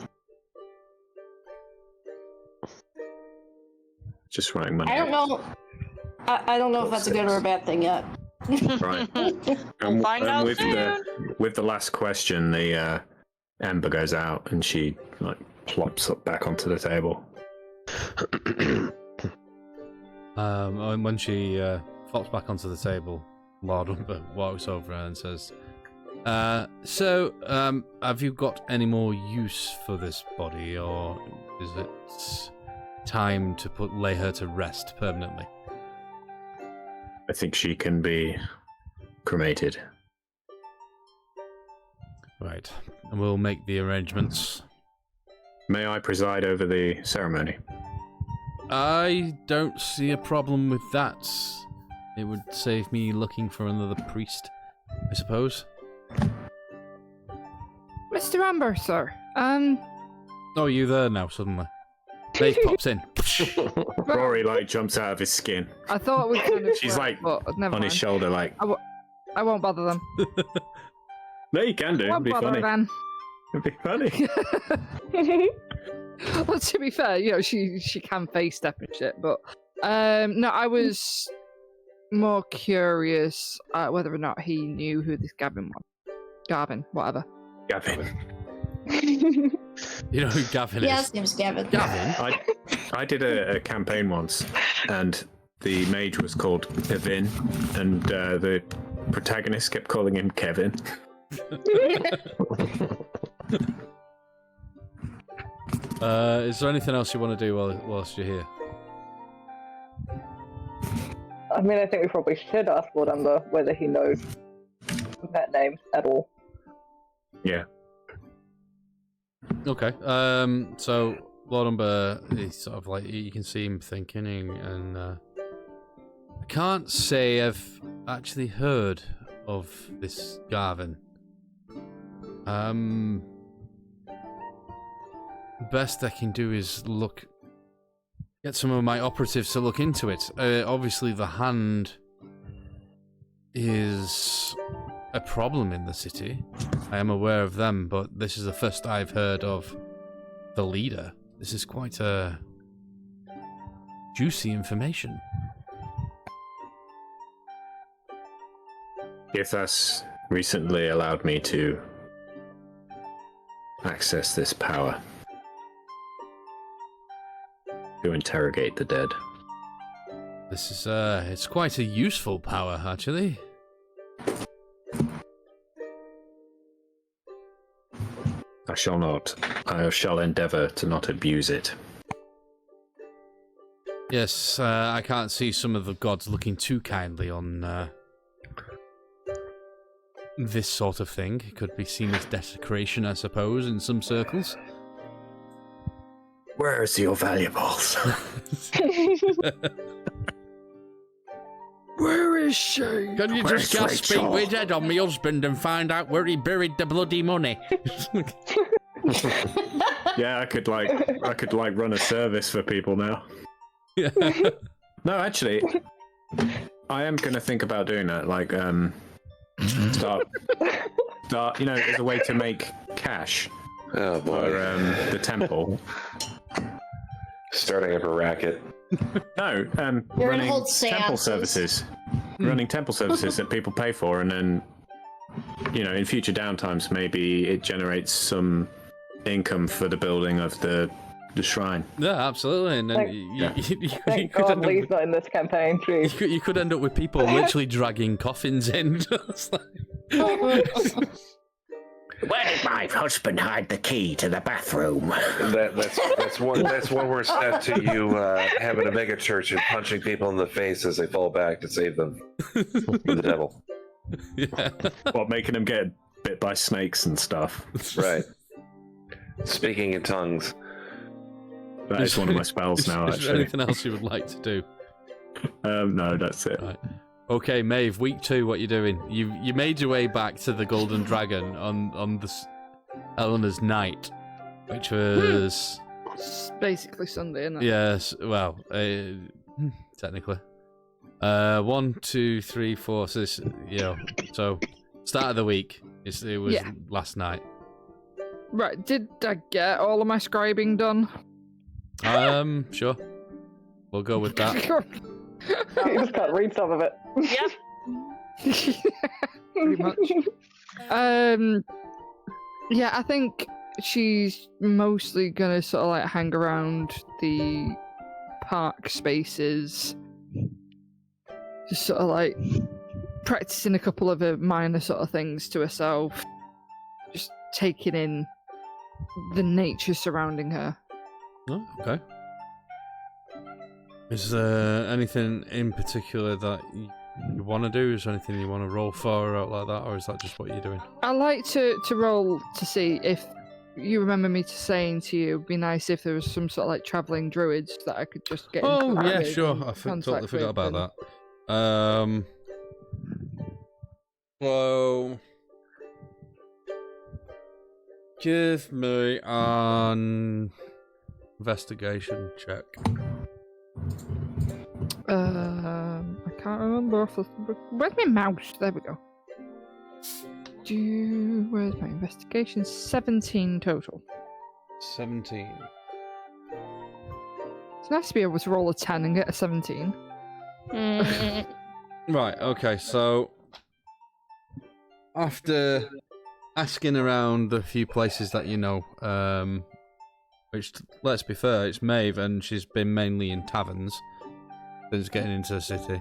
Just running money. I don't know. I don't know if that's a good or a bad thing yet. Right. We'll find out with soon. with the last question, the Ember goes out and she like plops up back onto the table. And when she flops back onto the table, Lord Umber walks over and says, so, have you got any more use for this body, or is it time to lay her to rest permanently? I think she can be cremated. Right, and we'll make the arrangements. May I preside over the ceremony? I don't see a problem with that. It would save me looking for another priest, I suppose. Mr. Amber, sir. Oh, you there now, suddenly? Dave pops in. Rory like jumps out of his skin I thought we kind of. She's like but never on mind. his shoulder, like. I won't bother them. No, you can do. It'd Won't be bother funny. them. It'd be funny. Well, to be fair, you know, she can face step and shit, but no, I was more curious whether or not he knew who this Gavin was. Gavin, whatever. Gavin. You know who Gavin Yeah, is? his name's Gavin. Gavin? I did a campaign once, and the mage was called Kevin, and the protagonist kept calling him Kevin. Is there anything else you want to do whilst you're here? I mean, I think we probably should ask Lord Umber whether he knows that name at all. Yeah. Okay. So Lord Umber is sort of like, you can see him thinking, and I can't say I've actually heard of this Garvin. Best I can do is get some of my operatives to look into it. Obviously, the hand is a problem in the city. I am aware of them, but this is the first I've heard of the leader. This is quite juicy information. Githas recently allowed me to access this power to interrogate the dead. This is, it's quite a useful power, actually. I shall not. I shall endeavour to not abuse it. Yes, I can't see some of the gods looking too kindly on this sort of thing. It could be seen as desecration, I suppose, in some circles. Where's your valuables? Where is she? Can you just Where's speak Rachel? with Ed on me husband and find out where he buried the bloody money? Yeah, I could run a service for people now. Yeah. No, actually, I am going to think about doing that. Like, start. You know, as a way to make cash Oh for boy. the temple. Starting up a racket. No, You're running gonna hold temple seances. services. Running temple services that people pay for, and then, you know, in future downtimes, maybe it generates some income for the building of the shrine. Yeah, absolutely. And then Thank- you Thank could God end up Lee's with, not in this campaign, please. you could end up with people literally dragging coffins in. Just like- Where did my husband hide the key to the bathroom? That's one more step to you having a mega church and punching people in the face as they fall back to save them from the devil. Yeah. What, making them get bit by snakes and stuff? Right. Speaking in tongues. That is one of my spells now, Is there actually. anything else you would like to do? No, that's it. Right. Okay, Maeve, week 2, what you doing? You made your way back to the Golden Dragon on Eleanor's night, which was It's basically Sunday, isn't it? yes, well, technically, 1, 2, 3, 4. So this, so start of the week. It was Yeah. last night. Right, did I get all of my scribing done? Sure, we'll go with that. You just can't read some of it. Yep. Pretty much. Yeah, I think she's mostly gonna sort of like hang around the park spaces, just sort of like practicing a couple of minor sort of things to herself, just taking in the nature surrounding her. Oh, okay. Is there anything in particular that you want to do? Is there anything you want to roll for or out like that, or is that just what you're doing? I like to roll to see if you remember me saying to you, it'd be nice if there was some sort of like traveling druids that I could just get. Oh, in contact yeah, with sure. and I totally contact forgot with about and- that. So give me an investigation check. I can't remember. Where's my mouse? There we go. Where's my investigation? 17 total. 17. It's nice to be able to roll a 10 and get a 17. Right, okay, so after asking around a few places that you know, which, let's be fair, it's Maeve, and she's been mainly in taverns since getting into the city.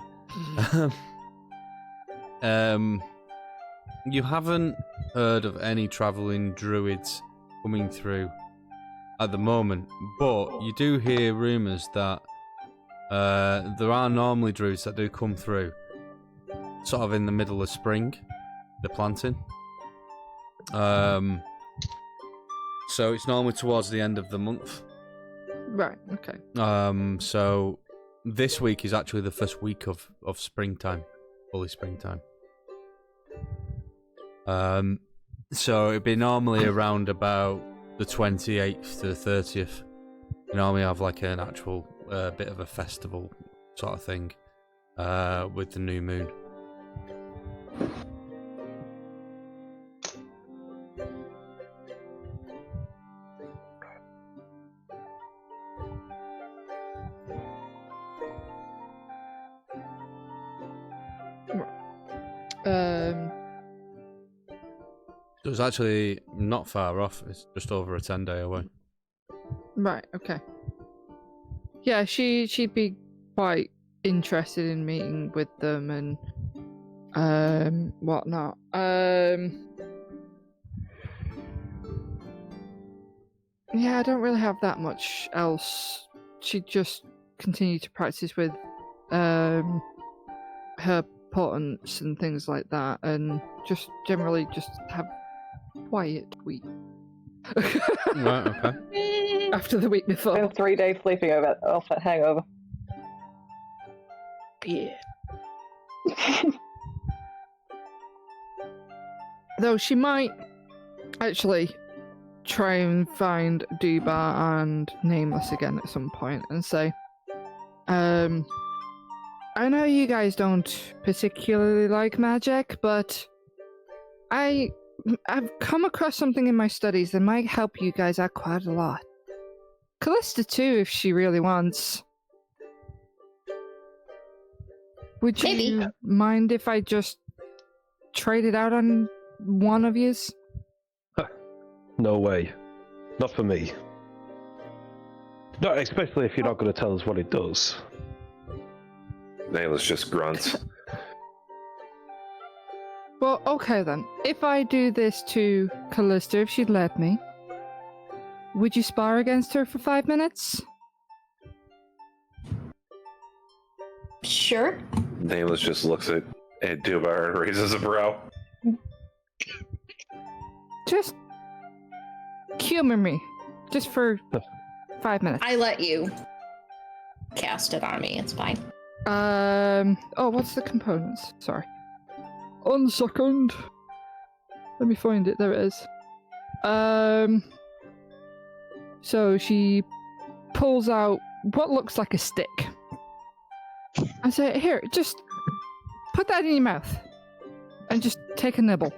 You haven't heard of any travelling druids coming through at the moment, but you do hear rumours that there are normally druids that do come through sort of in the middle of spring, the planting. So it's normally towards the end of the month. Right, okay. So this week is actually the first week of springtime, fully springtime. So it'd be normally around about the 28th to the 30th. You normally have like an actual bit of a festival sort of thing with the new moon. So it's actually not far off. It's just over a 10-day away. Right, okay. Yeah, she'd be quite interested in meeting with them and whatnot. Yeah, I don't really have that much else. She'd just continue to practice with her potence and things like that, and just generally just have quiet week. Right, okay. After the week before. Been 3 days sleeping off that hangover. Yeah. Though she might actually try and find Dobar and Nameless again at some point and say, I know you guys don't particularly like magic, but I've come across something in my studies that might help you guys out quite a lot. Callista too, if she really wants. Would you Maybe. mind if I just traded out on one of yous? No way. Not for me. No, especially if you're not going to tell us what it does. Nameless just grunts. Well, okay then. If I do this to Callista, if she'd let me, would you spar against her for 5 minutes? Sure. Nameless just looks at Dobar and raises a brow. Just humor me. Just for 5 minutes. I let you cast it on me. It's fine. Oh, what's the components? Sorry. 1 second. Let me find it. There it is. So she pulls out what looks like a stick. I say, here, just put that in your mouth. And just take a nibble.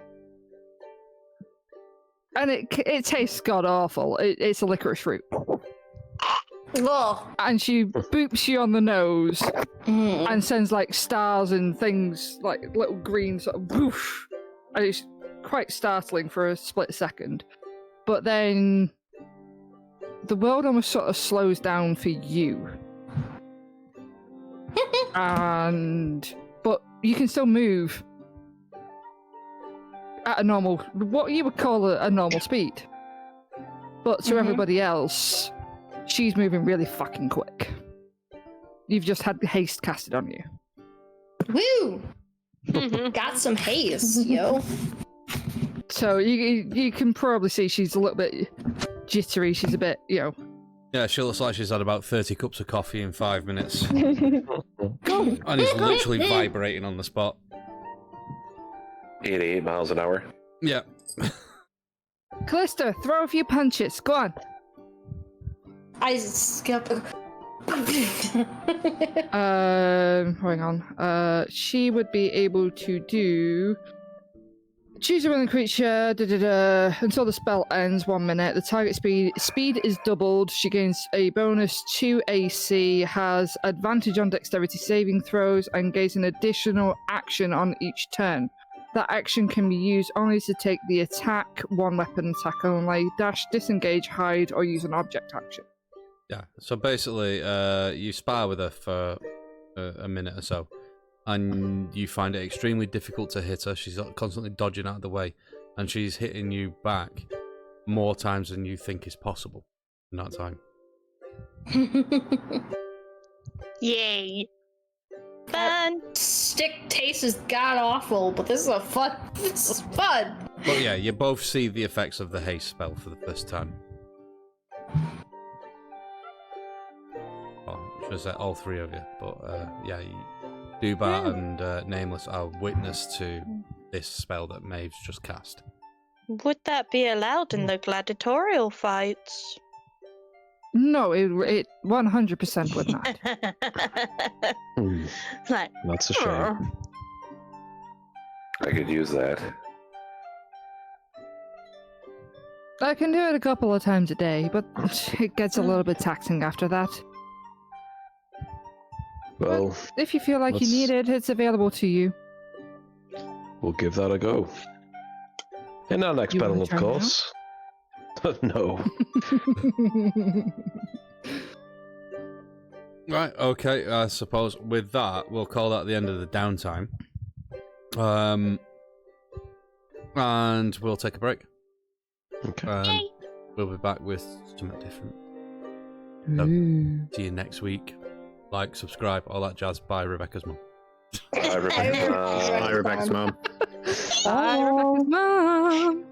And it tastes god-awful. It's a licorice root. Ugh. And she boops you on the nose Mm. and sends like stars and things, like little green sort of whoosh. And it's quite startling for a split second. But then the world almost sort of slows down for you. But you can still move at a normal, what you would call a normal speed. But to everybody else, she's moving really fucking quick. You've just had haste casted on you. Woo! Got some haze, yo. So you can probably see she's a little bit jittery. She's a bit, Yeah, she looks like she's had about 30 cups of coffee in 5 minutes. And is literally vibrating on the spot. 88 miles an hour. Yeah. Callista, throw a few punches. Go on. I skip. Hang on. She would be able to do. Choose a willing creature until the spell ends. 1 minute. The target speed is doubled. She gains a bonus 2 AC, has advantage on dexterity saving throws, and gains an additional action on each turn. That action can be used only to take the attack, 1 weapon attack only, dash, disengage, hide, or use an object action. Yeah, so basically, you spar with her for a minute or so, and you find it extremely difficult to hit her. She's constantly dodging out of the way, and she's hitting you back more times than you think is possible in that time. Yay. Fun. Stick taste is god awful, but this is fun. This is fun. But yeah, you both see the effects of the haste spell for the first time. Well, I should say all 3 of you, but yeah, Dobar and Nameless are witness to this spell that Maeve's just cast. Would that be allowed in the gladiatorial fights? No, it 100% would not. Like, That's a shame. I could use that. I can do it a couple of times a day, but it gets a little bit taxing after that. Well, If you feel like you let's- need it, it's available to you. we'll give that a go. In our next You battle, wanna of try now? course. No. Right, okay, I suppose with that, we'll call that the end of the downtime. And we'll take a break. Okay. We'll be back with something different. So, see you next week. Like, subscribe, all that jazz. Bye, Rebecca's mum. Bye, Rebecca. Hi, Rebecca's mum. Bye, Rebecca's mom.